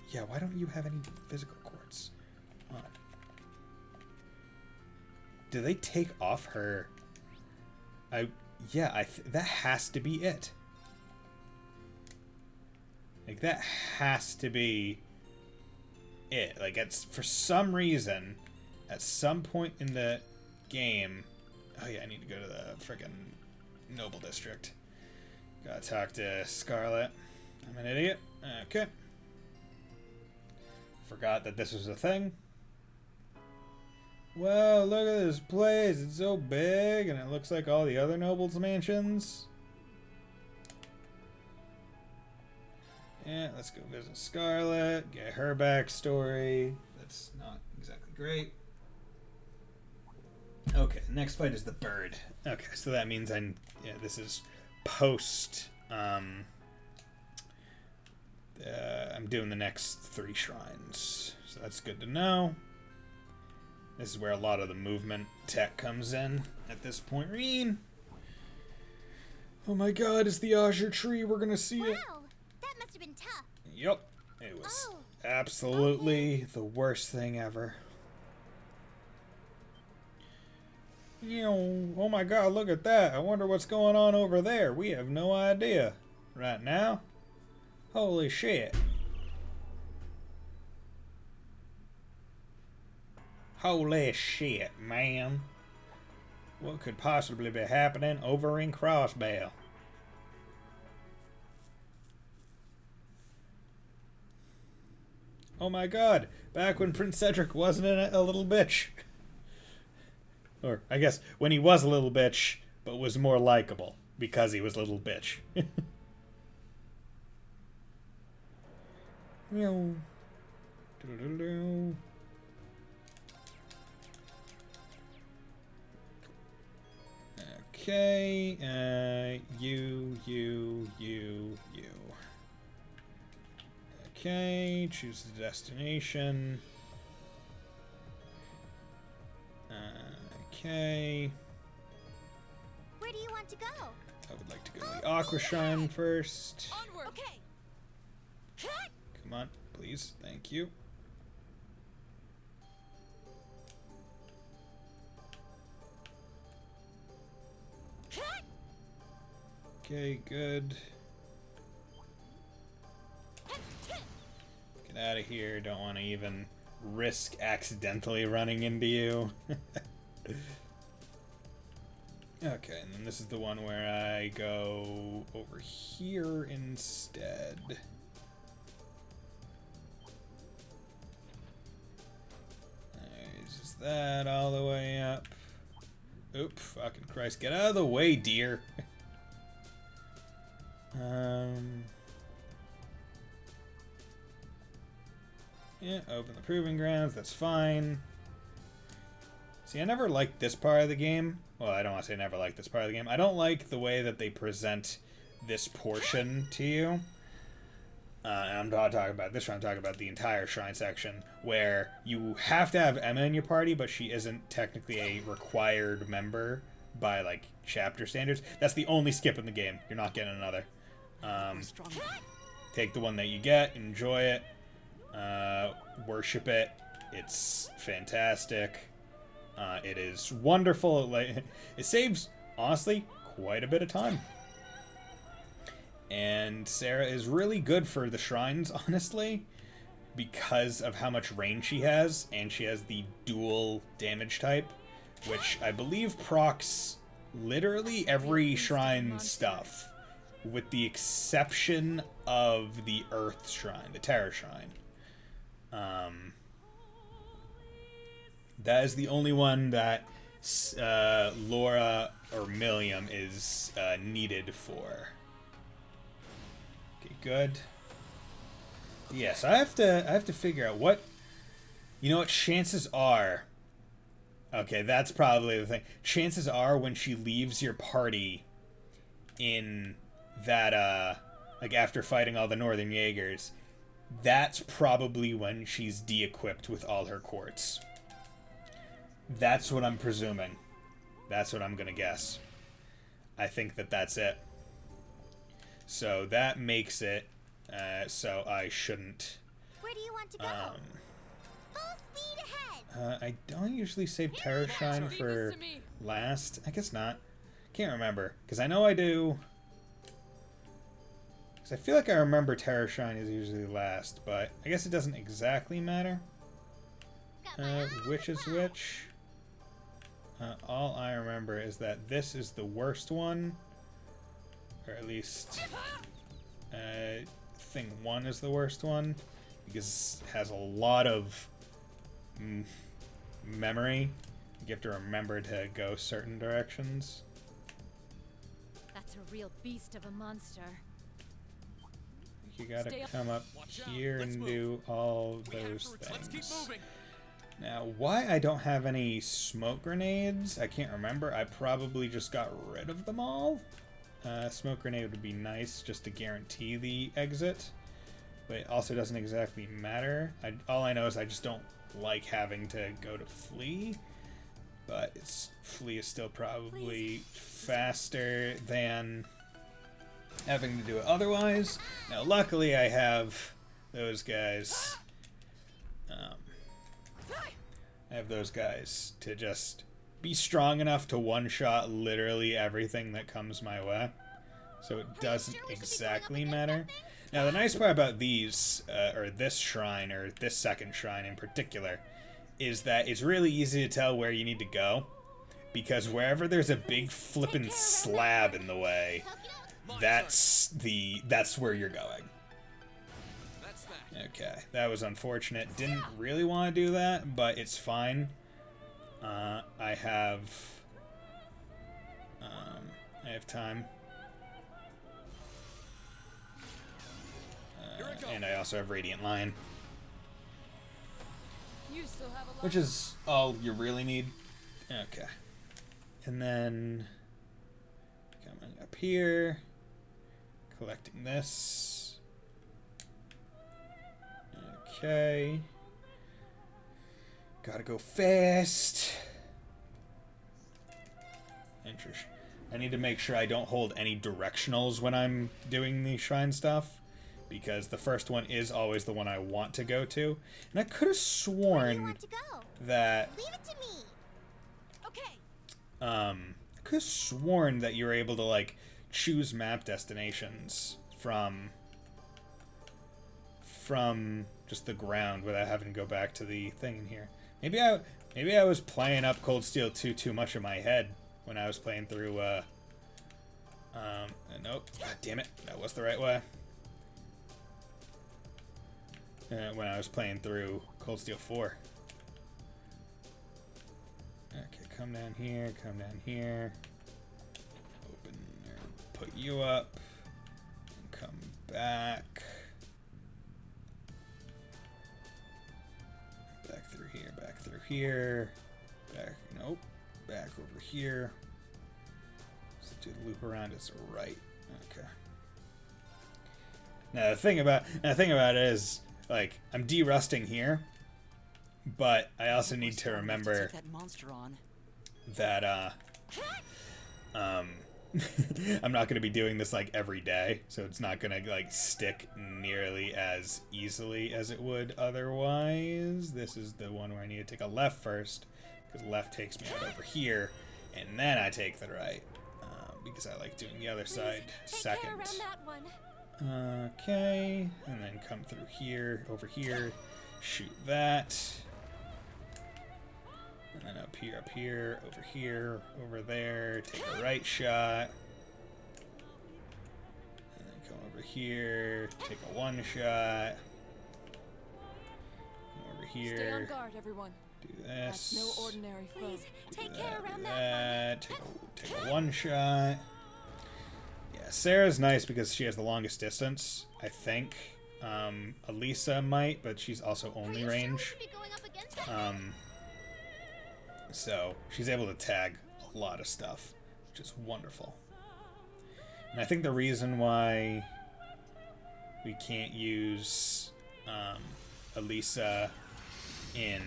Yeah, why don't you have any physical quartz? On. Do they take off her? Yeah, that has to be it. Like, that has to be it. Like, it's for some reason, at some point in the game. Oh yeah, I need to go to the frickin' Noble District. Gotta talk to Scarlet. I'm an idiot. Okay. Forgot that this was a thing. Wow, look at this place. It's so big, and it looks like all the other nobles' mansions. Yeah, let's go visit Scarlet, get her backstory. That's not exactly great. Okay, next fight is the bird. Okay, so that means this is post, I'm doing the next 3 shrines. So that's good to know. This is where a lot of the movement tech comes in at this point. Reen! Oh my god, it's the Azure Tree. We're gonna see it. Wow, that must have been tough. Yep. It was Oh, absolutely the worst thing ever. Oh my god, look at that. I wonder what's going on over there. We have no idea. Right now? Holy shit. Holy shit, man. What could possibly be happening over in Crossbell? Oh my god, back when Prince Cedric wasn't a little bitch. Or, I guess, when he was a little bitch, but was more likable, because he was a little bitch. Meow. Doodle-doodle-doo. Okay, you. Okay, choose the destination. Okay. where do you want to go? I would like to go to the Aqua Shrine first. Onward. Okay. Come on, please. Thank you. Okay, good. Get out of here. Don't want to even risk accidentally running into you. Okay, and then this is the one where I go over here instead. Is that all the way up? Oop, fucking Christ. Get out of the way, dear. Yeah, open the proving grounds, that's fine. See, I never liked this part of the game. Well, I don't want to say never liked this part of the game. I don't like the way that they present this portion to you. And I'm not talking about this shrine, I'm talking about the entire shrine section, where you have to have Emma in your party, but she isn't technically a required member by like chapter standards. That's the only skip in the game. You're not getting another. Take the one that you get, enjoy it, worship it. It's fantastic. It is wonderful. Like, it saves, honestly, quite a bit of time. And Sarah is really good for the shrines, honestly, because of how much range she has, and she has the dual damage type, which I believe procs literally every shrine stuff, with the exception of the Earth Shrine, the Terra Shrine. That is the only one that Laura or Milliam is needed for. Okay, good. Yeah, so I have to figure out what, you know what, chances are, okay, that's probably the thing. Chances are when she leaves your party in that, like after fighting all the Northern Jaegers, that's probably when she's de-equipped with all her quartz. That's what I'm presuming. That's what I'm gonna guess. I think that that's it. So that makes it so I shouldn't. Where do you want to go? Full speed ahead. I don't usually save Terra Shrine for last. I guess not. Can't remember. Because I know I do. Because I feel like I remember Terra Shrine is usually last. But I guess it doesn't exactly matter. Which is which. All I remember is that this is the worst one. Or at least thing 1 is the worst one. Because it has a lot of memory. You have to remember to go certain directions. That's a real beast of a monster. You gotta come up here and do all those things. Now, why I don't have any smoke grenades, I can't remember. I probably just got rid of them all. Smoke grenade would be nice just to guarantee the exit. But it also doesn't exactly matter. All I know is I just don't like having to go to flee. But flee is still probably faster than having to do it otherwise. Now, luckily, I have those guys. I have those guys to just be strong enough to one-shot literally everything that comes my way. So it doesn't exactly matter. Now, the nice part about these, or this shrine, or this second shrine in particular, is that it's really easy to tell where you need to go. Because wherever there's a big flippin' slab in the way, that's where you're going. Okay, that was unfortunate. Didn't really want to do that, but it's fine. I have time. And I also have Radiant Line. Which is all you really need. Okay. And then coming up here, collecting this. Okay. Gotta go fast. Interesting. I need to make sure I don't hold any directionals when I'm doing the shrine stuff. Because the first one is always the one I want to go to. And I could have sworn that... Leave it to me. Okay. I could have sworn that you were able to, like, choose map destinations from just the ground without having to go back to the thing in here. Maybe I was playing up Cold Steel 2 too much in my head when I was playing through, nope. God damn it. That was the right way. When I was playing through Cold Steel 4. Okay, come down here, open, or put you up, and come back. Back through here, nope, back over here. So do the loop around is right. Okay. Now the thing about it is, like, I'm de-rusting here, but I also need to remember that I'm not going to be doing this like every day, so it's not going to like stick nearly as easily as it would otherwise. This is the one where I need to take a left first, because left takes me out over here, and then I take the right, because I like doing the other side second. Take care around that one. Okay, and then come through here, over here, shoot that. And then up here, over there, take a right shot. And then come over here, take a one shot. Come over here. Stay on guard, everyone. Do That's this. no ordinary foe. Please, take Do care that, around do that that. Take a one shot. Yeah, Sarah's nice because she has the longest distance, I think. Elisa might, but she's also one. only Are you range. sure we should be going up against her? So she's able to tag a lot of stuff, which is wonderful. And I think the reason why we can't use Elisa in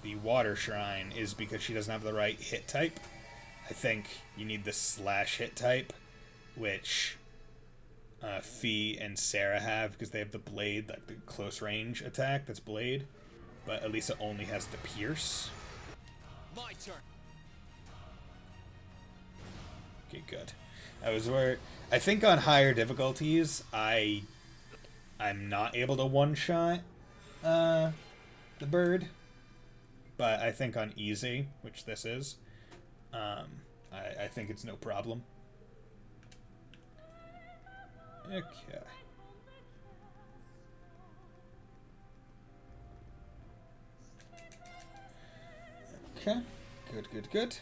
the Water Shrine is because she doesn't have the right hit type. I think you need the slash hit type, which Fee and Sarah have because they have the blade, like the close range attack that's blade. But Elisa only has the pierce. My turn. Okay, good. I think on higher difficulties, I'm not able to one-shot the bird, but I think on easy, which this is, I think it's no problem. Okay. Okay. Good.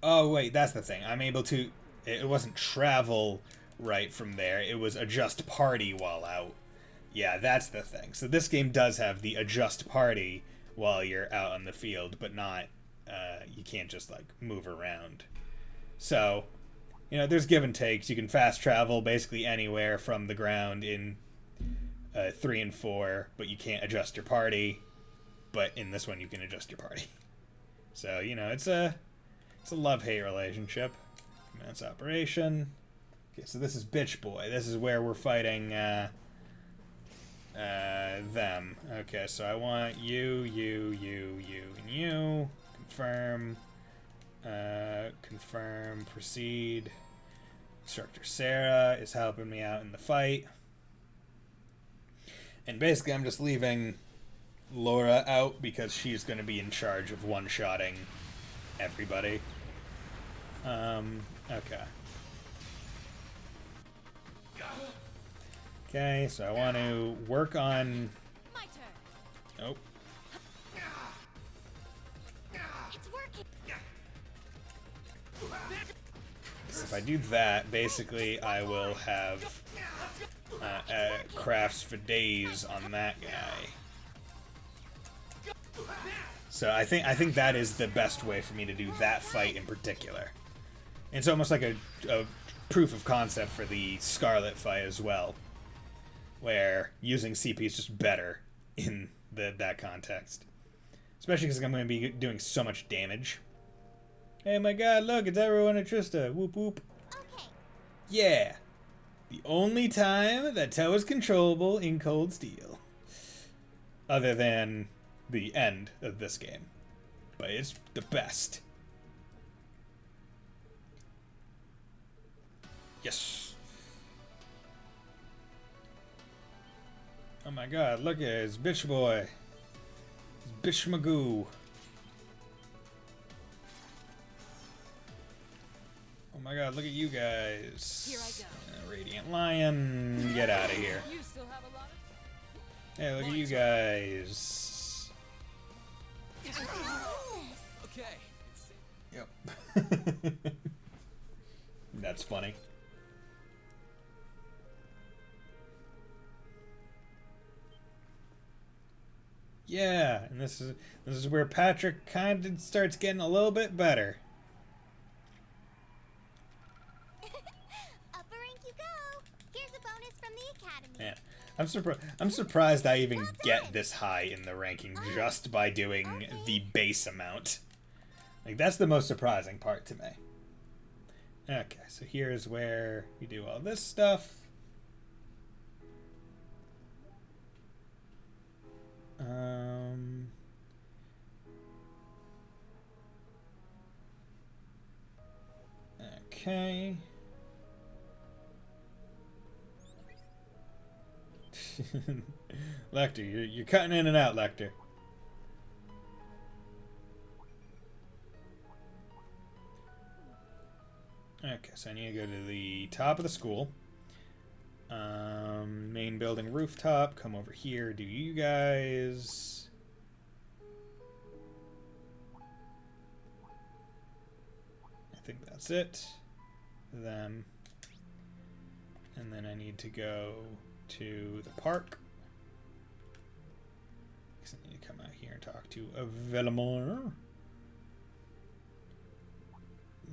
Oh, wait, that's the thing. I'm able to... It wasn't travel right from there. It was adjust party while out. Yeah, that's the thing. So this game does have the adjust party while you're out on the field, but not... you can't just, like, move around. So... You know, there's give and takes. You can fast travel basically anywhere from the ground in 3 and 4, but you can't adjust your party. But in this one, you can adjust your party. So, you know, it's a love-hate relationship. Commence operation. Okay, so this is Bitch Boy. This is where we're fighting them. Okay, so I want you, and you. Confirm. Confirm, proceed. Instructor Sarah is helping me out in the fight. And basically I'm just leaving Laura out because she's going to be in charge of one-shotting everybody. Okay. Okay, so I want to work on... My turn. Oh. It's working. So if I do that, basically I will have crafts for days on that guy. So I think that is the best way for me to do that fight in particular. And it's almost like a proof of concept for the Scarlet fight as well, where using CP is just better in that context. Especially because I'm going to be doing so much damage. Hey, my God, look, it's everyone at Trista. Whoop, whoop. Okay. Yeah. The only time that Toe is controllable in Cold Steel. Other than the end of this game. But it's the best. Yes. Oh my God, look at it. It's Bitch Boy. It's Bitch Magoo. Oh my God, look at you guys. Here I go. Radiant Lion, get out of here. You still have a lot of... Hey, look at you guys. Okay. Yep. That's funny. Yeah, and this is where Patrick kind of starts getting a little bit better. Upper rank you go. Here's a bonus from the academy. Yeah. I'm surprised I even get this high in the ranking just by doing the base amount. Like, that's the most surprising part to me. Okay, so here's where you do all this stuff. Okay. Lecter, you're cutting in and out, Lecter. Okay, so I need to go to the top of the school. Main building rooftop. Come over here. Do you guys... I think that's it. Them. And then I need to go to the park. Because I need to come out here and talk to Villamore.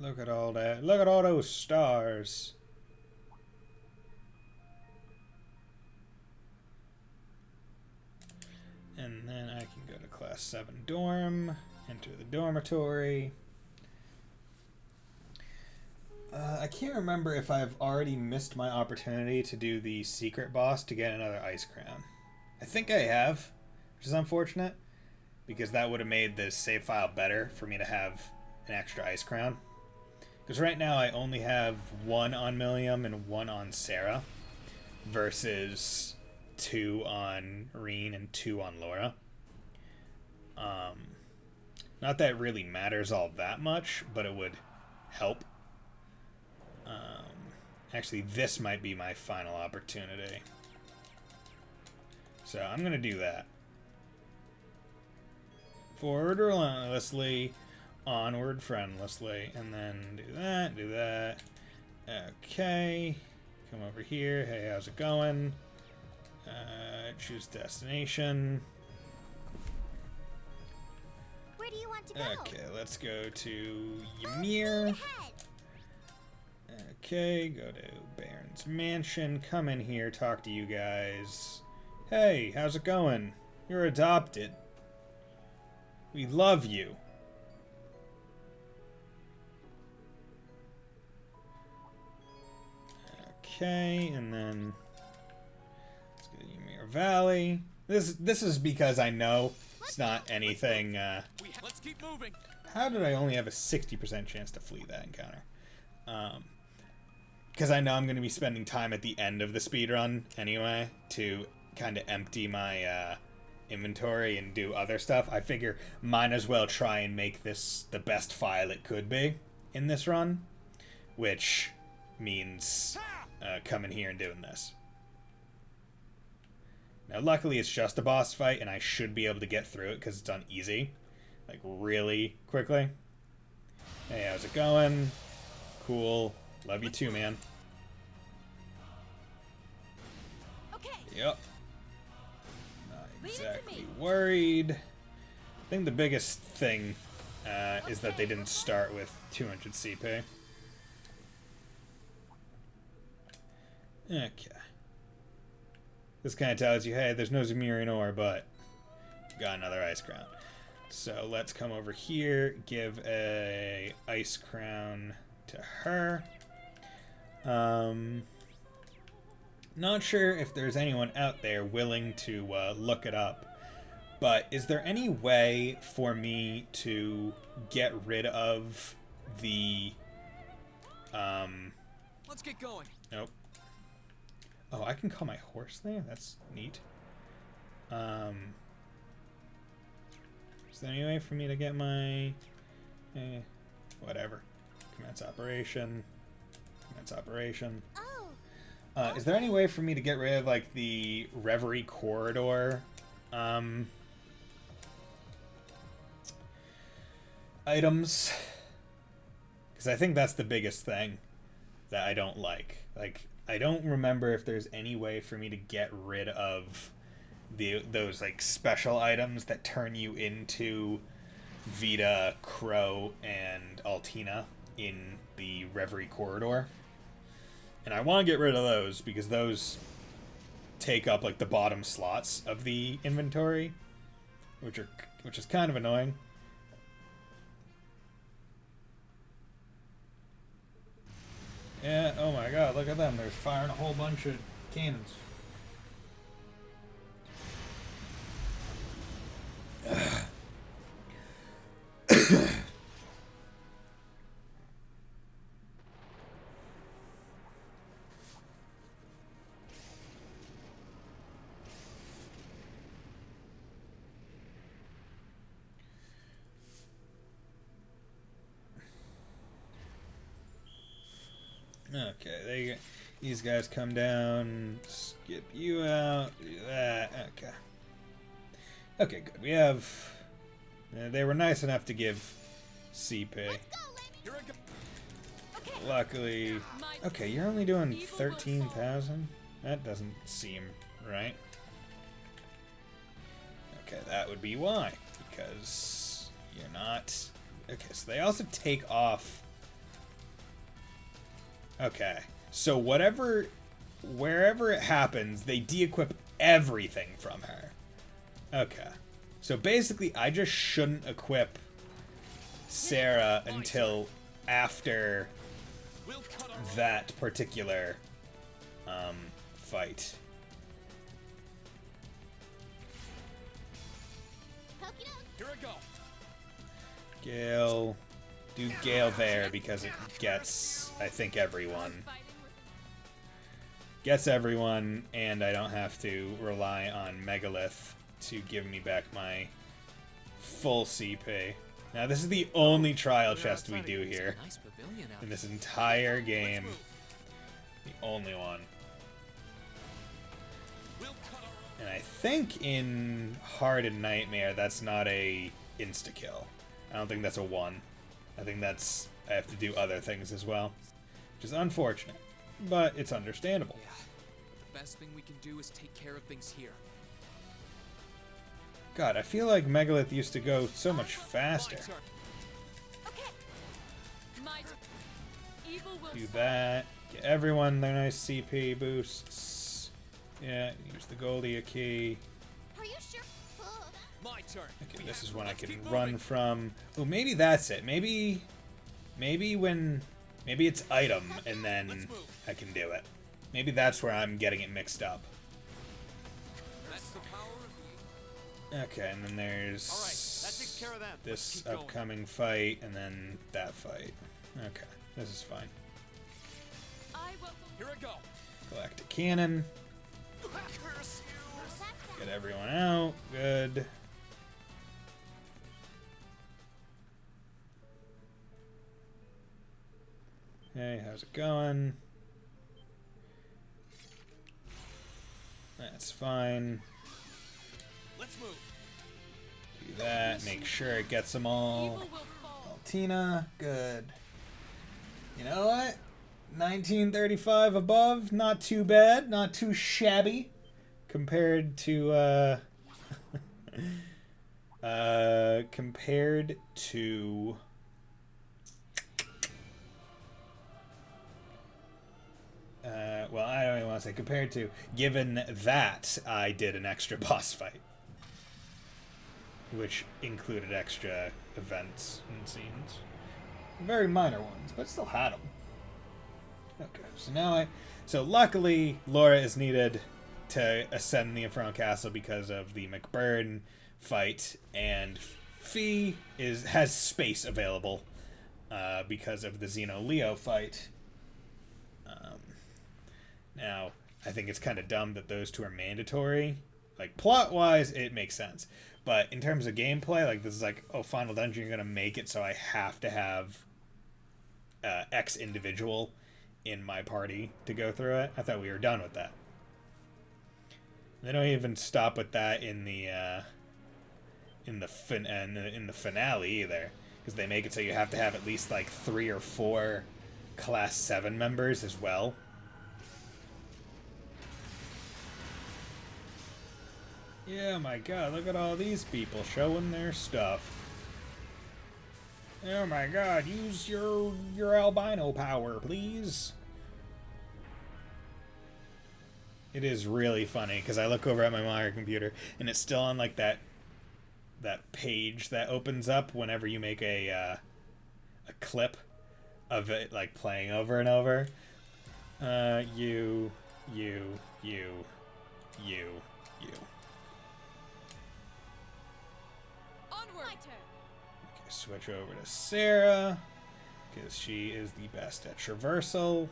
Look at all that. Look at all those stars. And then I can go to Class 7 dorm. Enter the dormitory. I can't remember if I've already missed my opportunity to do the secret boss to get another ice crown. I think I have, which is unfortunate, because that would have made the save file better for me to have an extra ice crown. Because right now I only have 1 on Milliam and 1 on Sarah, versus 2 on Reen and 2 on Laura. Not that it really matters all that much, but it would help. Actually, this might be my final opportunity. So I'm going to do that. Forward relentlessly, onward friendlessly, and then do that. Okay. Come over here. Hey, how's it going? Choose destination. Where do you want to go? Okay, let's go to Ymir. Okay, go to Baron's Mansion. Come in here, talk to you guys. Hey, how's it going? You're adopted. We love you. Okay, and then let's go to Ymir Valley. This is because I know it's not anything. Let's keep moving. How did I only have a 60% chance to flee that encounter? Because I know I'm going to be spending time at the end of the speedrun anyway to kind of empty my inventory and do other stuff. I figure might as well try and make this the best file it could be in this run, which means coming here and doing this. Now, luckily, it's just a boss fight, and I should be able to get through it because it's on easy, like really quickly. Hey, how's it going? Cool. Love you too, man. Okay. Yep. Not exactly worried. I think the biggest thing is that they didn't start with 200 CP. Okay. This kind of tells you, hey, there's no Zemirian ore, but got another ice crown. So let's come over here, give a ice crown to her. Not sure if there's anyone out there willing to look it up, but is there any way for me to get rid of the Let's get going. Nope. Oh, I can call my horse there? That's neat. Is there any way for me to get my... whatever. Commence operation. Commence operation. Oh. Is there any way for me to get rid of, like, the Reverie Corridor, items? Because I think that's the biggest thing that I don't like. Like, I don't remember if there's any way for me to get rid of those, like, special items that turn you into Vita, Crow, and Altina in the Reverie Corridor. And I want to get rid of those because those take up like the bottom slots of the inventory, which is kind of annoying. Yeah, oh my god, look at them. They're firing a whole bunch of cannons. Okay, these guys come down, skip you out, do that. Okay. Okay, good. We have. They were nice enough to give CP. Luckily. Okay, you're only doing 13,000? That doesn't seem right. Okay, that would be why. Because you're not. Okay, so they also take off. Okay, so wherever it happens, they de-equip everything from her. Okay, so basically I just shouldn't equip Sarah until after that particular fight. Here I go. Gale. Do Gale there because it gets, I think, everyone. Gets everyone, and I don't have to rely on Megalith to give me back my full CP. Now, this is the only trial chest we do here in this entire game. The only one. And I think in Hardened Nightmare, that's not a insta-kill. I don't think that's a 1. I think that's... I have to do other things as well. Which is unfortunate. But it's understandable. Yeah, but the best thing we can do is take care of things here. God, I feel like Megalith used to go so much faster. Do that. Get everyone their nice CP boosts. Yeah, use the Goldia key. Are you sure? My turn. Okay, this is when I can run from. Oh, maybe that's it. Maybe it's item and then I can do it. Maybe that's where I'm getting it mixed up. That's the power of the... Okay, and then there's All right, that takes care of that. this Let's keep going. upcoming fight, and then that fight. Okay, this is fine. Here I go. Galactic Cannon. Curse you. Get everyone out. Good. Hey, how's it going? That's fine. Let's move. Do that. Make sure it gets them all. Altina, good. You know what? 1935 above, not too bad, not too shabby compared to compared to well, I don't even want to say compared to, given that I did an extra boss fight, which included extra events and scenes. Very minor ones, but still had them. Okay, so now so luckily Laura is needed to ascend the Infernal Castle because of the Mcburn fight, and Fee has space available because of the Xeno Leo fight. Now, I think it's kind of dumb that those two are mandatory. Like, plot-wise, it makes sense. But in terms of gameplay, like, this is like, oh, Final Dungeon, you're going to make it so I have to have X individual in my party to go through it. I thought we were done with that. They don't even stop with that in the finale either, because they make it so you have to have at least like 3 or 4 Class 7 members as well. Yeah, my God, look at all these people showing their stuff. Oh my God, use your albino power, please. It is really funny because I look over at my monitor computer and it's still on like that page that opens up whenever you make a clip of it like playing over and over. You. Onward. My turn. Okay, switch over to Sarah because she is the best at traversal.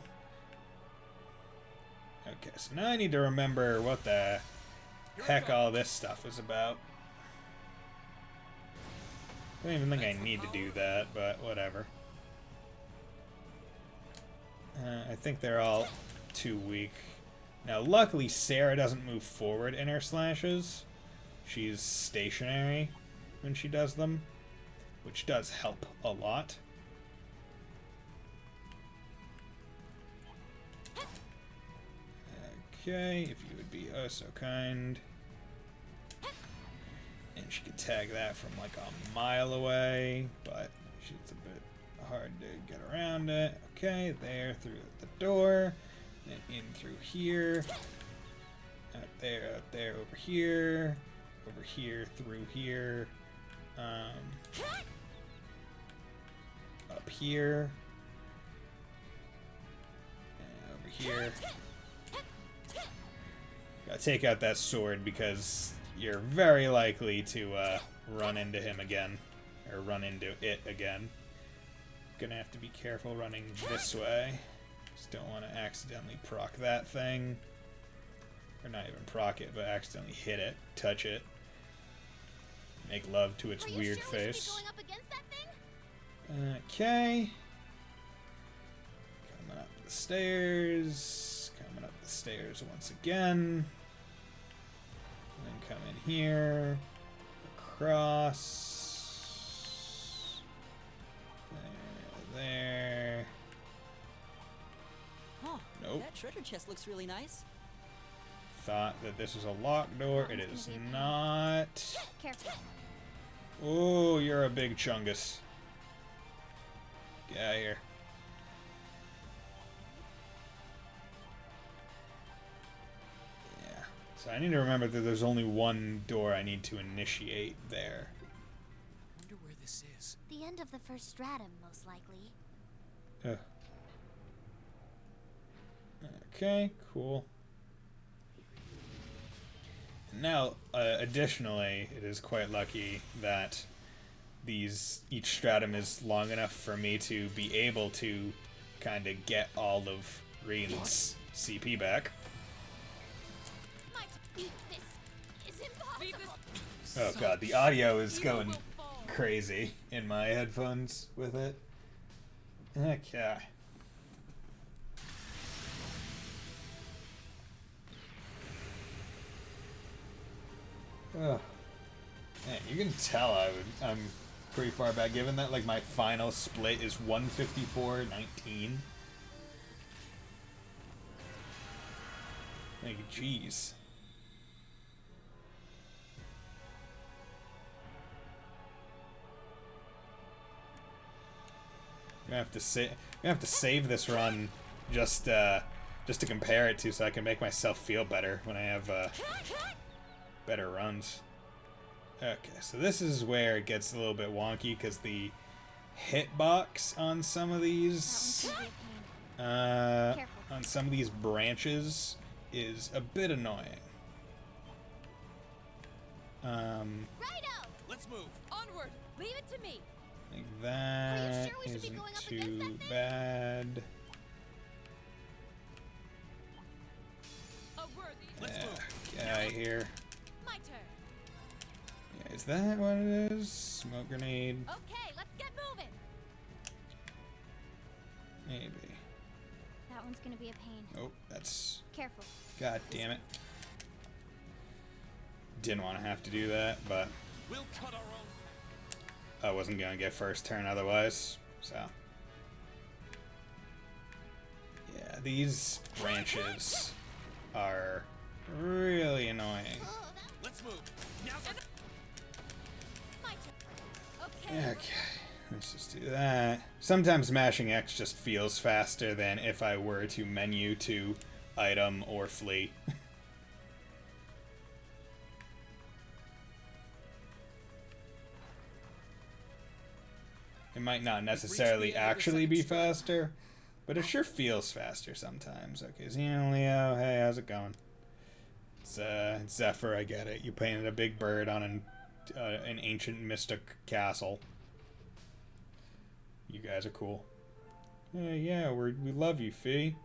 Okay, so now I need to remember what the heck all this stuff is about. I don't even think I need to do that, but whatever. I think they're all too weak. Now, luckily, Sarah doesn't move forward in her slashes. She's stationary when she does them, which does help a lot. Okay, if you would be oh so kind. And she could tag that from like a mile away, but it's a bit hard to get around it. Okay, there, through the door, then in through here, out there, over here, through here, up here, and over here. Gotta take out that sword because you're very likely to run into him again, or run into it again. Gonna have to be careful running this way. Just don't want to accidentally proc that thing. Or not even proc it, but accidentally hit it, touch it. Make love to its weird face. Going up against that thing? Okay. Coming up the stairs. Coming up the stairs once again. And then come in here. Across. There. Oh, Nope. that treasure chest looks really nice. Thought that this was a locked door. It is not. Careful. Oh, you're a big chungus. Get out of here. Yeah. So I need to remember that there's only one door I need to initiate there. Wonder where this is. The end of the first stratum, most likely. Okay, cool. Now, additionally, it is quite lucky that each stratum is long enough for me to be able to kind of get all of Reen's CP back. This is impossible. Oh god, the audio is going crazy in my headphones with it. Okay. Oh. Man, you can tell I'm pretty far back, given that like my final split is 154-19. Like, jeez. I have to save this run just to compare it to, so I can make myself feel better when I have better runs. Okay, so this is where it gets a little bit wonky because the hitbox on some of these branches is a bit annoying. Righto! Let's move. Onward. Leave it to me. Like that sure we should be isn't going up against too that thing? bad. A worthy. Let's Yeah, move. get out of here. My turn. Yeah, is that what it is? Smoke grenade? Okay, let's get moving. Maybe. That one's gonna be a pain. Oh, that's... Careful. God damn it. Didn't want to have to do that, but We'll cut our own. I wasn't going to get first turn otherwise, so... Yeah, these branches are really annoying. Oh, Let's move. Now. my turn. Okay. Okay, let's just do that. Sometimes mashing X just feels faster than if I were to menu to item or flee. might not necessarily actually be faster, but it sure feels faster sometimes. Okay, Xena, Leo, hey, how's it going? It's Zephyr, I get it. You painted a big bird on an ancient mystic castle. You guys are cool. Yeah, we love you, Fee.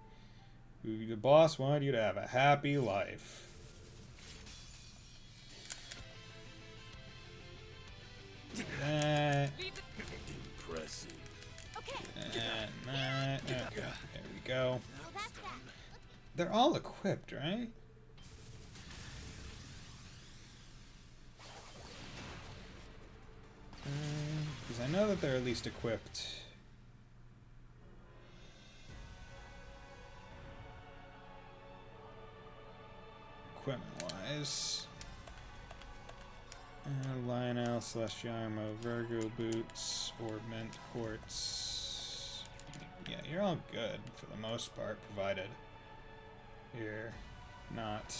The boss wanted you to have a happy life. Impressive. Okay. Okay, there we go. Well, that's that. They're all equipped, right? Because I know that they're at least equipped. Equipment-wise. Lionel, Celestial Armor, Virgo Boots, Orbment, Quartz. Yeah, you're all good for the most part, provided you're not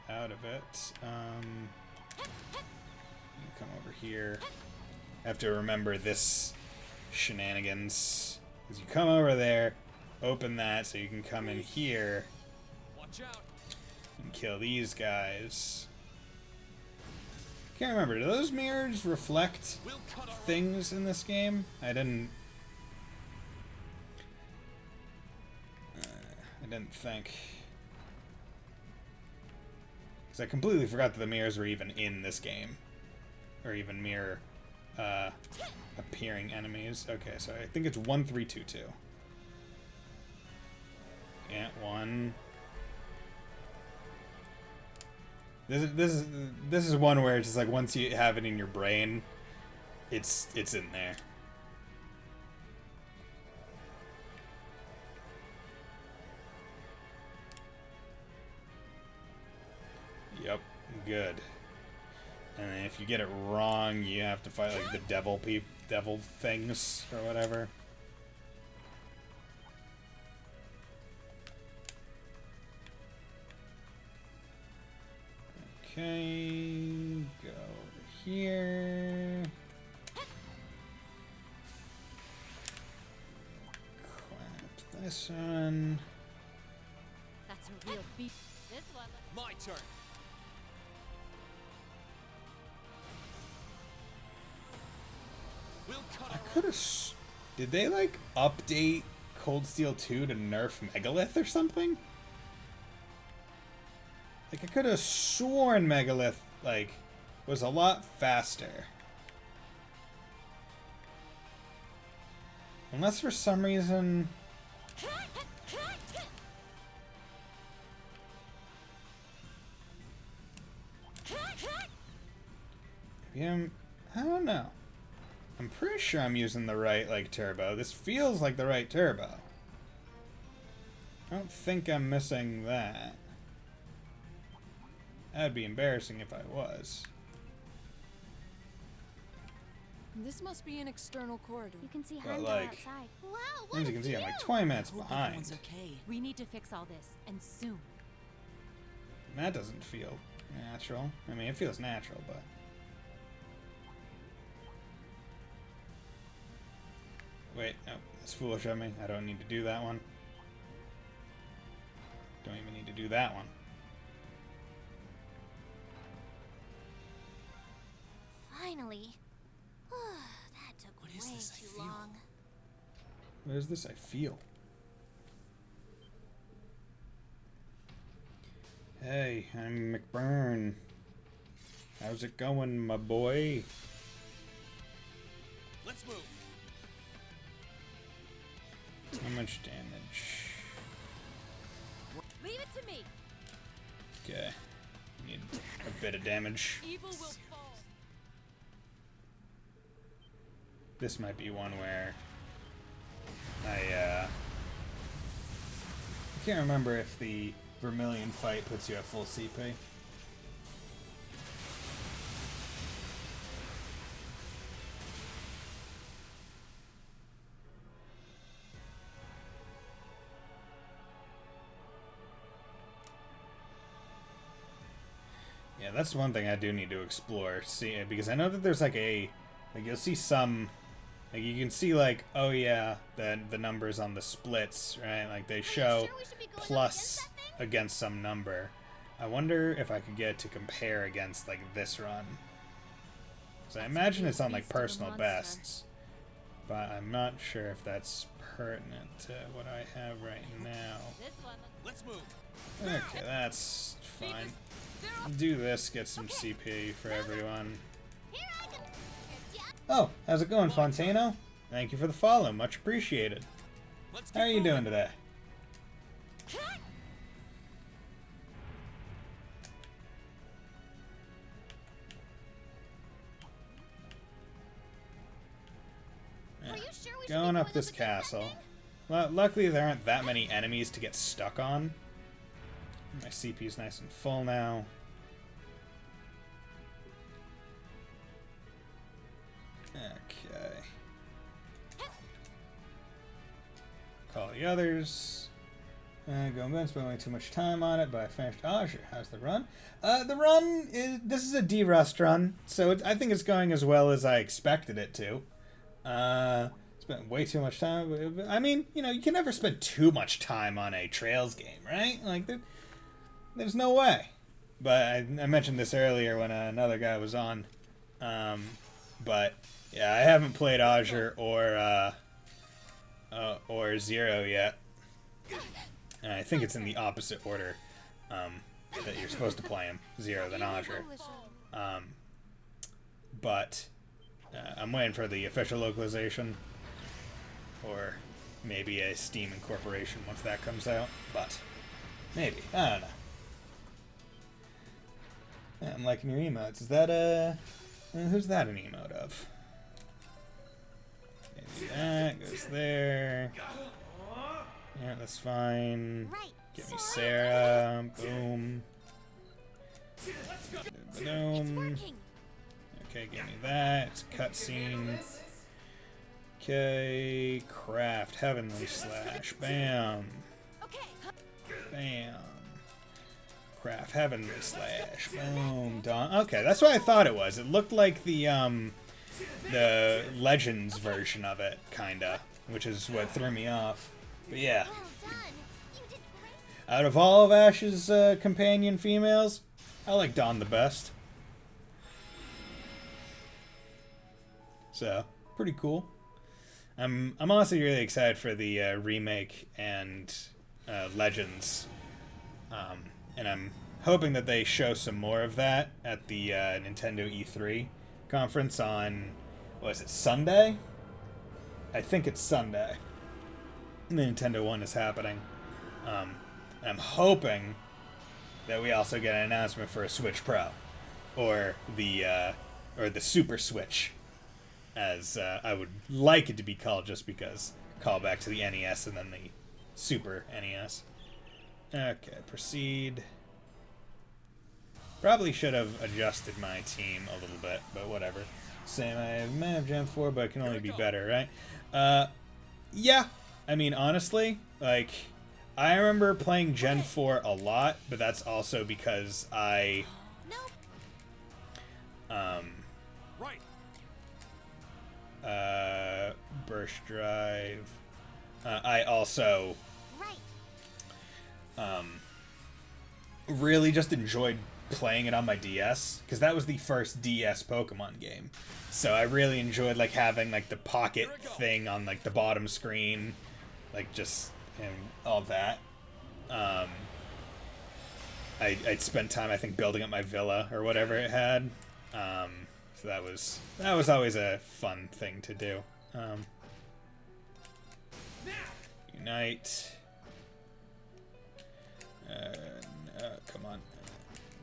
out of it. You come over here. I have to remember this shenanigans. Because you come over there, open that so you can come in here Watch out. and kill these guys. Can't remember. Do those mirrors reflect We'll cut our things in this game? I didn't think. Because I completely forgot that the mirrors were even in this game. Or even mirror appearing enemies. Okay, so I think it's 1322. Yeah, one. This is one where it's just like once you have it in your brain, it's in there. Yep, good. And then if you get it wrong, you have to fight like the devil things or whatever. Okay, go over here. Clap this one. That's a real beat. This one. My turn. We'll cut I our could have. Did they like update Cold Steel 2 to nerf Megalith or something? Like I could have sworn Megalith like was a lot faster. Unless for some reason. Maybe I don't know. I'm pretty sure I'm using the right, like, turbo. This feels like the right turbo. I don't think I'm missing that. That'd be embarrassing if I was. This must be an external corridor. You can see But, Heimdall like, outside. Wow, As you can see, I'm like 20 minutes Hope behind. everyone's okay. We need to fix all this, and soon. And that doesn't feel natural. I mean, it feels natural, but... Wait, no, that's foolish of me. I don't need to do that one. Don't even need to do that one. Finally. That took What is way this I too feel? long. What is this I feel? Hey, I'm Mcburn. How's it going, my boy? Let's move. How much damage? Leave it to me. Okay. Need a bit of damage. Evil will fall. This might be one where I can't remember if the Vermilion fight puts you at full CP. Yeah, that's one thing I do need to explore. See, because I know that there's like you'll see some Like you can see, like, oh yeah, the numbers on the splits, right? Like they show sure we should be going up plus against that thing? against some number. I wonder if I could get it to compare against like this run. So I imagine it's on like beast of a personal monster. bests, but I'm not sure if that's pertinent to what I have right now. This one. Let's move. Okay, that's fine. Do this, get some CP for everyone. Here I go. Yeah. Oh, how's it going, Fontano? Thank you for the follow, much appreciated. Let's How are you doing today? Are you sure we should be Going up this against that castle. thing? Well, luckily there aren't that many enemies to get stuck on. My CP's nice and full now. Okay. Call the others. Going to spend way too much time on it, but I finished. Oh, sure. How's the run? The run is. This is a D-Rust run, so I think it's going as well as I expected it to. Spent way too much time. I mean, you know, you can never spend too much time on a Trails game, right? Like, there's no way. But I mentioned this earlier when another guy was on. But yeah, I haven't played Azure or Zero yet. And I think it's in the opposite order that you're supposed to play them, Zero then Azure. But I'm waiting for the official localization, or maybe a Steam incorporation once that comes out. But maybe, I don't know. Yeah, I'm liking your emotes. Is that who's that an emote of? Maybe that goes there. Yeah, that's fine. Right. Give me So Sarah. Boom. It's Boom. working. Okay, give me that. It's a cutscene. Okay, craft heavenly slash. Bam. Okay. Bam. Craft heavenly slash. Boom. Done. Okay, that's what I thought it was. It looked like the Legends version of it, kinda, which is what threw me off. But yeah, Well done. You did great. out of all of Ash's companion females, I like Dawn the best. So, pretty cool. I'm honestly really excited for the remake and Legends, and I'm hoping that they show some more of that at the Nintendo E3 conference on, what is it, Sunday? I think it's Sunday. The Nintendo one is happening. And I'm hoping that we also get an announcement for a Switch Pro, or the Super Switch, as I would like it to be called, just because callback to the NES and then the Super NES. Okay, proceed. Probably should have adjusted my team a little bit, but whatever. Same, I may have Gen 4, but it can only be better, right? Yeah. I mean, honestly, like, I remember playing Gen 4 a lot, but that's also because I, Nope. Right. burst drive. I also, Right. really just enjoyed playing it on my DS, because that was the first DS Pokemon game. So I really enjoyed, like, having, like, the pocket thing on, like, the bottom screen, like, just, and all that. I'd spent time, I think, building up my villa or whatever it had. So that was always a fun thing to do. Unite. No, come on.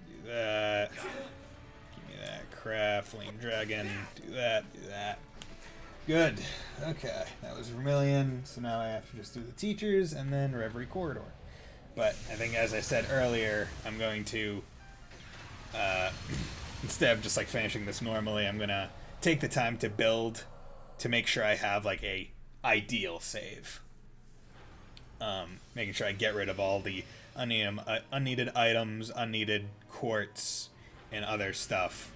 Do that. Give me that. Craft. Flame Dragon. Do that. Do that. Good. Okay. That was Vermilion. So now I have to just do the teachers and then Reverie Corridor. But I think, as I said earlier, I'm going to, instead of just like finishing this normally, I'm going to take the time to build to make sure I have like a ideal save. Making sure I get rid of all the unneeded items, unneeded quartz, and other stuff.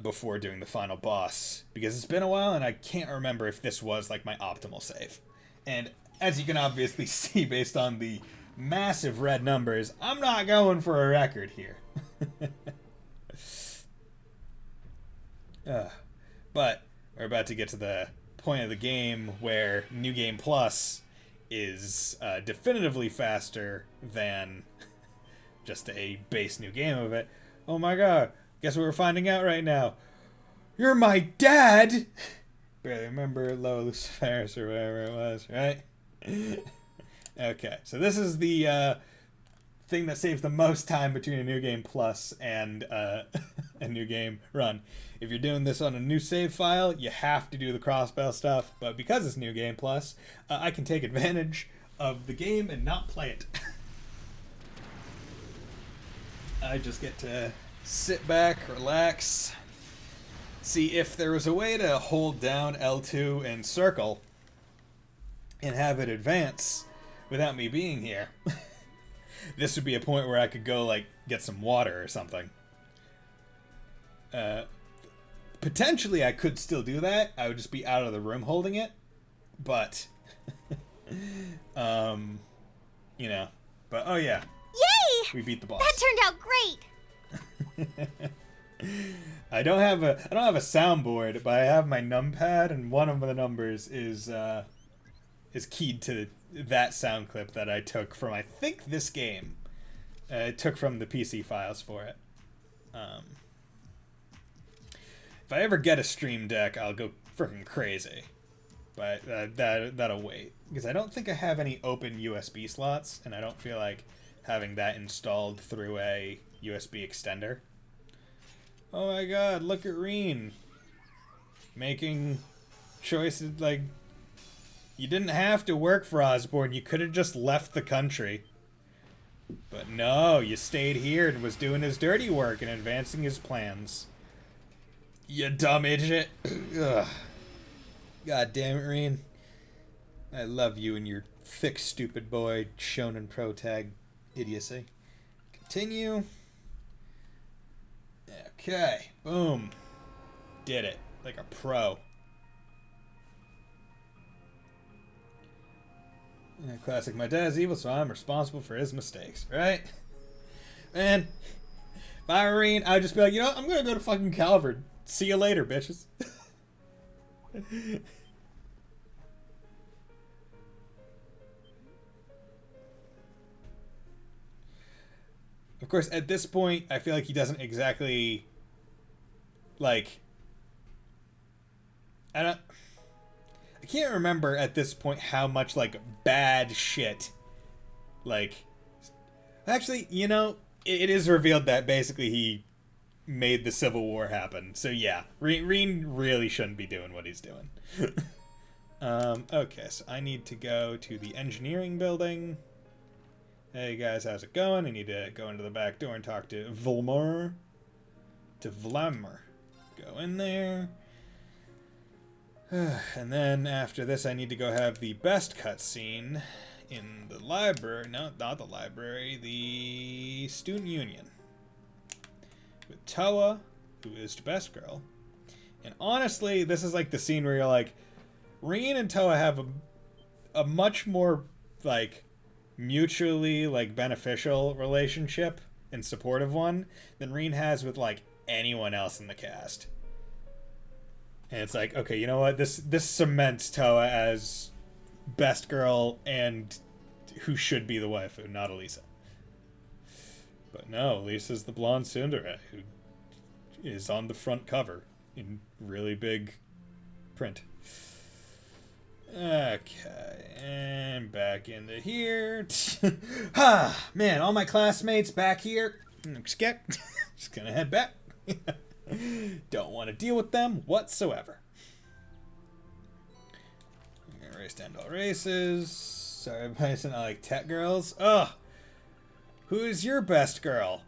before doing the final boss, because it's been a while and I can't remember if this was like my optimal save. And as you can obviously see based on the massive red numbers, I'm not going for a record here. But we're about to get to the point of the game where New Game Plus is definitively faster than just a base new game of it. Oh my god, guess what we're finding out right now? You're my dad! Barely remember Luciferus or whatever it was, right? Okay, so this is the thing that saves the most time between a New Game Plus and a New Game Run. If you're doing this on a new save file, you have to do the crossbow stuff, but because it's New Game Plus, I can take advantage of the game and not play it. I just get to sit back, relax, see if there was a way to hold down L2 and circle and have it advance without me being here. This would be a point where I could go, like, get some water or something. Potentially I could still do that. I would just be out of the room holding it. But, you know. But, oh yeah. Yay! We beat the boss. That turned out great! I don't have a soundboard, but I have my numpad, and one of the numbers is keyed to that sound clip that I took from, I think, this game. I took from the PC files for it. If I ever get a Stream Deck, I'll go freaking crazy. But that'll wait. Because I don't think I have any open USB slots, and I don't feel like having that installed through a USB extender. Oh my god, look at Reen. Making choices, like, you didn't have to work for Osborne, you could have just left the country. But no, you stayed here and was doing his dirty work and advancing his plans. You dumb idiot. Ugh. God damn it, Reen. I love you and your thick, stupid boy, shonen pro tag idiocy. Continue. Okay, boom. Did it. Like a pro. Yeah, classic, my dad's evil, so I'm responsible for his mistakes, right? Man, if I were Reen, I'd just be like, you know what? I'm gonna go to fucking Calvert. See you later, bitches. Of course, at this point, I feel like he doesn't exactly, like, I can't remember at this point how much, like, bad shit, like, actually, you know, it is revealed that basically he made the Civil War happen. So yeah, Reen really shouldn't be doing what he's doing. Okay, so I need to go to the engineering building. Hey guys, how's it going? I need to go into the back door and talk to Vlamur. Go in there. And then after this, I need to go have the best cutscene in the library. No, not the library. The student union. With Toa, who is the best girl. And honestly, this is like the scene where you're like, Reen and Toa have a much more, like, mutually, like, beneficial relationship and supportive one than Reen has with, like, anyone else in the cast. And it's like, okay, you know what? This cements Toa as best girl and who should be the waifu, not Elisa. But no, Elisa's the blonde tsundere who is on the front cover in really big print. Okay, and back into here. Ha! Man, all my classmates back here. Just gonna head back. Don't want to deal with them whatsoever. I'm gonna race down to all races. Sorry, Bison, I like tech girls. Ugh! Who's your best girl?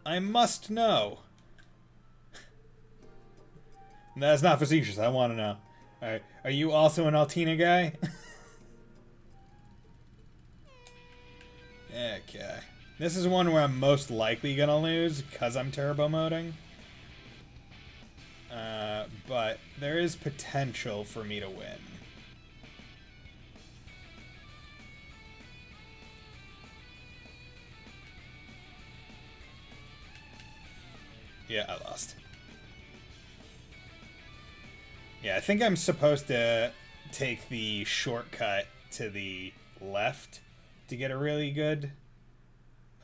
I must know. That's not facetious, I want to know. Alright, are you also an Altina guy? Okay. This is one where I'm most likely gonna lose, because I'm turbo moding. but there is potential for me to win. Yeah, I lost. Yeah, I think I'm supposed to take the shortcut to the left to get a really good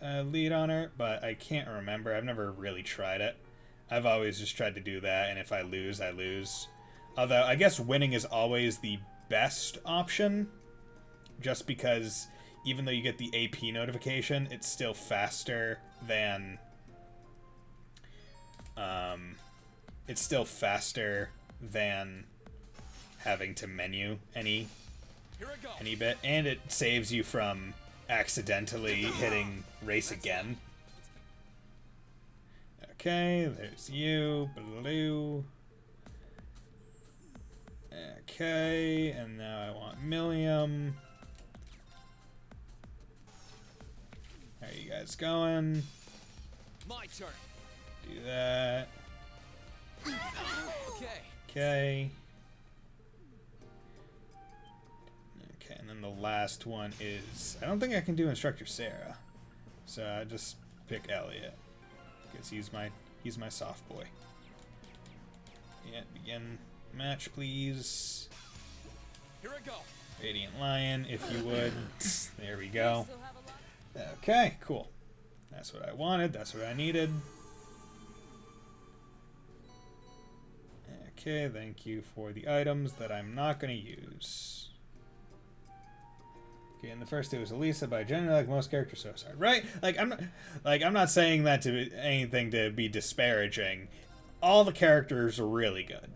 lead on her, but I can't remember. I've never really tried it. I've always just tried to do that, and if I lose, I lose. Although, I guess winning is always the best option, just because even though you get the AP notification, it's still faster than... it's still faster than having to menu any bit, and it saves you from accidentally hitting race again. Okay, there's you, blue. Okay, and now I want Millium. How are you guys going? My turn. Do that. Okay. Okay. Okay, and then the last one is... I don't think I can do Instructor Sarah. So I just pick Elliot. Because he's my soft boy. Yeah, begin match, please. Here I go. Radiant Lion, if you would. There we go. Okay, cool. That's what I wanted. That's what I needed. Okay, thank you for the items that I'm not going to use. Okay, and the first two was Elisa, but I generally like most characters, so sorry. Right? I'm not saying that to be anything to be disparaging. All the characters are really good.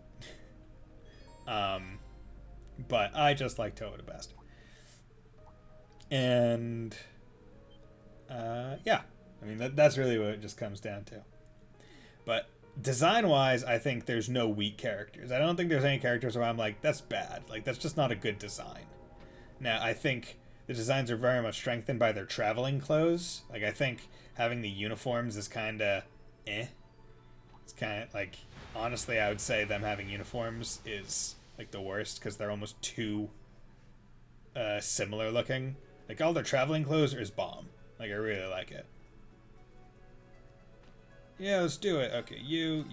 But I just like Toa the best. And yeah, I mean that's really what it just comes down to. But design-wise, I think there's no weak characters. I don't think there's any characters where I'm like, that's bad. Like, that's just not a good design. Now, I think the designs are very much strengthened by their traveling clothes. Like, I think having the uniforms is kind of eh. It's kind of, like, honestly, I would say them having uniforms is, like, the worst, because they're almost too similar looking. Like, all their traveling clothes is bomb. Like, I really like it. Yeah, let's do it. Okay, you.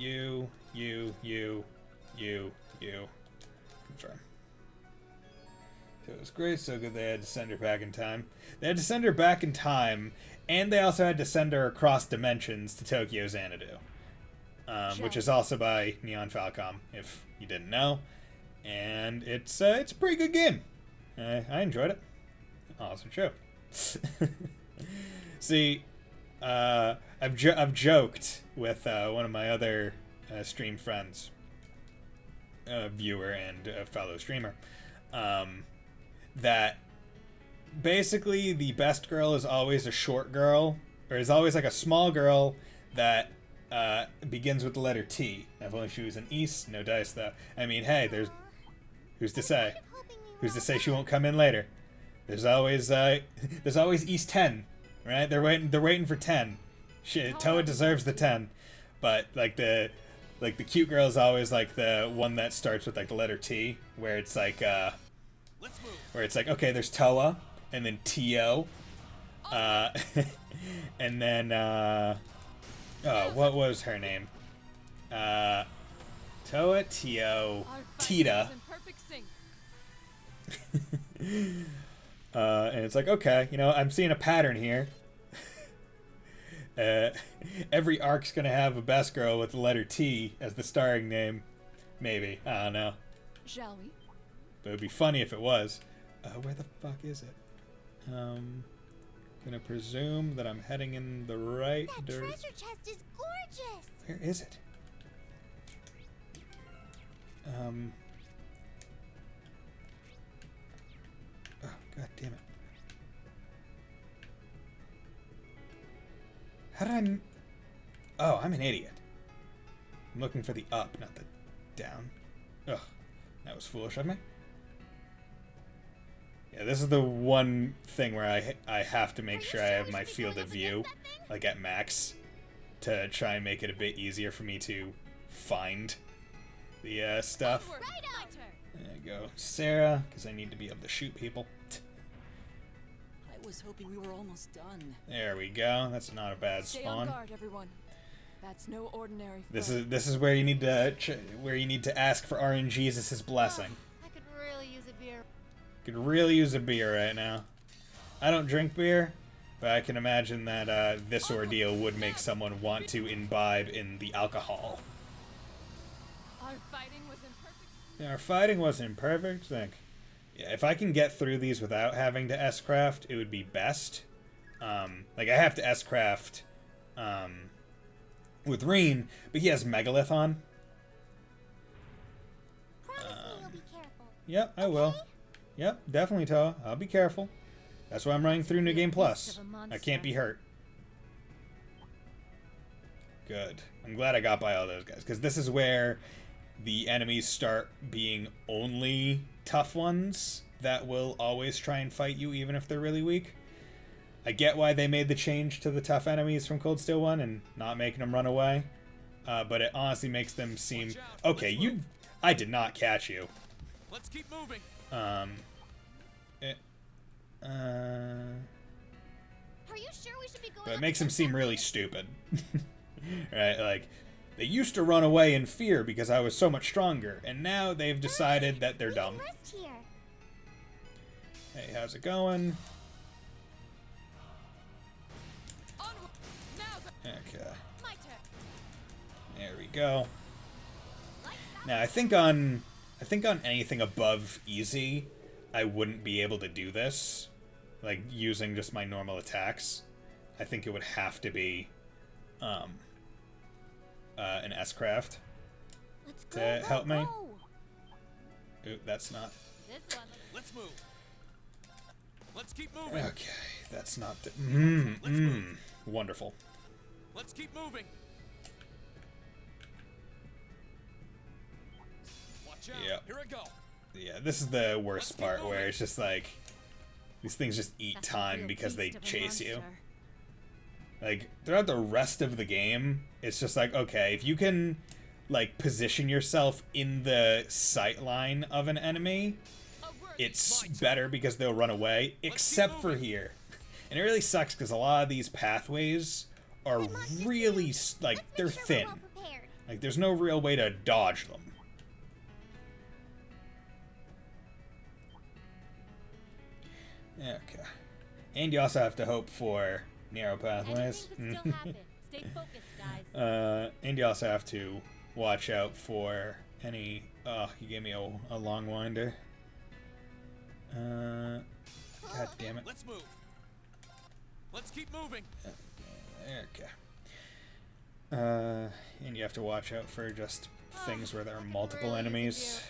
Confirm. So it was great, so good they had to send her back in time. They had to send her back in time, and they also had to send her across dimensions to Tokyo Xanadu. Which is also by Neon Falcom, if you didn't know. And it's a pretty good game. I enjoyed it. Awesome show. See, I've joked with one of my other stream friends, viewer and fellow streamer, that basically the best girl is always a short girl, or is always like a small girl that begins with the letter T. If only she was an East, no dice though. I mean, hey, who's to say? Who's to say she won't come in later? There's always East 10, right? They're waiting for 10. Toa deserves the 10, but like the cute girl is always like the one that starts with like the letter T, where it's like okay, there's Toa, and then T-O, and then what was her name? Toa, T-O, Tita. And it's like, okay, I'm seeing a pattern here. Every arc's gonna have a best girl with the letter T as the starring name. Maybe. I don't know. Shall we? But it'd be funny if it was. Where the fuck is it? Gonna presume that I'm heading in the right direction. That treasure chest is gorgeous! Where is it? Oh, god damn it. How did I... Oh, I'm an idiot. I'm looking for the up, not the down. Ugh, that was foolish of me. Yeah, this is the one thing where I have to make sure I have my field of view, like, at max, to try and make it a bit easier for me to find the stuff. Right on. There you go, Sarah, because I need to be able to shoot people. I was hoping we were almost done. There we go. That's not a bad Stay spawn. on guard, everyone. That's no ordinary. This foe. is where you need to ask for RNGesus' blessing. I could really use a beer. Could really use a beer right now. I don't drink beer, but I can imagine that this ordeal would make someone want to imbibe in the alcohol. Our fighting was imperfect. Yeah, our fighting wasn't perfect. Think, yeah, if I can get through these without having to S-craft, it would be best. Like I have to S-craft with Reen, but he has Megalith on. Promise me you'll be careful. Yep, I will. Yep, definitely, Toa. I'll be careful. That's why I'm running through New Game Plus. I can't be hurt. Good. I'm glad I got by all those guys, because this is where the enemies start being only tough ones that will always try and fight you, even if they're really weak. I get why they made the change to the tough enemies from Cold Steel 1 and not making them run away, but it honestly makes them seem... Okay, you... I did not catch you. Let's keep moving. Are you sure we should be going? But it up makes them against seem that really thing? stupid. Right, like, they used to run away in fear because I was so much stronger, and now they've decided that they're We can dumb. rest here. Hey, how's it going? Onward. Now the Okay, My turn. there we go. Lights out. Now, I think on anything above easy, I wouldn't be able to do this, like, using just my normal attacks. I think it would have to be, an S-craft Let's to go. help me. Go. Ooh, that's not... This one. Let's move. Let's keep moving. Okay, that's not... Let's move. Wonderful. Let's keep moving. Watch out. Yep. Here I go. Yeah, this is the worst part, where it's just like... These things just eat That's a time real because they beast of a chase you. monster. Like, throughout the rest of the game, it's just like, okay, if you can, like, position yourself in the sight line of an enemy, it's better because they'll run away, except for here. And it really sucks because a lot of these pathways are really, like, Let's make they're sure we're thin. well prepared. Like, there's no real way to dodge them. Okay. And you also have to hope for narrow pathways. Anything could still happen. Stay focused, guys. And you also have to watch out for any... Oh, you gave me a long winder. God damn it. Let's move. Let's keep moving. Okay. And you have to watch out for just things where there are multiple enemies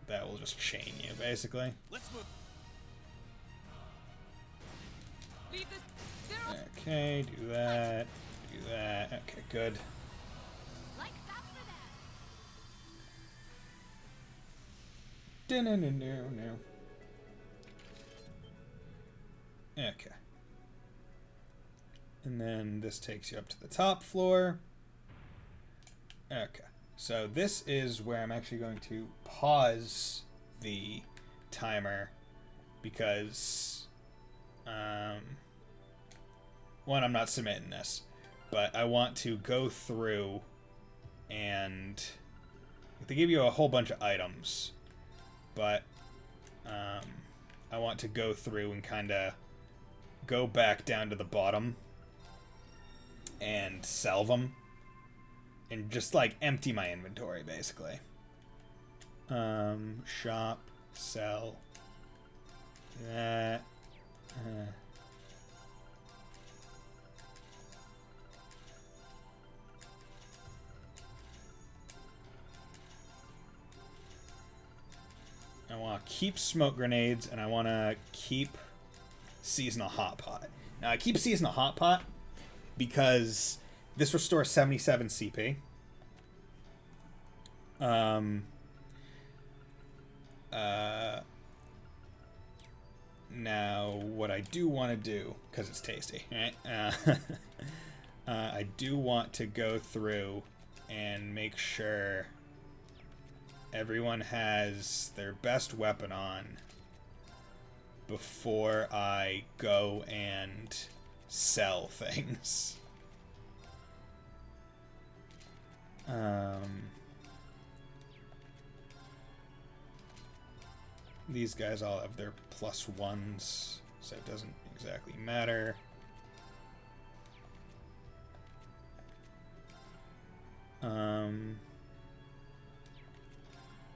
that will just chain you, basically. Let's move. leave this. There. Okay, do that. Do that. Okay, good. Lights out for that. No. Okay. And then this takes you up to the top floor. Okay. So this is where I'm actually going to pause the timer because, one, I'm not submitting this, but I want to go through and they give you a whole bunch of items, but I want to go through and kind of go back down to the bottom and sell them and just like empty my inventory basically. Shop, sell that. I want to keep smoke grenades, and I want to keep seasonal hot pot. Now, I keep seasonal hot pot because this restores 77 CP. Now, what I do want to do, because it's tasty, right? I do want to go through and make sure everyone has their best weapon on before I go and sell things. These guys all have their +1s, so it doesn't exactly matter.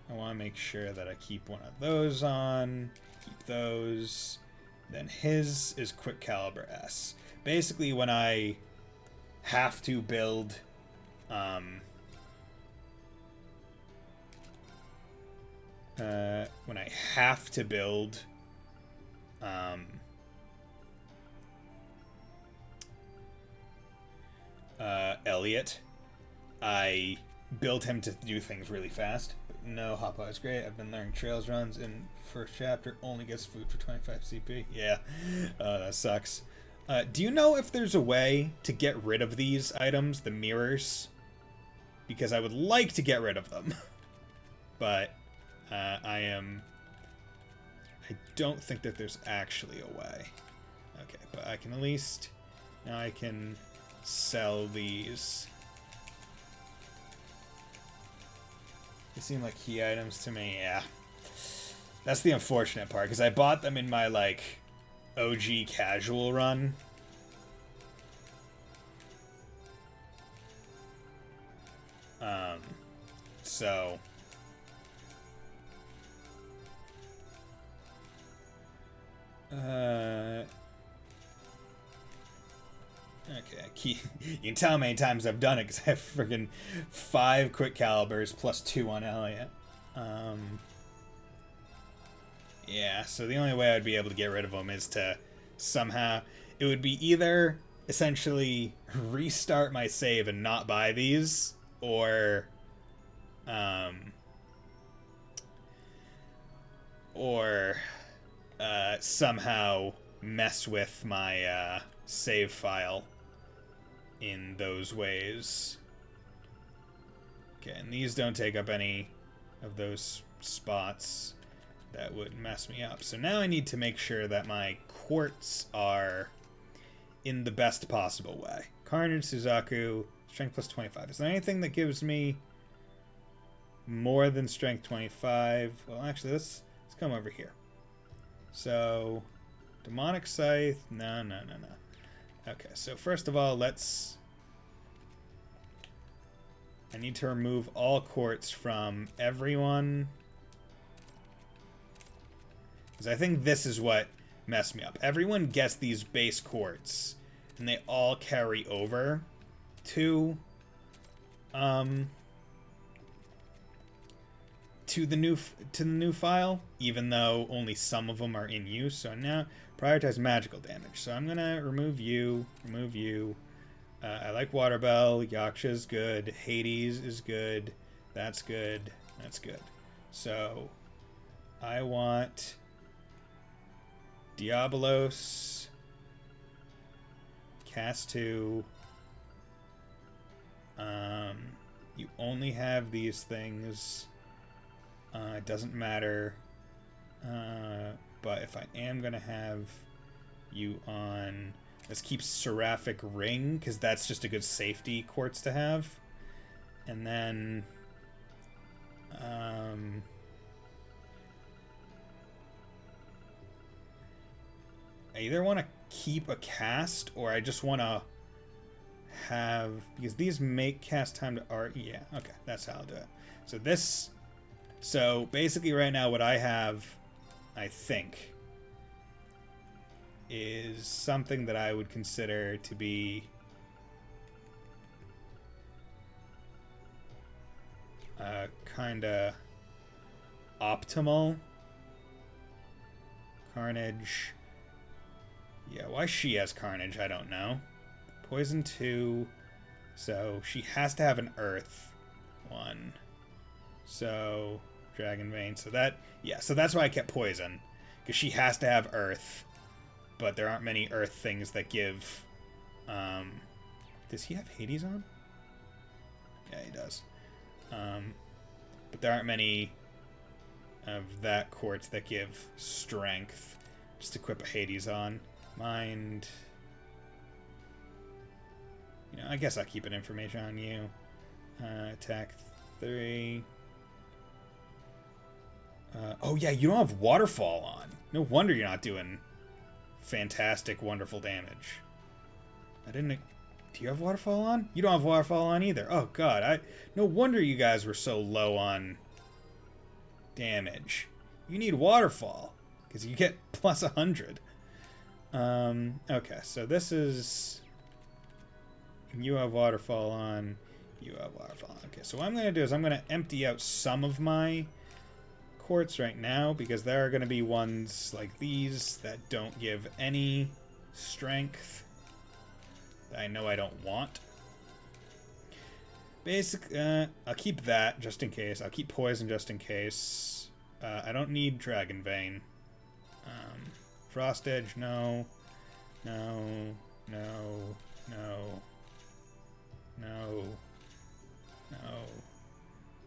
I want to make sure that I keep one of those on, keep those. Then his is Quick Caliber S. Basically, when I have to build, Elliot, I build him to do things really fast. No, Hopeye is great. I've been learning trails runs in first chapter. Only gets food for 25 CP. Yeah, that sucks. Do you know if there's a way to get rid of these items, the mirrors? Because I would like to get rid of them. But I don't think that there's actually a way. Okay, but I can at least... Now I can sell these. They seem like key items to me, yeah. That's the unfortunate part, because I bought them in my, like, OG casual run. So... Okay, you can tell how many times I've done it because I have friggin' 5 quick calibers plus 2 on Elliot. Yeah, so the only way I'd be able to get rid of them is to somehow... It would be either essentially restart my save and not buy these, or somehow mess with my save file in those ways. Okay, and these don't take up any of those spots that would mess me up. So now I need to make sure that my quartz are in the best possible way. Carnage, Suzaku, strength plus 25. Is there anything that gives me more than strength 25? Well, actually, let's come over here. So, demonic scythe, no. Okay, so first of all, I need to remove all quartz from everyone. Because I think this is what messed me up. Everyone gets these base quartz, and they all carry over to the new file, even though only some of them are in use. So now prioritize magical damage. So I'm gonna remove you. I like Waterbell. Yaksha's good. Hades is good. That's good. That's good. So I want Diabolos. Cast 2. You only have these things. It doesn't matter. But if I am going to have you on... Let's keep Seraphic Ring, because that's just a good safety quartz to have. And then... I either want to keep a cast, or I just want to have... Because these make cast time to art... Yeah, okay, that's how I'll do it. So this... So basically right now what I have, I think, is something that I would consider to be kind of optimal. Carnage. Yeah, why she has Carnage, I don't know. Poison 2. So she has to have an Earth 1. So, Dragon Vein. So that, yeah, so that's why I kept Poison. Because she has to have Earth. But there aren't many Earth things that give... Does he have Hades on? Yeah, he does. but there aren't many of that quartz that give strength. Just equip a Hades on. Mind. You know, I guess I'll keep an information on you. Attack 3. Oh yeah, you don't have waterfall on. No wonder you're not doing fantastic, wonderful damage. I didn't... Do you have waterfall on? You don't have waterfall on either. Oh god, no wonder you guys were so low on damage. You need waterfall, because you get plus 100. Okay, so this is... You have waterfall on. You have waterfall on. Okay, so what I'm going to do is I'm going to empty out some of my quartz right now, because there are going to be ones like these that don't give any strength that I know I don't want. I'll keep that just in case. I'll keep poison just in case. I don't need dragon vein. Frost edge, no. No. No. No. No. No.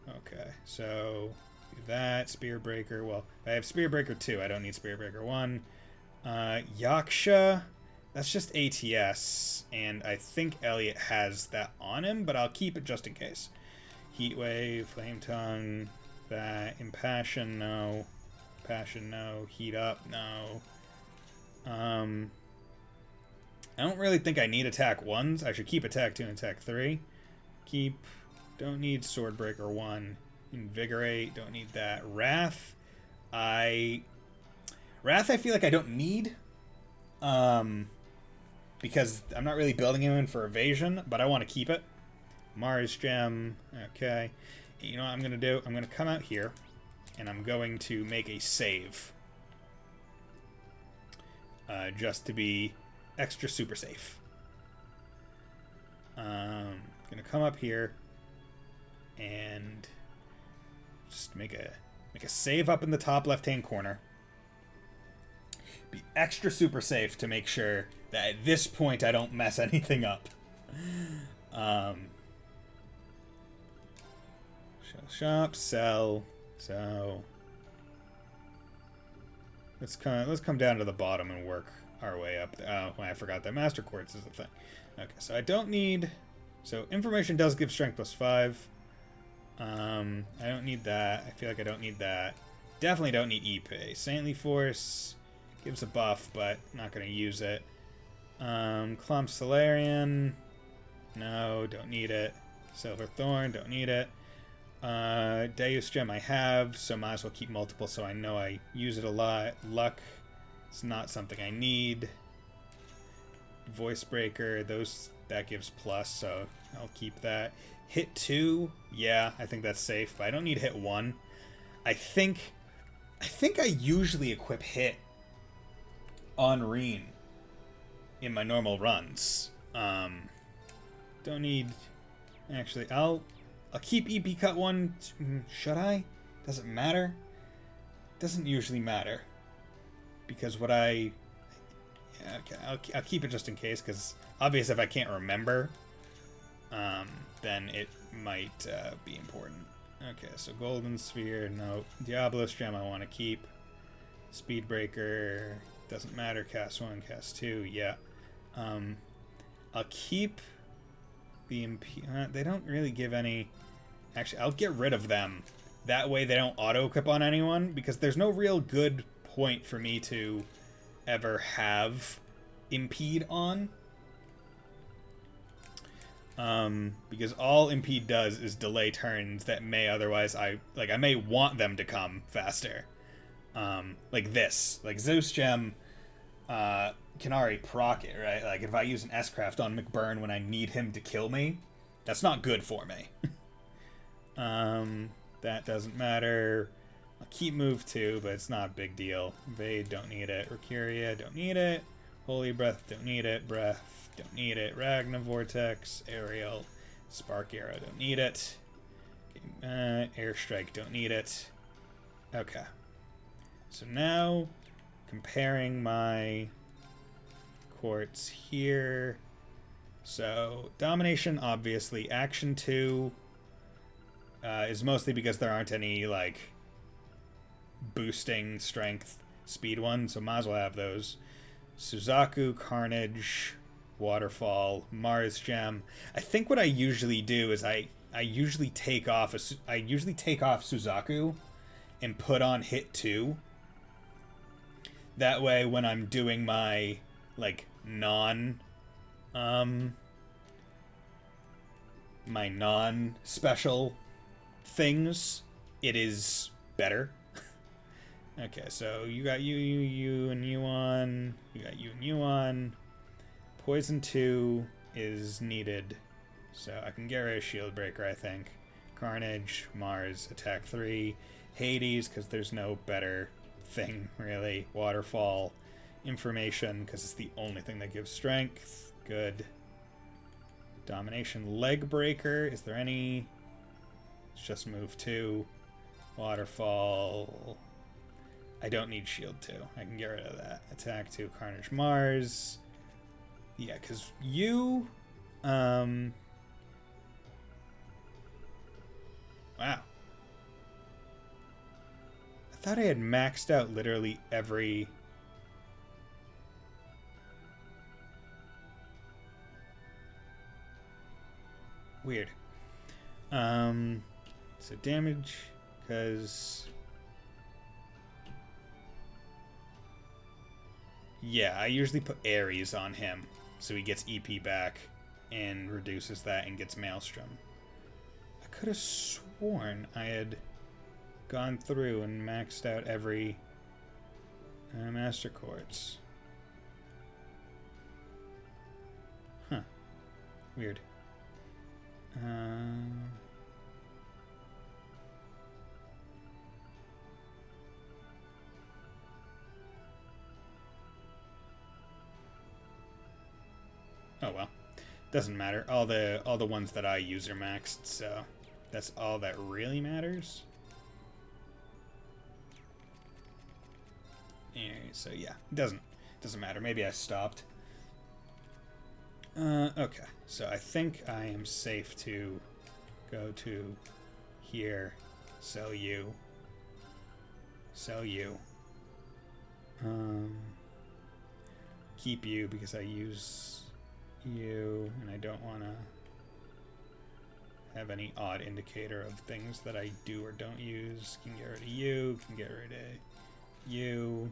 Okay, so do that. Spear Breaker. Well, I have Spear Breaker 2. I don't need Spear Breaker 1. Yaksha. That's just ATS, and I think Elliot has that on him, but I'll keep it just in case. Heat Wave, Flame Tongue, that. Impassion, no. Passion, no. Heat Up, no. I don't really think I need attack 1s. I should keep attack 2 and attack 3. Keep. Don't need Swordbreaker 1. Invigorate, don't need that. Wrath, I feel like I don't need. Because I'm not really building him in for evasion, but I want to keep it. Mars Gem, okay. You know what I'm going to do? I'm going to come out here, and I'm going to make a save. Just to be extra super safe. I'm going to come up here, and just make a save up in the top left-hand corner. Be extra super safe to make sure that at this point I don't mess anything up. Shop, sell, so let's come down to the bottom and work our way up. Oh, I forgot that Master Quartz is a thing. Okay, so I don't need. So information does give strength plus 5. I don't need that. I feel like I don't need that. Definitely don't need EP. Saintly Force gives a buff, but not going to use it. Clump Solarian. No, don't need it. Silver Thorn, don't need it. Deus Gem I have, so might as well keep multiple so I know I use it a lot. Luck, it's not something I need. Voice Breaker, that gives plus, so I'll keep that. Hit 2, yeah, I think that's safe, but I don't need hit 1. I think I usually equip hit on Reen in my normal runs. Don't need. Actually, I'll keep EP cut 1. Should I? Does it matter? Doesn't usually matter, because what I. Yeah, okay, I'll keep it just in case, because obviously if I can't remember, then it might be important. Okay, so Golden Sphere, no. Diablos Gem I want to keep. Speed Breaker, doesn't matter. Cast 1, Cast 2, yeah. I'll keep the they don't really give any. Actually, I'll get rid of them. That way they don't auto-equip on anyone, because there's no real good point for me to ever have Impede on. Because all Impede does is delay turns that may otherwise I may want them to come faster. Like this. Like Zeus Gem can already proc it, right? Like if I use an S-Craft on Mcburn when I need him to kill me, that's not good for me. That doesn't matter. I'll keep move 2, but it's not a big deal. Evade, don't need it. Mercuria, don't need it. Holy Breath, don't need it. Breath, don't need it. Ragna Vortex, Aerial, Spark Arrow, don't need it. Airstrike, don't need it. Okay. So now, comparing my quartz here. So, Domination, obviously. Action 2. is mostly because there aren't any, like, boosting strength speed ones, so might as well have those. Suzaku, Carnage, Waterfall, Mars Gem. I think what I usually do is I usually take off Suzaku and put on hit 2. That way when I'm doing my, like, my non-special things, it is better. Okay, so you got you, and you on. You got you and you on. Poison 2 is needed, so I can get rid of Shield Breaker, I think. Carnage, Mars, Attack 3. Hades, because there's no better thing, really. Waterfall. Information, because it's the only thing that gives strength. Good. Domination. Leg Breaker. Is there any... It's just move 2. Waterfall. I don't need Shield 2. I can get rid of that. Attack 2. Carnage. Mars. Yeah, because you... Wow. I thought I had maxed out literally every... Weird. So damage, because... Yeah, I usually put Ares on him, so he gets EP back and reduces that and gets Maelstrom. I could have sworn I had gone through and maxed out every Master Quartz. Huh. Weird. Oh well, doesn't matter. All the ones that I use are maxed, so that's all that really matters. So yeah, doesn't matter. Maybe I stopped. Okay, so I think I am safe to go to here, sell you, keep you because I use you, and I don't want to have any odd indicator of things that I do or don't use. Can get rid of you, can get rid of you.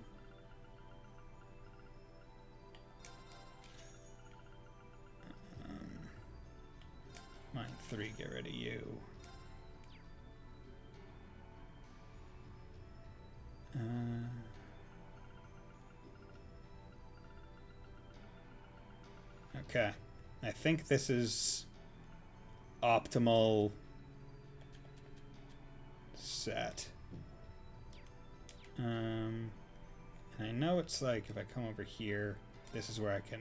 Mine 3, get rid of you. Okay. I think this is optimal set. And I know it's like if I come over here, this is where I can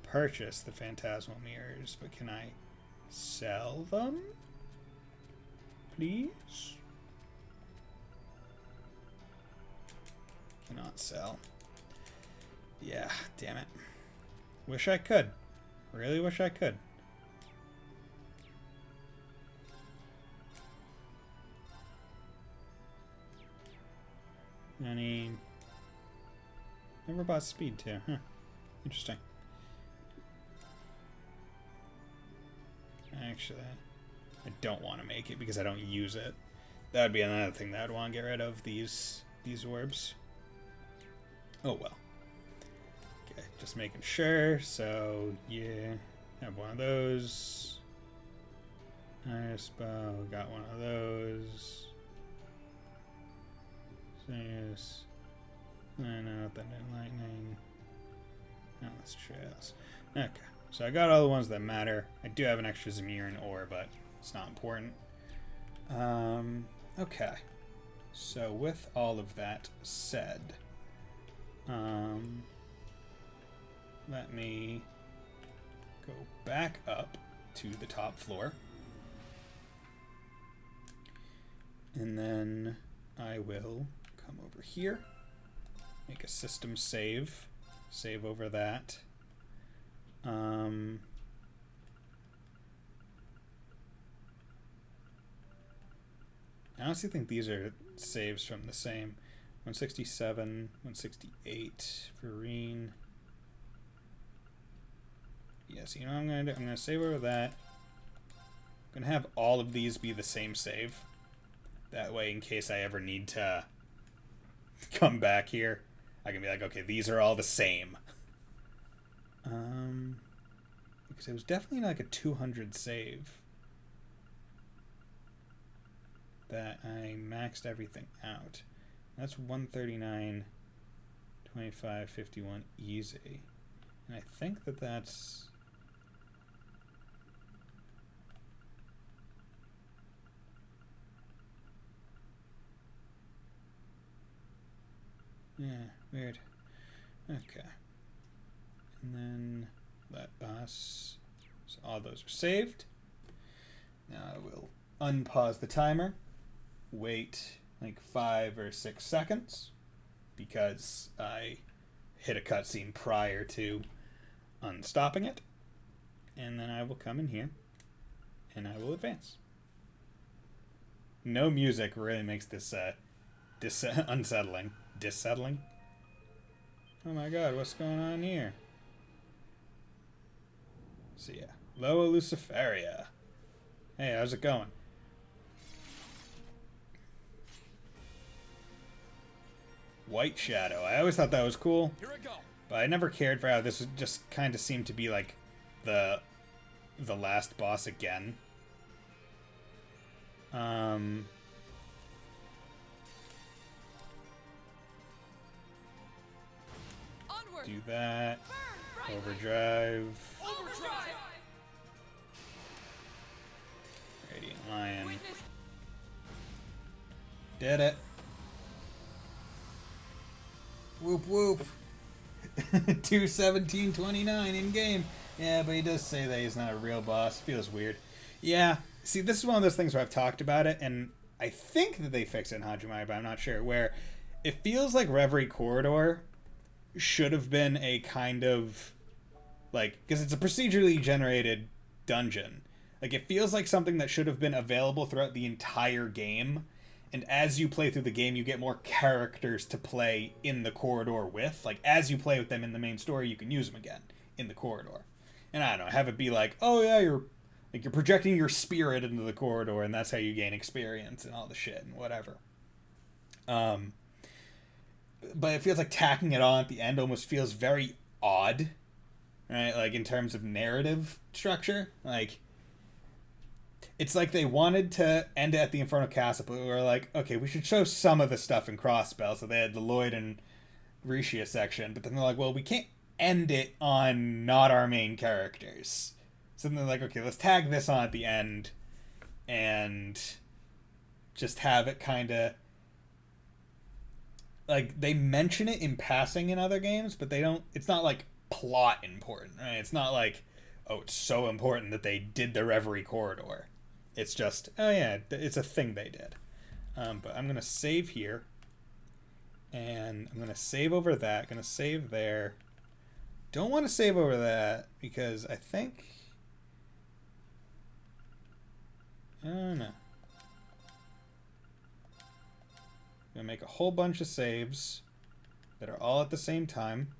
purchase the phantasmal mirrors, but can I sell them? Please? Cannot sell. Yeah, damn it. Wish I could. Really wish I could. Any... Never bought speed too, huh? Interesting. Actually, I don't want to make it because I don't use it. That would be another thing that I'd want to get rid of, these orbs. Oh well. Okay, just making sure. So, yeah, have one of those. Nice bow, got one of those. So, yes. I know, thunder and lightning. No, that's trails. Okay, so I got all the ones that matter. I do have an extra Zemiran ore, but it's not important. Okay. So with all of that said, let me go back up to the top floor. And then I will come over here, make a system save, save over that. I honestly think these are saves from the same. 167, 168, Vereen. Yes, you know what I'm going to do? I'm going to save over that. I'm going to have all of these be the same save. That way, in case I ever need to come back here, I can be like, okay, these are all the same. Because it was definitely like a 200 save that I maxed everything out. That's 139, 25, 51 easy. And I think that that's... Yeah, weird. Okay. And then let us... So all those are saved. Now I will unpause the timer. Wait like 5 or 6 seconds. Because I hit a cutscene prior to unstopping it. And then I will come in here. And I will advance. No music really makes this unsettling. Dissettling? Oh my god, what's going on here? So yeah, Loa Luciferia. Hey, how's it going? White Shadow. I always thought that was cool. Here I go. But I never cared for how this would just kind of seemed to be like the last boss again. Onward. Do that. Burn brightly. Overdrive. Overdrive. Radiant Lion. Witness. Did it. Whoop whoop. 2:17:29 in game. Yeah, but he does say that he's not a real boss. Feels weird. Yeah. See, this is one of those things where I've talked about it, and I think that they fix it in Hajimai, but I'm not sure. Where it feels like Reverie Corridor should have been a kind of like, because it's a procedurally generated dungeon. Like, it feels like something that should have been available throughout the entire game. And as you play through the game, you get more characters to play in the corridor with. Like, as you play with them in the main story, you can use them again in the corridor. And I don't know, have it be like, oh yeah, you're projecting your spirit into the corridor, and that's how you gain experience and all the shit and whatever. But it feels like tacking it on at the end almost feels very odd, right? Like, in terms of narrative structure, like, it's like they wanted to end it at the Infernal Castle, but we were like, okay, we should show some of the stuff in Crossbell. So they had the Lloyd and Risha section, but then they're like, well, we can't end it on not our main characters. So then they're like, okay, let's tag this on at the end and just have it kind of like, they mention it in passing in other games, but they don't, it's not like plot important, right? It's not like, oh, it's so important that they did the Reverie Corridor. It's just, oh yeah, it's a thing they did. But I'm going to save here. And I'm going to save over that. Going to save there. Don't want to save over that because I think... I don't know. I'm going to make a whole bunch of saves that are all at the same time.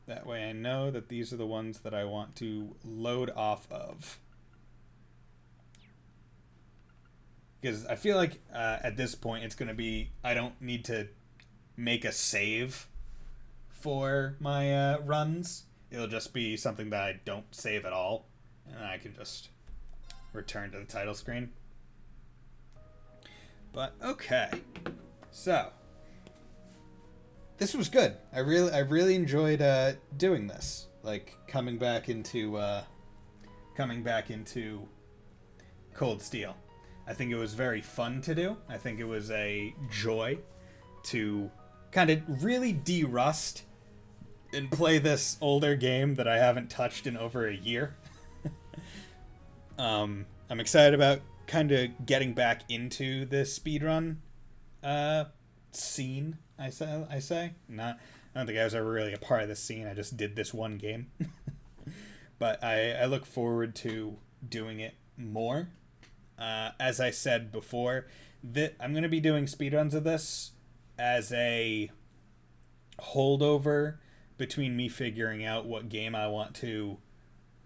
That way I know that these are the ones that I want to load off of. Because I feel like at this point it's going to be, I don't need to make a save for my runs. It'll just be something that I don't save at all. And I can just return to the title screen. But okay. So this was good. I really enjoyed doing this. Like coming back into Cold Steel. I think it was very fun to do. I think it was a joy to kind of really de-rust and play this older game that I haven't touched in over a year. I'm excited about kind of getting back into the speedrun scene. I say. I don't think I was ever really a part of this scene. I just did this one game. but I look forward to doing it more. As I said before, that I'm going to be doing speedruns of this as a holdover between me figuring out what game I want to,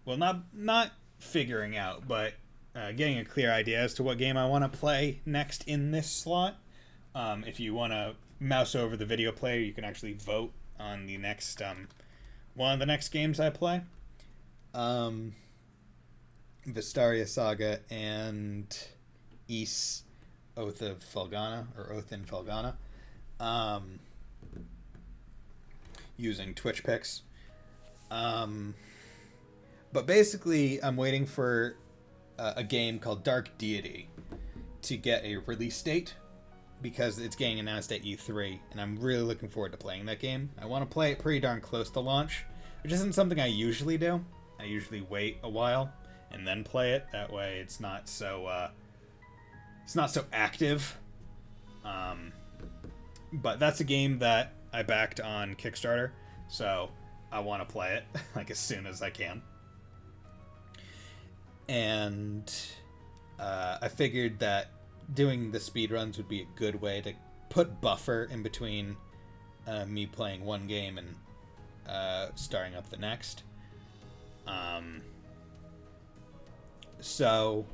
well, not figuring out, but getting a clear idea as to what game I want to play next in this slot. If you want to mouse over the video player, you can actually vote on the next one of the next games I play. Vistaria Saga and Ys Oath of Felghana, or Oath in Felghana, using Twitch picks. But basically, I'm waiting for a game called Dark Deity to get a release date, because it's getting announced at E3, and I'm really looking forward to playing that game. I want to play it pretty darn close to launch, which isn't something I usually do. I usually wait a while and then play it. That way, it's not so active. But that's a game that I backed on Kickstarter, so I want to play it like as soon as I can. And I figured that doing the speedruns would be a good way to put buffer in between me playing one game and starting up the next. So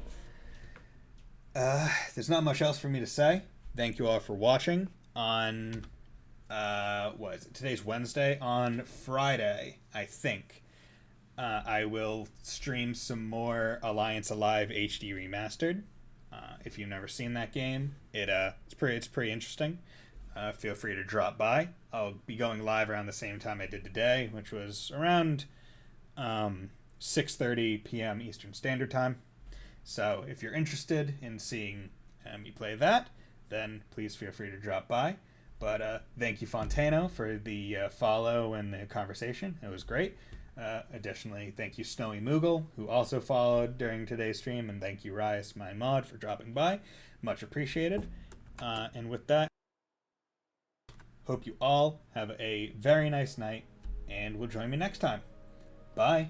there's not much else for me to say. Thank you all for watching. On what is it? Today's Wednesday. On Friday, I think, I will stream some more Alliance Alive HD Remastered. If you've never seen that game, it's pretty interesting. Feel free to drop by. I'll be going live around the same time I did today, which was around 6:30 p.m. Eastern Standard Time. So if you're interested in seeing me play that, then please feel free to drop by. But thank you, Fontano, for the follow and the conversation. It was great. Additionally, thank you, Snowy Moogle, who also followed during today's stream, and thank you, Rias, my mod, for dropping by. Much appreciated. And with that, hope you all have a very nice night, and will join me next time. Bye.